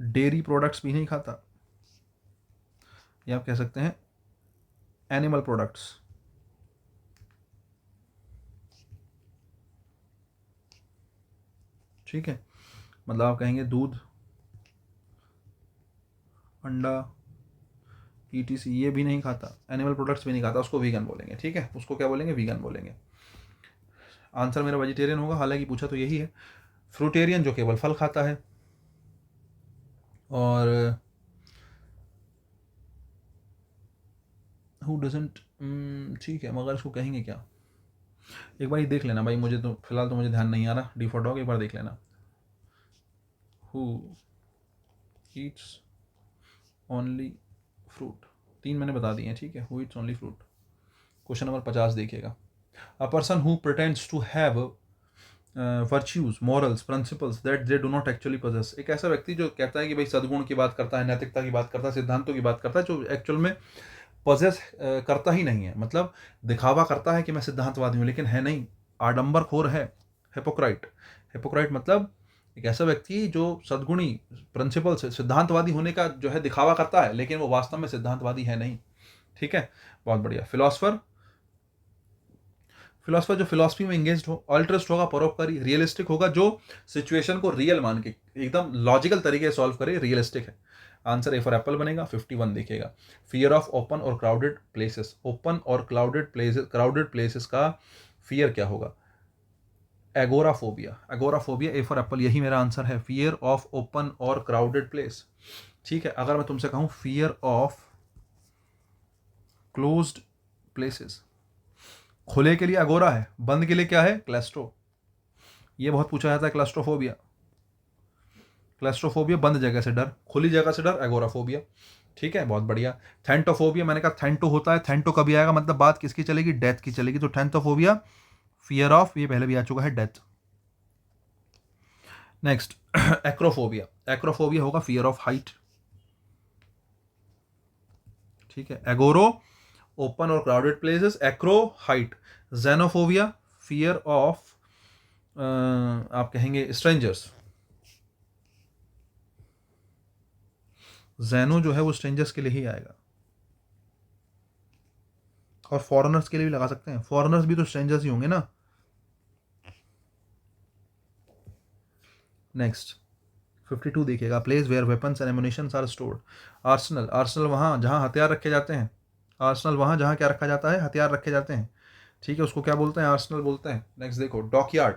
डेयरी प्रोडक्ट्स भी नहीं खाता, या आप कह सकते हैं एनिमल प्रोडक्ट्स, ठीक है। मतलब आप कहेंगे दूध, अंडा, ईटीसी, ये भी नहीं खाता, एनिमल प्रोडक्ट्स भी नहीं खाता, उसको वीगन बोलेंगे, ठीक है। उसको क्या बोलेंगे? वीगन बोलेंगे। आंसर मेरा वेजिटेरियन होगा, हालांकि पूछा तो यही है। फ्रूटेरियन जो केवल फल खाता है, और हु डजेंट, ठीक है, मगर इसको कहेंगे क्या? एक बार ही देख लेना भाई, मुझे तो फिलहाल तो मुझे ध्यान नहीं आ रहा, डी फॉर डॉग, एक बार देख लेना। हु ईट्स ओनली फ्रूट, 3 मैंने बता दिए हैं, ठीक है। Who eats only fruit. Question number 50 देखिएगा, a person who pretends to have virtues, morals, principles that they do not actually possess, एक ऐसा व्यक्ति जो कहता है कि भाई सद्गुण की बात करता है, नैतिकता की बात करता है, सिद्धांतों की बात करता है, जो एक्चुअल में पोजेस करता ही नहीं है, मतलब दिखावा करता है कि मैं सिद्धांतवादी हूँ लेकिन है नहीं, आडंबरखोर है, हिपोक्राइट। हिपोक्राइट मतलब एक ऐसा व्यक्ति जो सद्गुणी, प्रिंसिपल से सिद्धांतवादी होने का जो है दिखावा करता है, लेकिन वो वास्तव में सिद्धांतवादी है नहीं। ठीक है, बहुत बढ़िया। फिलोसफर, फिलोसफर जो फिलोसफी में एंगेज हो, ऑल्ट्रिस्ट होगा, परोपकारी, रियलिस्टिक होगा, जो सिचुएशन को रियल मान के एकदम लॉजिकल तरीके से सॉल्व करे, रियलिस्टिक है। आंसर ए फॉर एप्पल बनेगा, 51 देखिएगा। फियर ऑफ ओपन और क्राउडेड प्लेसेस, ओपन और क्राउडेड प्लेसेस का फियर क्या होगा? Agoraphobia, agoraphobia, A for Apple, यही मेरा आंसर है। फियर ऑफ ओपन और क्राउडेड प्लेस। ठीक है, अगर मैं तुमसे कहूं फियर ऑफ क्लोज्ड प्लेसेस, खुले के लिए अगोरा है, बंद के लिए क्या है? क्लेस्ट्रो। ये बहुत पूछा जाता है, क्लेस्ट्रोफोबिया। क्लेस्ट्रोफोबिया बंद जगह से डर, खुली जगह से डर, एगोराफोबिया। ठीक है, बहुत बढ़िया। थेंटोफोबिया, मैंने कहा थेंटो होता है, थेंटो कभी आएगा, मतलब बात किसकी चलेगी? डेथ की चलेगी। तो थेंटोफोबिया फियर ऑफ, ये पहले भी आ चुका है, डेथ। नेक्स्ट एक्रोफोबिया, एक्रोफोबिया होगा फियर ऑफ हाइट। ठीक है, एगोरो ओपन और crowded places, Acro height. Xenophobia fear of आप कहेंगे स्ट्रेंजर्स। जेनो जो है वो स्ट्रेंजर्स के लिए ही आएगा, और फॉरेनर्स के लिए भी लगा सकते हैं, फॉरेनर्स भी तो स्ट्रेंजर्स ही होंगे ना। नेक्स्ट 52 देखिएगा, place where weapons and ammunitions are stored. Arsenal, arsenal वहाँ जहाँ हथियार रखे जाते हैं, आर्सनल वहाँ जहाँ क्या रखा जाता है? हथियार रखे जाते हैं। ठीक है, उसको क्या बोलते हैं? आर्सनल बोलते हैं। नेक्स्ट देखो, डॉकयार्ड,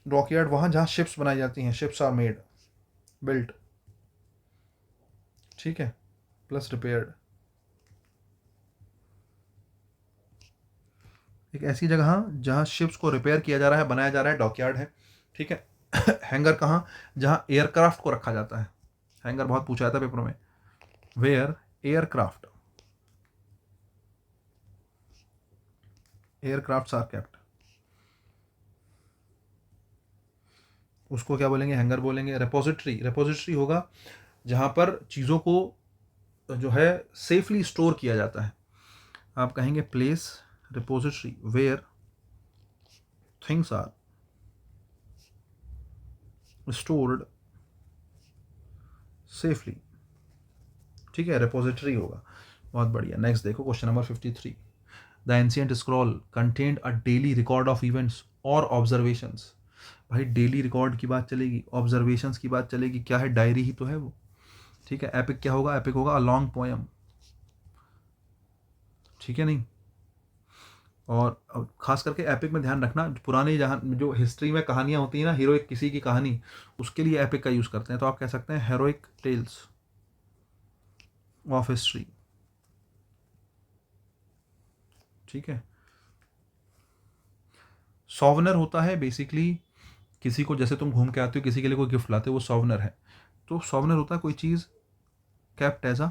डॉकयार्ड वहाँ जहाँ शिप्स बनाई जाती हैं, शिप्स आर मेड, बिल्ट। ठीक है, प्लस रिपेयर्ड। एक ऐसी जगह जहाँ शिप्स को रिपेयर किया जा रहा है, बनाया जा रहा है, डॉकयार्ड है। ठीक है हैंगर कहाँ? जहाँ एयरक्राफ्ट को रखा जाता है, हैंगर बहुत पूछा जाता है पेपर में। Where aircraft, aircraft are kept, उसको क्या बोलेंगे? हैंगर बोलेंगे। रेपोजिटरी, रेपोजिटरी होगा जहाँ पर चीज़ों को जो है सेफली स्टोर किया जाता है। आप कहेंगे place repository where things are stored safely. ठीक है, रिपोजिटरी होगा, बहुत बढ़िया। नेक्स्ट देखो, question number 53। The ancient scroll contained a daily record of events और ऑब्जर्वेशंस। भाई डेली रिकॉर्ड की बात चलेगी, ऑब्जर्वेशंस की बात चलेगी, क्या है? डायरी ही तो है वो। ठीक है, एपिक क्या होगा? एपिक होगा अ लॉन्ग पोएम। ठीक है, नहीं। और खास करके एपिक में ध्यान रखना, पुरानी जहाँ जो हिस्ट्री में कहानियाँ होती हैं ना, हीरोइक किसी की कहानी, उसके लिए एपिक का यूज़ करते हैं। तो आप कह सकते हैं हेरोइक टेल्स ऑफ हिस्ट्री। ठीक है, सॉवनर होता है बेसिकली किसी को, जैसे तुम घूम के आते हो, किसी के लिए कोई गिफ्ट लाते हो, वो सॉवनर है। तो सॉवनर होता है कोई चीज़ kept as a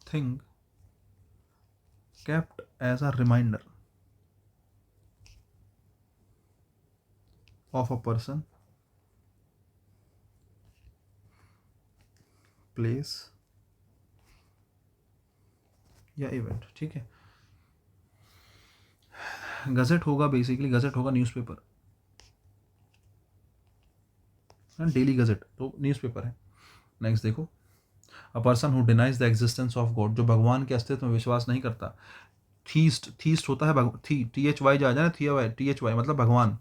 thing, kept as a reminder of a person, place या इवेंट। ठीक है, गजट होगा बेसिकली, गजट होगा न्यूज़पेपर, डेली गजट तो न्यूज़पेपर है। नेक्स्ट देखो, a person who denies the existence of God, जो भगवान के अस्तित्व में विश्वास नहीं करता। थीस्ट, थीस्ट होता है टी एच वाई जो आ जाए ना, टी एच वाई मतलब भगवान,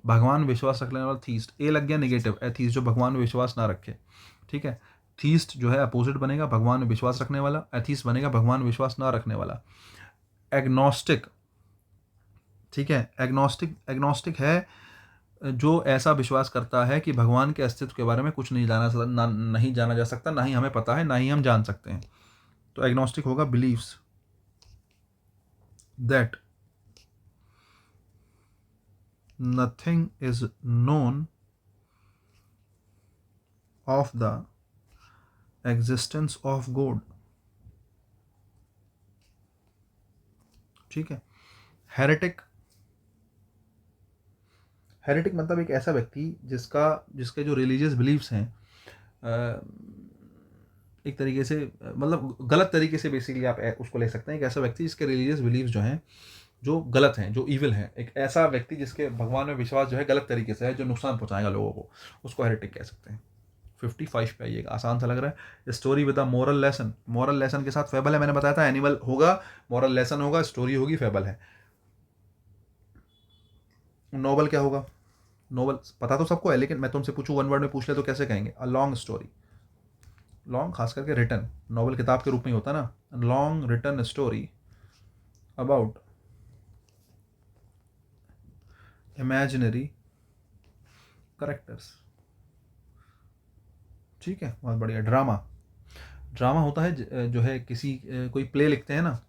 भगवान विश्वास रखने वाला थीस्ट। ए लग गया नेगेटिव, एथीस्ट जो भगवान में विश्वास ना रखे। ठीक है, थीस्ट जो है अपोजिट बनेगा, भगवान में विश्वास रखने वाला। एथीस्ट बनेगा भगवान में विश्वास ना रखने वाला। एग्नोस्टिक, ठीक है, एग्नोस्टिक, एग्नोस्टिक है जो ऐसा विश्वास करता है कि भगवान के अस्तित्व के बारे में कुछ नहीं नहीं जाना जा सकता, ना ही हमें पता है, ना ही हम जान सकते हैं। तो एग्नोस्टिक होगा believes that nothing is known of the existence of God. ठीक है, हेरेटिक, हेरेटिक मतलब एक ऐसा व्यक्ति जिसके जो रिलीजियस बिलीव्स हैं एक तरीके से मतलब गलत तरीके से बेसिकली आप उसको ले सकते हैं। एक ऐसा व्यक्ति जिसके रिलीजियस बिलीव्स जो हैं जो गलत हैं, जो ईविल हैं, एक ऐसा व्यक्ति जिसके भगवान में विश्वास जो है गलत तरीके से है, जो नुकसान पहुंचाएगा लोगों को, उसको हेरेटिक कह सकते हैं। 55 पे आइएगा, आसान सा लग रहा है। Story with a moral lesson, moral lesson के साथ फेबल है, मैंने बताया था एनिमल होगा, मोरल लेसन होगा, स्टोरी होगी, फेबल है। नोवेल क्या होगा? नोवेल पता तो सबको है, लेकिन मैं तुमसे पूछूं, वन वर्ड में पूछ ले तो कैसे कहेंगे? A long story. लॉन्ग खास करके रिटन, नोवेल किताब के रूप में ही होता ना, long written story about imaginary characters. ठीक है, बहुत बढ़िया। ड्रामा, ड्रामा होता है जो है किसी कोई प्ले लिखते हैं ना,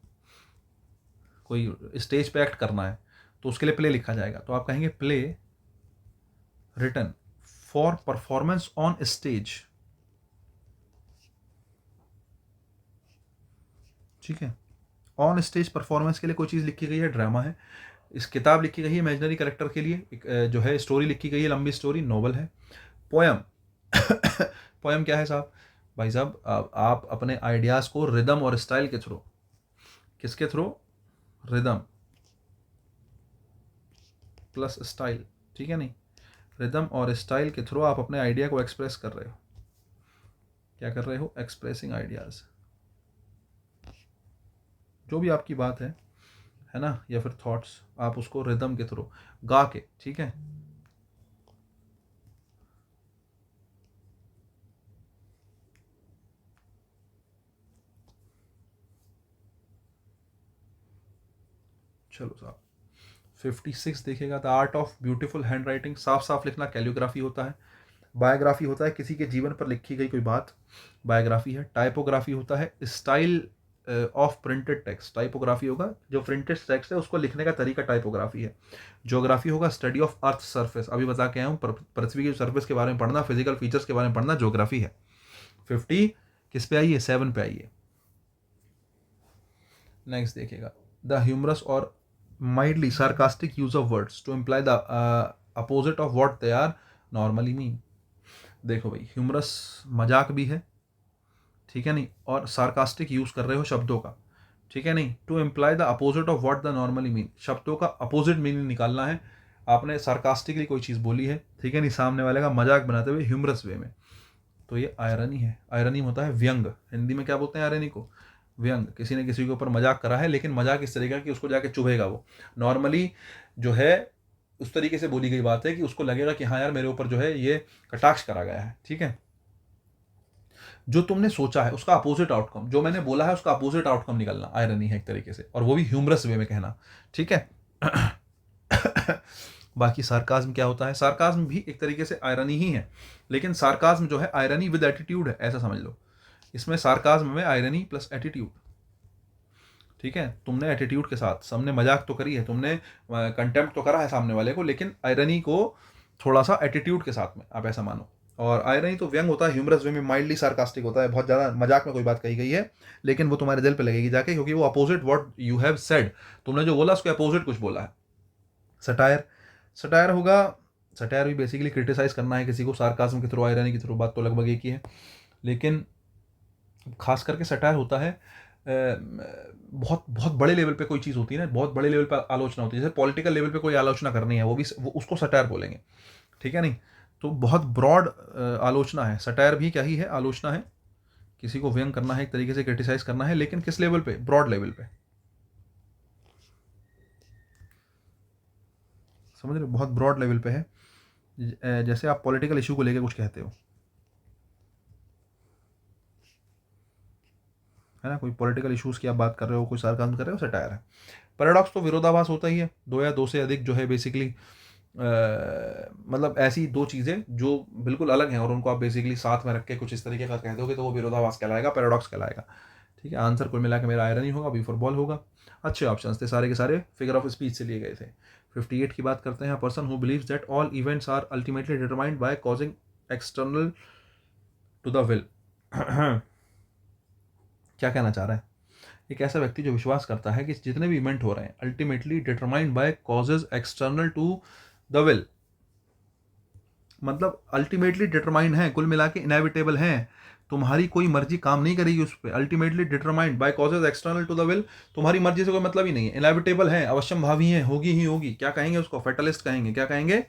कोई स्टेज पे एक्ट करना है तो उसके लिए प्ले लिखा जाएगा, तो आप कहेंगे play written for performance on stage. ठीक है, ऑन स्टेज परफॉर्मेंस के लिए कोई चीज़ लिखी गई है, ड्रामा है। इस किताब लिखी गई है इमेजिनरी करेक्टर के लिए, एक जो है स्टोरी लिखी गई है, लंबी स्टोरी, नोवेल है। पोयम पोयम क्या है साहब? भाई साहब, आप अपने आइडियाज़ को रिदम और स्टाइल के थ्रू, किसके थ्रू? रिदम प्लस स्टाइल, ठीक है नहीं, रिदम और स्टाइल के थ्रू आप अपने आइडिया को एक्सप्रेस कर रहे हो। क्या कर रहे हो? एक्सप्रेसिंग आइडियाज़, जो भी आपकी बात है ना, या फिर थॉट्स, आप उसको रिदम के थ्रू गा के, ठीक है। चलो साहब, 56 देखिएगा, the art of beautiful hand writing, साफ साफ लिखना कैलियोग्राफी होता है। बायोग्राफी होता है किसी के जीवन पर लिखी गई कोई बात, बायोग्राफी है। टाइपोग्राफी होता है style of printed text, typography होगा जो प्रिंटेड टेक्स्ट है उसको लिखने का तरीका, टाइपोग्राफी है। ज्योग्राफी होगा स्टडी ऑफ अर्थ सरफेस, अभी बता के आया हूँ, पृथ्वी की सरफेस के बारे में पढ़ना, फिजिकल फीचर्स के बारे में पढ़ना, ज्योग्राफी है। 50 किस पे आई है? 7 पे आई है। नेक्स्ट देखिएगा, द ह्यूमरस और mildly sarcastic use of words to imply the opposite of what they are normally mean. देखो भाई, ह्यूमरस मजाक भी है, ठीक है नहीं, और सार्कास्टिक यूज कर रहे हो शब्दों का, ठीक है नहीं, to imply the opposite of what the normally mean, शब्दों का अपोजिट मीनिंग निकालना है। आपने सार्कास्टिकली कोई चीज़ बोली है, ठीक है नहीं, सामने वाले का मजाक बनाते हुए ह्यूमरस वे में, तो ये आयरनी है। आयरनी होता है व्यंग, हिंदी में क्या बोलते हैं आयरनी को? व्यंग। किसी ने किसी के ऊपर मजाक करा है, लेकिन मजाक इस तरीके का कि उसको जाके चुभेगा वो। नॉर्मली जो है उस तरीके से बोली गई बात है कि उसको लगेगा कि हाँ यार मेरे ऊपर जो है ये कटाक्ष करा गया है, ठीक है। जो तुमने सोचा है उसका अपोजिट आउटकम, जो मैंने बोला है उसका अपोजिट आउटकम निकलना, आयरनी है एक तरीके से, और वो भी ह्यूमरस वे में कहना, ठीक है। बाकी सार्काज्म क्या होता है? सार्काज्म भी एक तरीके से आयरनी ही है, लेकिन सार्काज्म जो है आयरनी विद एटीट्यूड है, ऐसा समझ लो। इसमें सार्काज्म में आयरनी प्लस एटीट्यूड, ठीक है। तुमने एटीट्यूड के साथ, सामने मजाक तो करी है तुमने, कंटेम्प्ट तो करा है सामने वाले को, लेकिन आयरनी को थोड़ा सा एटीट्यूड के साथ में, आप ऐसा मानो। और आयरनी तो व्यंग होता है, ह्यूमरस वे में माइल्डली सार्कास्टिक होता है, बहुत ज़्यादा मजाक में कोई बात कही गई है, लेकिन वो तुम्हारे दिल पे लगेगी जाके, क्योंकि वो opposite what you have said, तुमने जो बोला उसके अपोजिट कुछ बोला है। सटायर, सटायर होगा, सटायर भी बेसिकली क्रिटिसाइज करना है किसी को, सार्काज्म के थ्रू, आयरनी के थ्रू, बात तो लगभग एक ही है, लेकिन खास करके सटायर होता है बहुत बहुत बड़े लेवल पे कोई चीज़ होती है ना, बहुत बड़े लेवल पे आलोचना होती है, जैसे पॉलिटिकल लेवल पे कोई आलोचना करनी है, वो उसको सटायर बोलेंगे, ठीक है नहीं। तो बहुत ब्रॉड आलोचना है, सटायर भी क्या ही है? आलोचना है, किसी को व्यंग करना है, एक तरीके से क्रिटिसाइज करना है, लेकिन किस लेवल पे? ब्रॉड लेवल पे, समझ रहे हो? बहुत ब्रॉड लेवल पे है। जैसे आप पॉलिटिकल इशू को लेकर कुछ कहते हो, है ना, कोई पॉलिटिकल इश्यूज की आप बात कर रहे हो, कोई सार्काज्म कर रहे हो, सटायर है। पैराडॉक्स तो विरोधाभास होता ही है, दो या दो से अधिक जो है बेसिकली मतलब ऐसी दो चीज़ें जो बिल्कुल अलग हैं और उनको आप बेसिकली साथ में रख के कुछ इस तरीके का कह दोगे तो वो विरोधाभास कहलाएगा, पैराडॉक्स कहलाएगा, ठीक है। आंसर कुल मिला के मेरा आयरन ही होगा, बी फॉर बॉल होगा। अच्छे ऑप्शन थे सारे के सारे, फिगर ऑफ स्पीच से लिए गए थे। 58 की बात करते हैं, person who believes that all events are ultimately determined by causing external to the will. क्या कहना चाह रहा है? एक ऐसा व्यक्ति जो विश्वास करता है कि जितने भी इवेंट हो रहे हैं ultimately determined by causes external to the will, मतलब अल्टीमेटली डिटरमाइंड है, कुल मिला के इनएविटेबल हैं, तुम्हारी कोई मर्जी काम नहीं करेगी उस पर। Ultimately determined by causes external to the will, तुम्हारी मर्जी से कोई मतलब ही नहीं है। इनएविटेबल है, अवश्यम भावी है, होगी ही होगी। क्या कहेंगे उसको? फेटलिस्ट कहेंगे। क्या कहेंगे?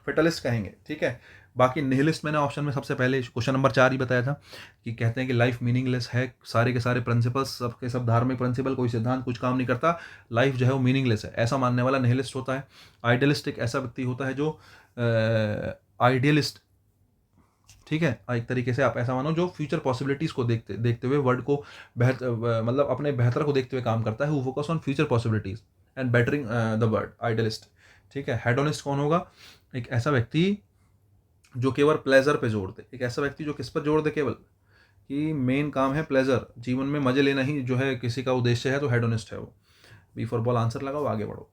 फेटलिस्ट कहेंगे। ठीक है। बाकी निहिलिस्ट मैंने ऑप्शन में सबसे पहले क्वेश्चन नंबर 4 ही बताया था कि कहते हैं कि लाइफ मीनिंगलेस है, सारे के सारे प्रिंसिपल्स, सबके सब धार्मिक प्रिंसिपल, कोई सिद्धांत कुछ काम नहीं करता, लाइफ जो है वो मीनिंगलेस है, ऐसा मानने वाला निहिलिस्ट होता है। आइडियलिस्ट एक ऐसा व्यक्ति होता है जो आइडियलिस्ट, ठीक है, एक तरीके से आप ऐसा मानो जो फ्यूचर पॉसिबिलिटीज को देखते देखते हुए वर्ड को बेहतर, मतलब अपने बेहतर को देखते हुए काम करता है। वो focus on future possibilities and bettering the word, idealist. ठीक है। हेडोनिस्ट कौन होगा? एक ऐसा व्यक्ति जो केवल प्लेजर पे जोड़ दे, एक ऐसा व्यक्ति जो किस पर जोड़ दे? केवल कि मेन काम है प्लेजर, जीवन में मजे लेना ही जो है किसी का उद्देश्य है, तो हेडोनिस्ट है वो। बी फॉर बॉल आंसर लगाओ, आगे बढ़ो।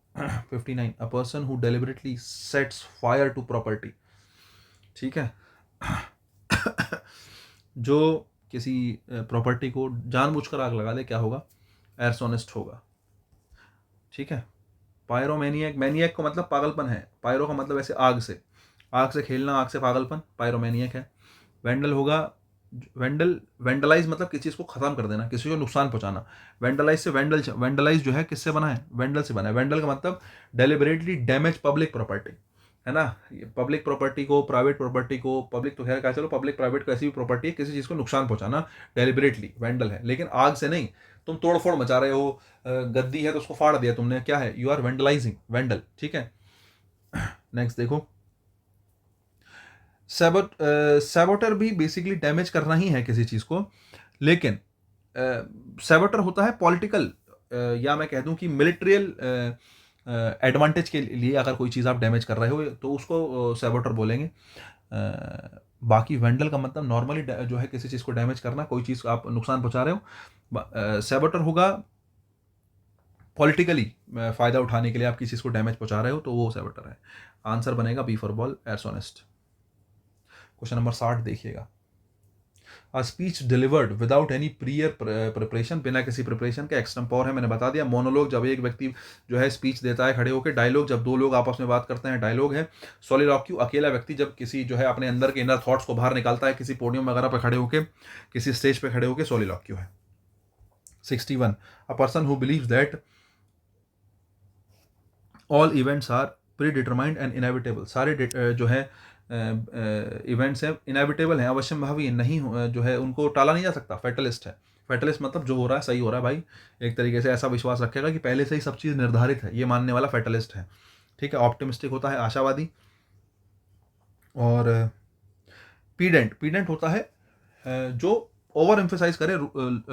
59, a person who deliberately sets fire to property. ठीक है। जो किसी प्रॉपर्टी को जानबूझकर आग लगा दे, क्या होगा? एर्सोनिस्ट होगा। ठीक है। पायरोमैनियक, मैनियक का मतलब पागलपन है, पायरो का मतलब ऐसे आग से खेलना, आग से पागलपन, पायरोमैनियक है। वेंडल होगा, वेंडल, वेंडलाइज मतलब किसी चीज़ को खत्म कर देना, किसी को नुकसान पहुंचाना। वेंडलाइज से वेंडलाइज जो है किससे बना है? वेंडल से बना है। वेंडल का मतलब डेलिबरेटली डैमेज पब्लिक प्रॉपर्टी, है ना। पब्लिक प्रॉपर्टी को, प्राइवेट प्रॉपर्टी को, पब्लिक तो खैर क्या, चलो पब्लिक प्राइवेट को ऐसी भी प्रॉपर्टी है, किसी चीज़ को नुकसान पहुंचाना डेलिबरेटली वेंडल है। लेकिन आग से नहीं, तुम तोड़फोड़ मचा रहे हो, गद्दी है तो उसको फाड़ दिया तुमने, क्या है? You are vandalising, vandal. ठीक है। नेक्स्ट देखो, सैबोटर भी बेसिकली डैमेज करना ही है किसी चीज़ को, लेकिन सैबोटर होता है पॉलिटिकल, या मैं कह दूं कि मिलिट्रियल एडवांटेज के लिए अगर कोई चीज़ आप डैमेज कर रहे हो तो उसको सैबोटर बोलेंगे। बाकी वेंडल का मतलब नॉर्मली जो है किसी चीज़ को डैमेज करना, कोई चीज़ आप नुकसान पहुंचा रहे हो। सैबोटर होगा पॉलिटिकली फ़ायदा उठाने के लिए आप किसी चीज़ को डैमेज पहुंचा रहे हो, तो वो सैबोटर है। आंसर बनेगा B for ball, arsonist. Question number 60 देखिएगा। A speech delivered without any prior preparation, बिना किसी प्रिपरेशन के, एक्सटेम्पोर है, मैंने बता दिया। मोनोलॉग जब एक व्यक्ति जो है स्पीच देता है खड़े होकर। डायलॉग जब दो लोग आपस में बात करते हैं, डायलॉग है। सोलिलॉक्यू अकेला व्यक्ति जब किसी जो है अपने अंदर के इनर थॉट्स को बाहर निकालता है किसी पोडियम वगैरह पर खड़े होकर, किसी स्टेज पर खड़े होकर, सोलिलॉक्यू है। 61, a person who believes that all events are predetermined and inevitable, सारे जो है इवेंट्स हैं इनएविटेबल हैं, अवश्यम भावी नहीं जो है उनको टाला नहीं जा सकता, फेटलिस्ट है। फेटलिस्ट मतलब जो हो रहा है सही हो रहा है भाई, एक तरीके से ऐसा विश्वास रखेगा कि पहले से ही सब चीज़ निर्धारित है, ये मानने वाला फेटलिस्ट है। ठीक है। ऑप्टिमिस्टिक होता है आशावादी। और पीडेंट, पीडेंट होता है जो ओवर एम्फेसाइज करे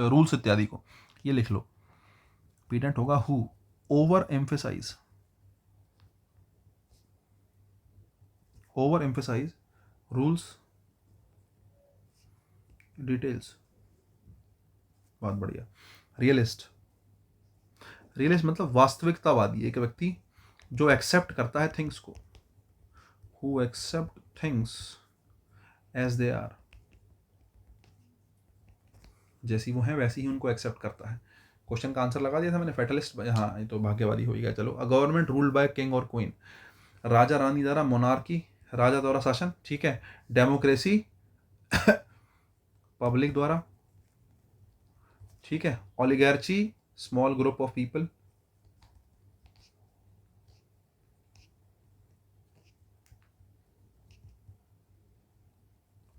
रूल्स इत्यादि को, ये लिख लो। पीडेंट होगा who overemphasise, overemphasise rules details. बहुत बढ़िया। रियलिस्ट, रियलिस्ट मतलब वास्तविकतावादी, एक व्यक्ति जो एक्सेप्ट करता है थिंग्स को, who accept things as they are, जैसी वो हैं वैसी ही उनको एक्सेप्ट करता है। क्वेश्चन का आंसर लगा दिया था मैंने, फेटलिस्ट। हाँ, ये तो भाग्यवादी हो गया। चलो, a government ruled by king और क्वीन, राजा रानी द्वारा, मोनार्की राजा द्वारा शासन। ठीक है। डेमोक्रेसी पब्लिक द्वारा। ठीक है। Oligarchy small group of people.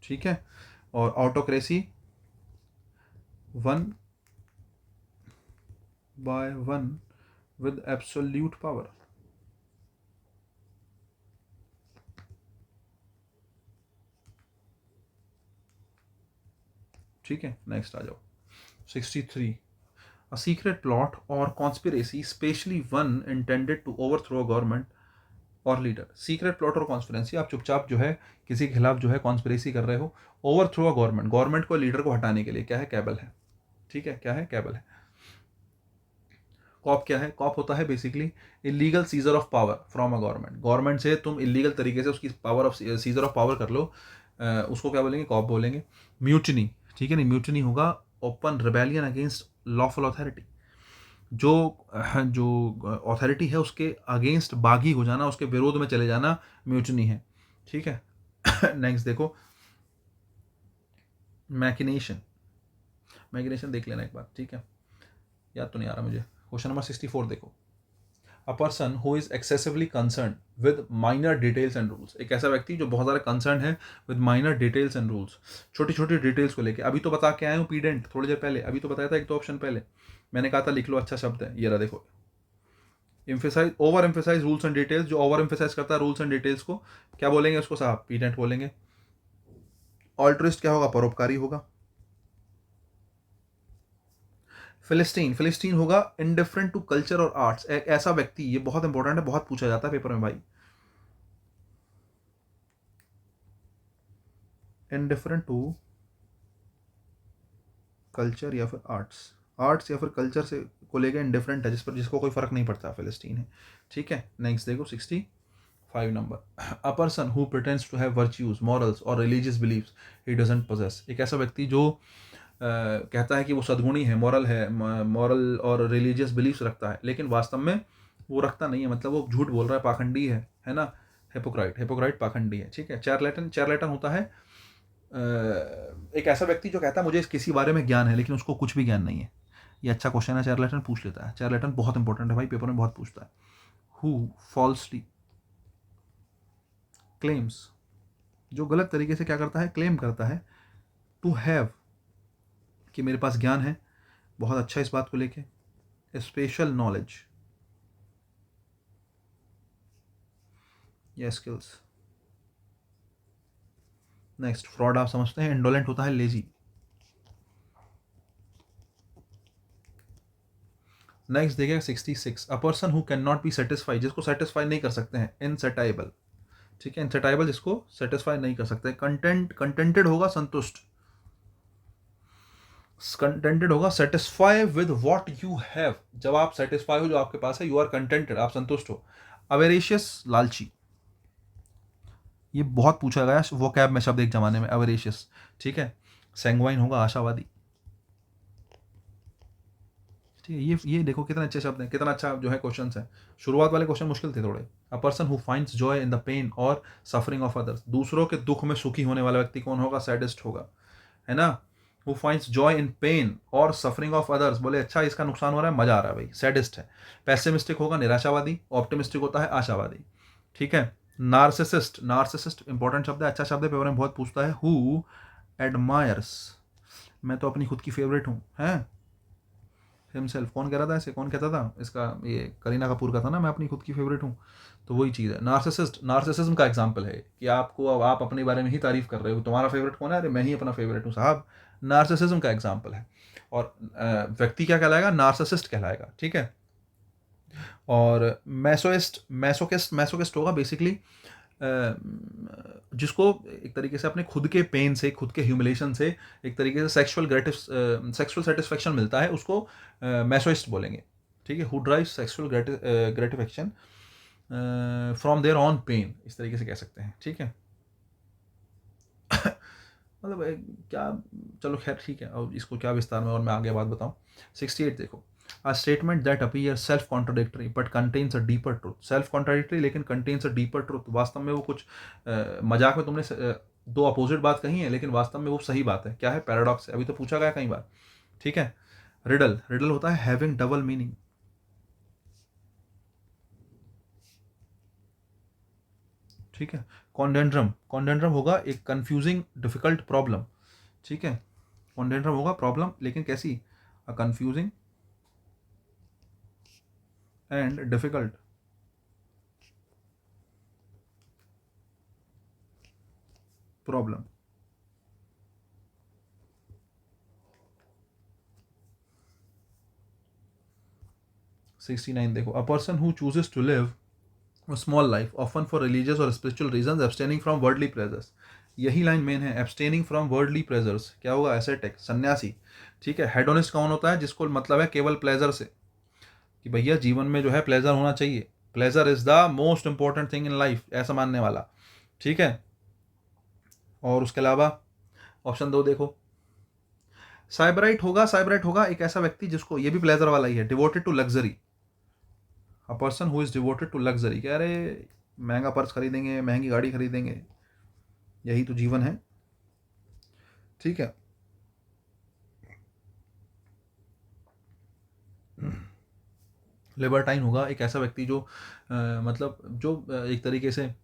ठीक है। और autocracy one by one with absolute power. ठीक है। नेक्स्ट आ जाओ। 63, अ सीक्रेट प्लॉट और conspiracy especially one intended to overthrow a government और लीडर। सीक्रेट प्लॉट और कॉन्स्पिरेसी, आप चुपचाप जो है किसी के खिलाफ जो है कॉन्स्पिरेसी कर रहे हो, ओवरथ्रो अ गवर्नमेंट, गवर्नमेंट को, लीडर को हटाने के लिए, क्या है? कैबल है। ठीक है। क्या है? कैबल है। कॉप क्या है? कॉप होता है basically illegal scissor of power from a government, government से तुम इलीगल तरीके से उसकी power of scissor of power कर लो, उसको क्या बोलेंगे? कॉप बोलेंगे। म्यूटनी, ठीक है, नहीं, म्यूटनी होगा open rebellion against lawful authority, जो जो अथॉरिटी है उसके अगेंस्ट बागी हो जाना, उसके विरोध में चले जाना, म्यूटनी है। ठीक है। नेक्स्ट देखो, मैकिनेशन, मैकिनेशन देख लेना एक बार, ठीक है, याद तो नहीं आ रहा मुझे। क्वेश्चन नंबर 64 देखो, a person who is excessively concern with minor details and rules, एक ऐसा व्यक्ति जो बहुत ज़्यादा कंसर्न है with minor details and rules, छोटी छोटी डिटेल्स को लेके। अभी तो बता के आया हूँ पीडेंट थोड़ी देर पहले, अभी तो बताया था एक दो ऑप्शन पहले, मैंने कहा था लिख लो, अच्छा शब्द है ये रहा देखो, emphasise, overemphasise rules and details, जो ओवर एम्फेसाइज करता है रूल्स एंड डिटेल्स को क्या बोलेंगे उसको साहब, पीडेंट बोलेंगे। ऑल्ट्रिस्ट क्या होगा, परोपकारी होगा। फिलिस्टीन, फिलिस्टीन होगा इनडिफरेंट टू कल्चर और आर्ट्स, एक ऐसा व्यक्ति, ये बहुत इंपॉर्टेंट है, बहुत पूछा जाता है पेपर में भाई, इनडिफरेंट टू कल्चर या फिर आर्ट्स, आर्ट्स या फिर कल्चर से को लेकर इनडिफरेंट है, जिस पर जिसको कोई फर्क नहीं पड़ता, फिलिस्टीन है, ठीक है। नेक्स्ट देखो 65 number, a person who pretends to have virtues, morals और religious beliefs he doesn't possess, एक ऐसा व्यक्ति जो कहता है कि वो सद्गुणी है, मॉरल है, मॉरल और रिलीजियस बिलीव्स रखता है, लेकिन वास्तव में वो रखता नहीं है, मतलब वो झूठ बोल रहा है, पाखंडी है ना, हिपोक्राइट, हिपोक्राइट पाखंडी है, ठीक है। चार्लेटन, चार्लेटन होता है एक ऐसा व्यक्ति जो कहता है मुझे किसी बारे में ज्ञान है, लेकिन उसको कुछ भी ज्ञान नहीं है। ये अच्छा क्वेश्चन है, चार्लेटन पूछ लेता है, चार्लेटन बहुत इंपॉर्टेंट है भाई, पेपर में बहुत पूछता है। हु फॉल्सली क्लेम्स, जो गलत तरीके से क्या करता है, क्लेम करता है, टू हैव, कि मेरे पास ज्ञान है, बहुत अच्छा इस बात को लेके, स्पेशल नॉलेज या स्किल्स। नेक्स्ट, फ्रॉड आप समझते हैं, इंडोलेंट होता है लेजी। नेक्स्ट देखिएगा 66, अ person who can not be satisfied, जिसको सेटिस्फाई नहीं कर सकते हैं, इनसेटाइबल, ठीक है, इनसेटाइबल जिसको सेटिस्फाई नहीं कर सकते। कंटेंट, कंटेंटेड होगा संतुष्ट, कंटेंटेड होगा satisfy with what you have, जब आप सेटिस्फाई हो जो आपके पास है, यू आर कंटेंटेड, आप संतुष्ट हो। अवेरेशियस, लालची, ये बहुत पूछा गया वो कैब में शब्द एक जमाने में, अवेरेशियस, ठीक है। सैंग्वाइन होगा आशावादी, ठीक है। ये देखो कितने अच्छे शब्द हैं, कितना अच्छा जो है क्वेश्चन है। शुरुआत वाले क्वेश्चन मुश्किल थे थोड़े। A person who finds joy in the pain और सफरिंग ऑफ अदर्स, दूसरों के दुख में सुखी होने वाला व्यक्ति कौन होगा, सैडिस्ट होगा, है ना। Who finds joy in pen और सफरिंग ऑफ अदर्स, बोले अच्छा इसका नुकसान हो रहा है, मजा आ रहा है भाई, सैडिस्ट है। पैसिमिस्टिक होगा निराशावादी, ऑप्टिमिस्टिक होता है आशावादी, ठीक है। नार्सिसिस्ट, नार्सिसिस्ट इंपॉर्टेंट शब्द है, अच्छा शब्द है, पेपर में बहुत पूछता है। हु एडमायर्स, मैं तो अपनी खुद की फेवरेट हूँ, हैं, हिमसेल्फ, कौन कह रहा था ऐसे, कौन कहता था इसका, ये करीना कपूर का था ना, मैं अपनी खुद की फेवरेट हूँ, तो वही चीज़ है। नार्सिसिस्ट, नार्सिसिज्म का एग्जाम्पल है कि आपको, अब आप अपने बारे में ही तारीफ कर रहे हो, तुम्हारा फेवरेट कौन है, अरे मैं ही अपना फेवरेट हूँ साहब, नार्सिसिज्म का एग्जाम्पल है। और व्यक्ति क्या कहलाएगा, नार्सिसिस्ट कहलाएगा, ठीक है। और मैसोइस्ट, मैसोकिस्ट, मैसोकिस्ट होगा बेसिकली जिसको एक तरीके से अपने खुद के पेन से, खुद के ह्यूमिलेशन से एक तरीके से सेक्सुअल सेटिस्फेक्शन मिलता है, उसको मैसोइस्ट बोलेंगे, ठीक है। Who drive sexual gratification from their own pain, इस तरीके से कह सकते हैं, ठीक है। मतलब क्या, चलो खैर ठीक है, और इसको क्या विस्तार में और मैं आगे बात बताऊँ। 68 देखो, a statement that appears self contradictory but contains a deeper truth, self contradictory लेकिन contains a deeper truth, वास्तव में वो कुछ मजाक में तुमने दो अपोजिट बात कही है, लेकिन वास्तव में वो सही बात है, क्या है, पैराडॉक्स है, अभी तो पूछा गया कई बार, ठीक है। रिडल, रिडल होता है हैविंग डबल मीनिंग, ठीक है। कॉन्डेंड्रम, कॉन्डेंड्रम होगा एक कंफ्यूजिंग डिफिकल्ट प्रॉब्लम, ठीक है। कॉन्डेंड्रम होगा प्रॉब्लम, लेकिन कैसी, a confusing and difficult problem. 69 देखो, a person who chooses to live small life often for religious और spiritual reason, abstaining from worldly pleasures, यही लाइन मेन है, एब्सटेनिंग फ्रॉम वर्ल्डली प्लेजर्स, क्या होगा, एसेटिक, सन्यासी, ठीक है। हेडोनिस्ट कौन होता है, जिसको मतलब है केवल प्लेजर से, कि भैया जीवन में जो है प्लेजर होना चाहिए, pleasure is the most important thing in life, ऐसा मानने वाला, ठीक है। और उसके अलावा ऑप्शन 2 देखो, साइबराइट होगा, साइबराइट होगा एक ऐसा व्यक्ति जिसको, ये भी प्लेजर वाला ही है, devoted to luxury, a person who is devoted to luxury, कह रहे महंगा पर्स खरीदेंगे, महंगी गाड़ी खरीदेंगे, यही तो जीवन है, ठीक है। लिबर्टाइन होगा एक ऐसा व्यक्ति जो मतलब जो एक तरीके से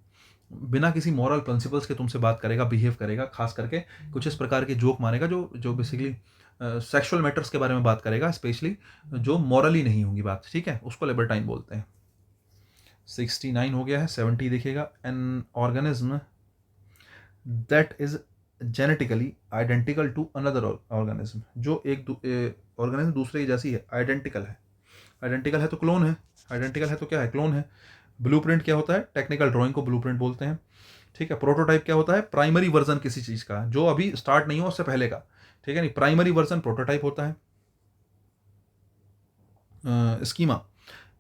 बिना किसी मॉरल प्रिंसिपल्स के तुमसे बात करेगा, बिहेव करेगा, खास करके कुछ इस प्रकार के जोक मारेगा जो जो बेसिकली सेक्सुअल मैटर्स के बारे में बात करेगा, स्पेशली जो मॉरली नहीं होंगी बात, ठीक है, उसको लिबर्टाइन बोलते हैं। 69 हो गया है, 70 देखिएगा। An organism that is genetically identical to another organism, जो एक ऑर्गेनिज्म दूसरे की जैसी है, आइडेंटिकल है। आइडेंटिकल है तो क्लोन है, आइडेंटिकल है तो क्या है, क्लोन है। ब्लूप्रिंट क्या होता है, टेक्निकल ड्राइंग को ब्लूप्रिंट बोलते हैं, ठीक है। प्रोटोटाइप क्या होता है, प्राइमरी वर्जन किसी चीज का जो अभी स्टार्ट नहीं हो उससे पहले का, ठीक है, नहीं, प्राइमरी वर्जन प्रोटोटाइप होता है। स्कीमा,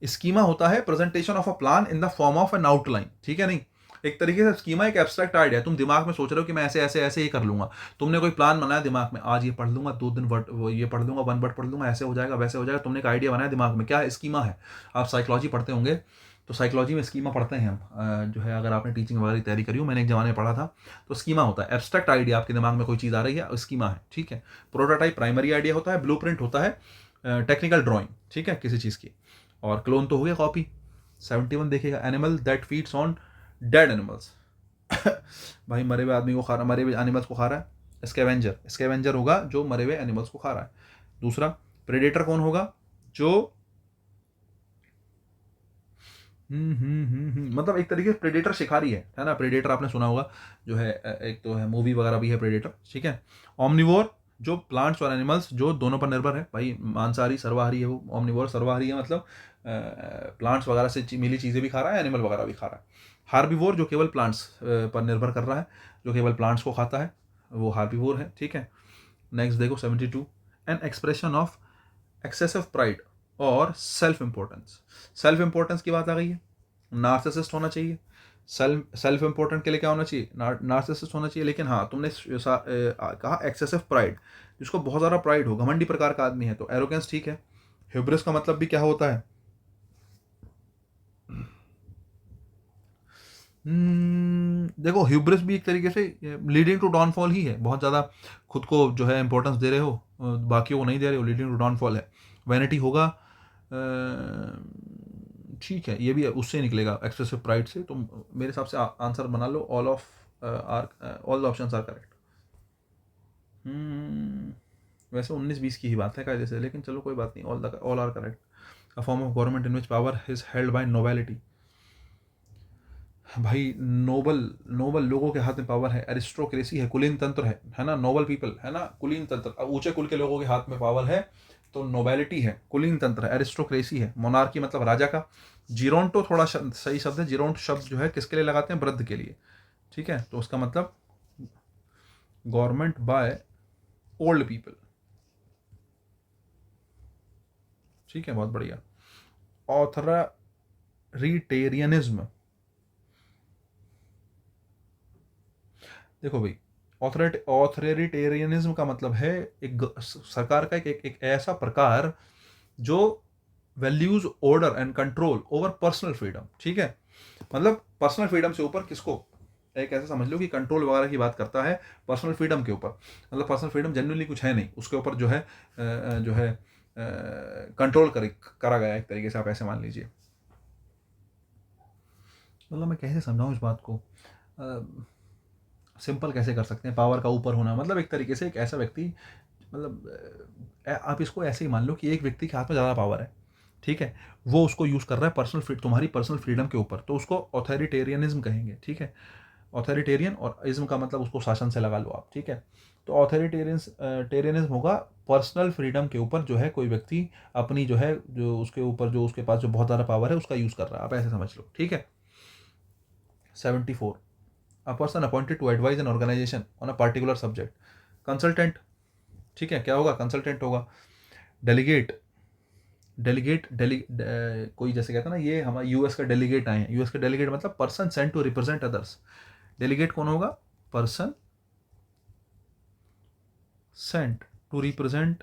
स्कीमा होता है presentation of a plan in the form of N outline, ठीक है, नहीं, एक तरीके से स्कीमा एक एब्स्ट्रैक्ट आइडिया, तुम दिमाग में सोच रहे हो कि मैं ऐसे ऐसे ऐसे ही कर लूंगा, तुमने कोई प्लान बनाया दिमाग में, आज ये पढ़ लूंगा, 2 दिन वर्ड ये पढ़ लूंगा, 1 वर्ड पढ़ लूंगा, ऐसे हो जाएगा वैसे हो जाएगा, तुमने एक आइडिया बनाया दिमाग में, क्या है, स्कीमा है। आप साइकोलॉजी पढ़ते होंगे तो साइकोलॉजी में स्कीमा पढ़ते हैं हम, जो है अगर आपने टीचिंग वगैरह की तैयारी करी हो, मैंने एक जमाने में पढ़ा था, तो स्कीमा होता है एब्स्ट्रैक्ट आइडिया, आपके दिमाग में कोई चीज़ आ रही है, स्कीमा है, ठीक है। प्रोटोटाइप प्राइमरी आइडिया होता है, ब्लूप्रिंट होता है टेक्निकल ड्राइंग, ठीक है, किसी चीज़ की, और क्लोन तो हो गया कॉपी। 71 देखिएगा, animal that feeds on dead animals भाई मरे हुए आदमी को खा रहा, मरे हुए एनिमल्स को खा रहा है, स्कैवेंजर, स्कैवेंजर होगा जो मरे हुए एनिमल्स को खा रहा है। दूसरा, प्रेडेटर कौन होगा, जो मतलब एक तरीके से प्रेडेटर शिकारी है ना, प्रेडेटर आपने सुना होगा, जो है एक तो है मूवी वगैरह भी है प्रेडेटर, ठीक है। ऑमनिवोर, जो प्लांट्स और एनिमल्स जो दोनों पर निर्भर है, भाई मांसाहारी सर्वाहारी है वो, ऑमनिवोर सर्वाहारी है, मतलब प्लांट्स वगैरह से मिली चीज़ें भी खा रहा है, एनिमल वगैरह भी खा रहा है। हार्बीवोर, जो केवल प्लांट्स पर निर्भर कर रहा है, जो केवल प्लांट्स को खाता है, वो हार्बीवोर है, ठीक है। नेक्स्ट देखो 72, an expression of excessive pride और सेल्फ इंपॉर्टेंस, सेल्फ इंपॉर्टेंस की बात आ गई है, नार्सिसिस्ट होना चाहिए, सेल्फ इंपॉर्टेंट के लिए क्या होना चाहिए, नार्सिसिस्ट होना चाहिए, लेकिन हाँ तुमने कहा एक्सेसिव प्राइड, जिसको बहुत ज़्यादा प्राइड हो, घमंडी प्रकार का आदमी है, तो एरोगेंस, ठीक है। ह्यूब्रिस का मतलब भी क्या होता है, देखो ह्यूब्रिस भी एक तरीके से लीडिंग टू डाउनफॉल ही है, बहुत ज़्यादा खुद को जो है इंपॉर्टेंस दे रहे हो, बाकियों को नहीं दे रहे हो, लीडिंग टू डाउनफॉल है। वैनिटी होगा, ठीक है, ये भी उससे निकलेगा, एक्सेसिव प्राइड से, तो मेरे हिसाब से आंसर बना लो, all of are, all the options are correct. वैसे 19-20 की ही बात है कायदे से, लेकिन चलो कोई बात नहीं, all are correct. A form of government in which power is held by nobility, भाई नोबल, नोबल लोगों के हाथ में पावर है, एरिस्टोक्रेसी है, कुलीन तंत्र है ना, नोबल पीपल है ना, कुलीन तंत्र, ऊंचे कुल के लोगों के हाथ में पावर है, तो नोबेलिटी है, कुलीन तंत्र है, एरिस्टोक्रेसी है, मोनार्की मतलब राजा का। जीरोंटो थोड़ा सही शब्द है, जीरोंट शब्द जो है किसके लिए लगाते हैं, वृद्ध के लिए, ठीक है, तो उसका मतलब गवर्नमेंट बाय ओल्ड पीपल, ठीक है, बहुत बढ़िया। ऑथोरिटेरियनिज्म, देखो भाई, ऑथोरिटेरियनिज्म का मतलब है एक सरकार का एक ऐसा प्रकार जो values order and control over personal freedom, ठीक है, मतलब पर्सनल फ्रीडम से ऊपर किसको, एक ऐसा समझ लो कि कंट्रोल वगैरह की बात करता है पर्सनल फ्रीडम के ऊपर, मतलब पर्सनल फ्रीडम जेन्युइनली कुछ है नहीं उसके ऊपर, जो है कंट्रोल करा गया एक तरीके से, आप ऐसे मान लीजिए, मतलब मैं कैसे समझाऊं इस बात को, सिंपल कैसे कर सकते हैं, पावर का ऊपर होना, मतलब एक तरीके से एक ऐसा व्यक्ति, मतलब आप इसको ऐसे ही मान लो कि एक व्यक्ति के हाथ में ज़्यादा पावर है, ठीक है, वो उसको यूज़ कर रहा है तुम्हारी पर्सनल फ्रीडम के ऊपर, तो उसको ऑथोरिटेरियनिज्म कहेंगे, ठीक है। ऑथोरिटेरियन और इज्म का मतलब उसको शासन से लगा लो आप, ठीक है, तो ऑथोरिटेरियनिज्म होगा पर्सनल फ्रीडम के ऊपर, जो है कोई व्यक्ति अपनी जो है, जो उसके ऊपर, जो उसके पास जो बहुत ज़्यादा पावर है उसका यूज़ कर रहा है, आप ऐसे समझ लो, ठीक है। 74, a person appointed to advise an organisation on a particular subject, consultant, ठीक है, क्या होगा, कंसल्टेंट होगा। डेलीगेट, कोई जैसे कहता है ना, ये हमारे यूएस का डेलीगेट आए हैं, यूएस का डेलीगेट मतलब person sent to represent others, delegate कौन होगा, person sent to represent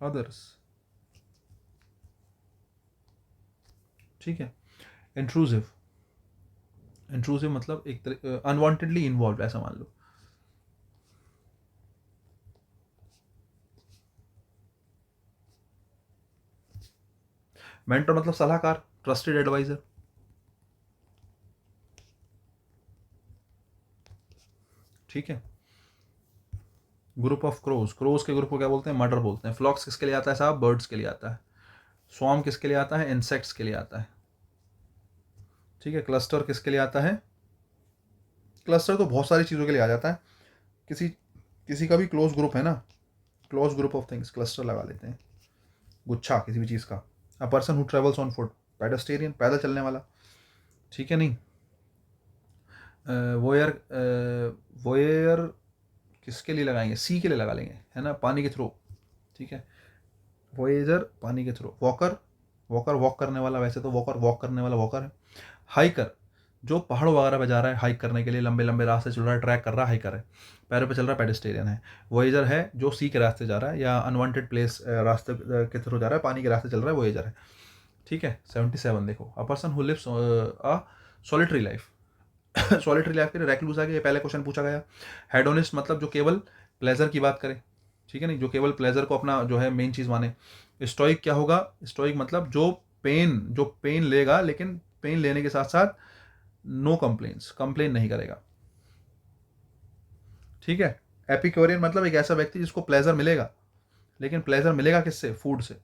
others, ठीक है। इंट्रूसिव, इंट्रूसिव मतलब एक तरह अनवांटेडली इन्वॉल्व, ऐसा मान लो। मेंटर मतलब सलाहकार, ट्रस्टेड एडवाइजर। ठीक है। ग्रुप ऑफ क्रोज, क्रोज के ग्रुप को क्या बोलते हैं? मर्डर बोलते हैं। फ्लॉक्स किसके लिए आता है साहब? बर्ड्स के लिए आता है। स्वॉर्म किसके लिए आता है? इंसेक्ट्स के लिए आता है। ठीक है। क्लस्टर किसके लिए आता है? क्लस्टर तो बहुत सारी चीज़ों के लिए आ जाता है। किसी किसी का भी क्लोज ग्रुप है ना, close group of things, cluster लगा लेते हैं। गुच्छा किसी भी चीज़ का। A person who travels on foot, pedestrian, पैदल चलने वाला। ठीक है नहीं। वोयर, वोयर किसके लिए लगाएंगे? सी के लिए लगा लेंगे, है ना, पानी के थ्रू। ठीक है। वोएजर पानी के थ्रू। वॉकर, वॉकर वॉक करने वाला, वैसे तो वॉकर वॉक करने वाला वॉकर है। हाइकर जो पहाड़ वगैरह पे जा रहा है हाइक करने के लिए, लंबे लंबे रास्ते चल रहा है, ट्रैक कर रहा है, हाइकर है। पैरों पे चल रहा है, पेडेस्टेरियन है। वोएजर है जो सी के रास्ते जा रहा है या अनवांटेड प्लेस रास्ते के थ्रू जा रहा है, पानी के रास्ते चल रहा है, वोएजर है। ठीक है। 77 देखो, a person who lives a solitary life. Solitary life के लिए रैक्लूज आ गया, ये पहले क्वेश्चन पूछा गया। हेडोनिस्ट मतलब जो केवल प्लेजर की बात करे। ठीक है नहीं, जो केवल प्लेजर को अपना जो है मेन चीज माने। स्टोइक क्या होगा? स्टोइक मतलब जो पेन लेगा लेकिन पेन लेने के साथ साथ नो कंप्लेन्स, कंप्लेन नहीं करेगा। ठीक है। एपिक्योरियन मतलब एक ऐसा व्यक्ति जिसको प्लेजर मिलेगा, लेकिन प्लेजर मिलेगा किससे? फूड से।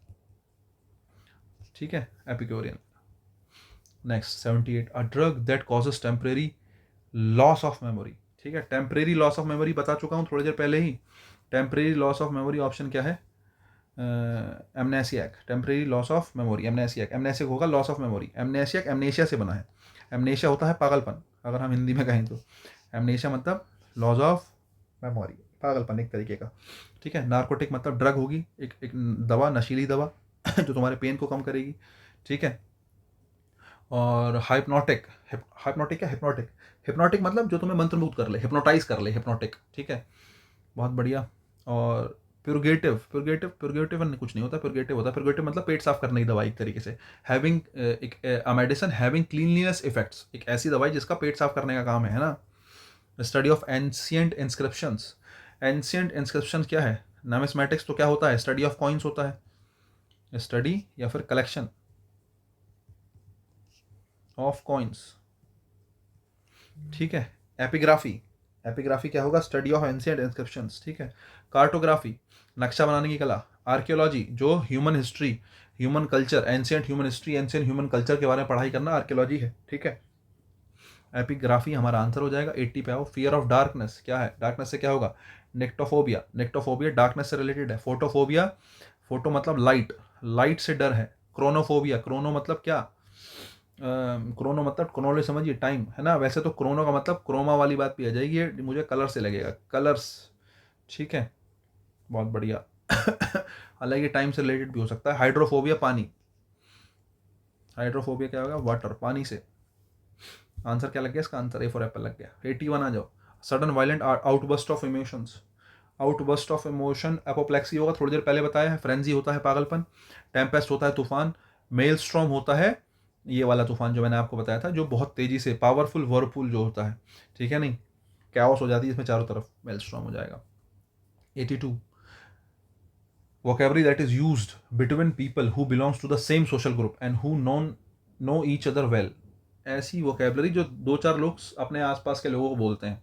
ठीक है। Epicurean. Next 78, a drug that causes temporary loss of memory. ठीक है। टेम्परेरी लॉस ऑफ मेमोरी बता चुका हूँ थोड़ी देर पहले ही। Temporary loss of memory option क्या है? Amnesiac. Temporary loss of memory, amnesiac. Amnesiac होगा loss of memory. Amnesiac amnesia से बना है। एमनेशिया होता है पागलपन, अगर हम हिंदी में कहें तो। एमनेशिया मतलब लॉस ऑफ मेमोरी, पागलपन एक तरीके का। ठीक है। नार्कोटिक मतलब ड्रग होगी, एक दवा, नशीली दवा जो तुम्हारे पेन को कम करेगी। ठीक है। और हाइप्नोटिक, हाइप्नोटिक क्या? हिप्नोटिक। हिप्नोटिक मतलब जो तुम्हें मंत्रमुग्ध कर ले, हिप्नोटाइज कर ले, हिप्नोटिक। ठीक है। बहुत बढ़िया। और प्यूरगेटिव, प्यूरगेटिव कुछ नहीं होता, प्यूरगेटिव होता है। प्यूरगेटिव मतलब पेट साफ करने की दवाई एक तरीके से। हैविंग एक a medicine having cleanliness effects, एक ऐसी दवाई जिसका पेट साफ करने का काम है ना। Study of ancient inscriptions. Ancient inscription क्या है? नमिस्मेटिक्स तो क्या होता है? स्टडी ऑफ कॉइन्स होता है। स्टडी या फिर कलेक्शन ऑफ कॉइन्स। ठीक है। एपिग्राफी, एपिग्राफी क्या होगा? Study of ancient inscriptions. ठीक है। कार्टोग्राफी नक्शा बनाने की कला। आर्कियोलॉजी जो human history, human culture, ancient human history, ancient human culture के बारे में पढ़ाई करना आर्कियोलॉजी है। ठीक है। एपिग्राफी हमारा आंसर हो जाएगा। 80 पे आओ। फियर ऑफ डार्कनेस क्या है? डार्कनेस से क्या होगा? नेक्टोफोबिया, नेक्टोफोबिया डार्कनेस से रिलेटेड है। फोटोफोबिया, फोटो मतलब लाइट, लाइट से डर है। क्रोनोफोबिया, क्रोनो मतलब क्या? क्रोनो मतलब क्रोनोले समझिए, टाइम, है ना। वैसे तो क्रोनो का मतलब क्रोमा वाली बात भी आ जाएगी, ये मुझे कलर से लगेगा, कलर्स। ठीक है। बहुत बढ़िया। हालांकि टाइम से रिलेटेड भी हो सकता है। हाइड्रोफोबिया पानी, हाइड्रोफोबिया क्या होगा? वाटर, पानी से। आंसर क्या लग गया इसका? आंसर ए फॉर एप्पल लग गया। 81 आ जाओ। Sudden violent outburst of emotions, outburst of emotion apoplexy होगा, थोड़ी देर पहले बताया है। फ्रेंजी होता है पागलपन। टेम्पेस्ट होता है तूफान। मेल स्ट्रॉम होता है ये वाला तूफान जो मैंने आपको बताया था, जो बहुत तेजी से, पावरफुल वर्लपूल जो होता है। ठीक है नहीं, कैओस हो जाती है इसमें चारों तरफ, मेल स्ट्रॉम हो जाएगा। 82, vocabulary that is used between people who belongs to the same social group and who know each other well। ऐसी vocabulary जो दो चार लोग अपने आसपास के लोगों को बोलते हैं।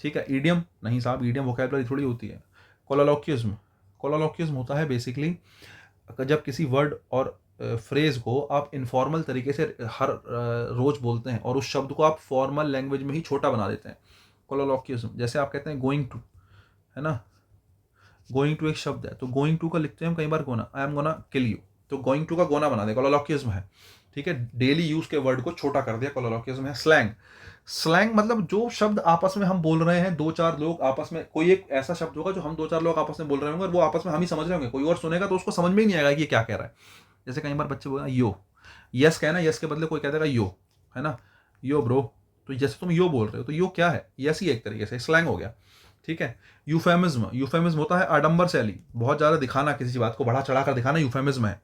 ठीक है। ईडियम नहीं साहब, ईडियम vocabulary थोड़ी होती है। कोलोलोक्यूज्म, कोलोलोक्यूज्म होता है बेसिकली जब किसी वर्ड और फ्रेज को आप इनफॉर्मल तरीके से हर रोज बोलते हैं और उस शब्द को आप फॉर्मल लैंग्वेज में ही छोटा बना देते हैं। कोलोलोक्यूज्म, जैसे आप कहते हैं गोइंग टू, है ना। गोइंग टू एक शब्द है, तो गोइंग टू का लिखते हैं हम कई बार gonna, I am gonna kill you, तो गोइंग टू का गोना बना दे, कोलोलोक्यूज्म है। ठीक है। डेली यूज के वर्ड को छोटा कर दिया, कोलोलोक्यूज्म है। स्लैंग, स्लैंग मतलब जो शब्द आपस में हम बोल रहे हैं, दो चार लोग आपस में, कोई एक ऐसा शब्द होगा जो हम दो चार लोग आपस में बोल रहे होंगे और वो आपस में हम ही समझ रहे होंगे, कोई और सुनेगा तो उसको समझ में ही नहीं आएगा कि ये क्या कह रहा है। जैसे कई बार बच्चे बोलना यो, यस कहना, यस के बदले कोई कह देगा यो, है ना, यो ब्रो, तो जैसे तुम यो बोल रहे हो तो यो क्या है? यस ही एक तरीके से स्लैंग हो गया। ठीक है। यूफेमिज्म, यूफेमिज्म होता है आडंबर शैली, बहुत ज़्यादा दिखाना, किसी बात को बढ़ा चढ़ा कर दिखाना, यूफेमिज्म है।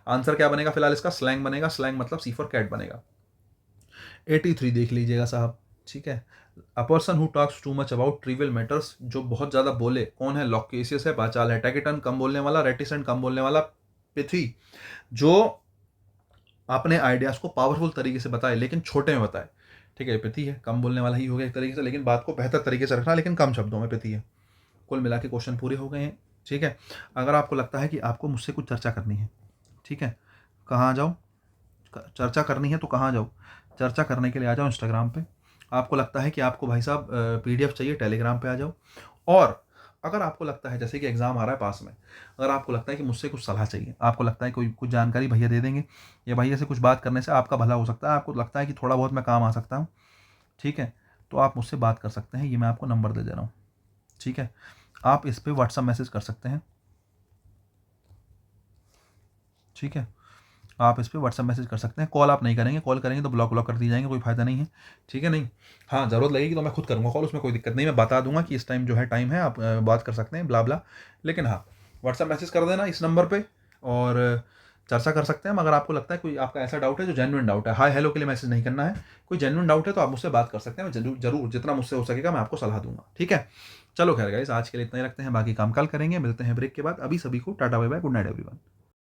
आंसर क्या बनेगा फिलहाल इसका? स्लैंग बनेगा। स्लैंग मतलब सी फॉर कैट बनेगा। 83 देख लीजिएगा साहब। ठीक है। A person who talks too much about trivial matters, जो बहुत ज़्यादा बोले, कौन है? लॉक्केशियस है, बाचाल है। टैकेटन कम बोलने वाला, रेटिसेंट कम बोलने वाला। पृथ्वी जो अपने आइडियाज़ को पावरफुल तरीके से बताए, लेकिन छोटे में बताए। ठीक है, प्रति है, कम बोलने वाला ही हो गया एक तरीके से, लेकिन बात को बेहतर तरीके से रखना, लेकिन कम शब्दों में, प्रति है। कुल मिला के क्वेश्चन पूरे हो गए हैं। ठीक है, अगर आपको लगता है कि आपको मुझसे कुछ चर्चा करनी है, ठीक है, कहाँ जाओ, चर्चा करनी है तो कहाँ जाओ, चर्चा करने के लिए आ जाओ इंस्टाग्राम पे। आपको लगता है कि आपको भाई साहब पीडीएफ चाहिए, टेलीग्राम पे आ जाओ। और अगर आपको लगता है, जैसे कि एग्ज़ाम आ रहा है पास में, अगर आपको लगता है कि मुझसे कुछ सलाह चाहिए, आपको लगता है कोई कुछ जानकारी भैया दे देंगे, या भैया से कुछ बात करने से आपका भला हो सकता है, आपको लगता है कि थोड़ा बहुत मैं काम आ सकता हूँ, ठीक है, तो आप मुझसे बात कर सकते हैं। ये मैं आपको नंबर दे दे रहा हूँ, ठीक है, आप इस पर व्हाट्सअप मैसेज कर सकते हैं। ठीक है, आप इस पर व्हाट्सअप मैसेज कर सकते हैं। कॉल आप नहीं करेंगे, कॉल करेंगे तो ब्लॉक कर दिए जाएंगे, कोई फ़ायदा नहीं है। ठीक है, नहीं, हाँ, ज़रूरत लगेगी तो मैं खुद करूँगा कॉल, उसमें कोई दिक्कत नहीं, मैं बता दूंगा कि इस टाइम जो है टाइम है, आप बात कर सकते हैं, ब्ला ब्ला। लेकिन हाँ, व्हाट्सअप मैसेज कर देना इस नंबर पर, और चर्चा कर सकते हैं। मगर आपको लगता है कोई आपका ऐसा डाउट है जो जेन्युइन डाउट है, हाय हेलो के लिए मैसेज नहीं करना है, कोई जेन्युइन डाउट है तो आप मुझसे बात कर सकते हैं। मैं जरूर जरूर जितना मुझसे हो सकेगा मैं आपको सलाह दूंगा। ठीक है, चलो खैर गाइस, आज के लिए इतना ही रखते हैं, बाकी काम कल करेंगे। मिलते हैं ब्रेक के बाद। अभी सभी को tata bye bye, good night everyone.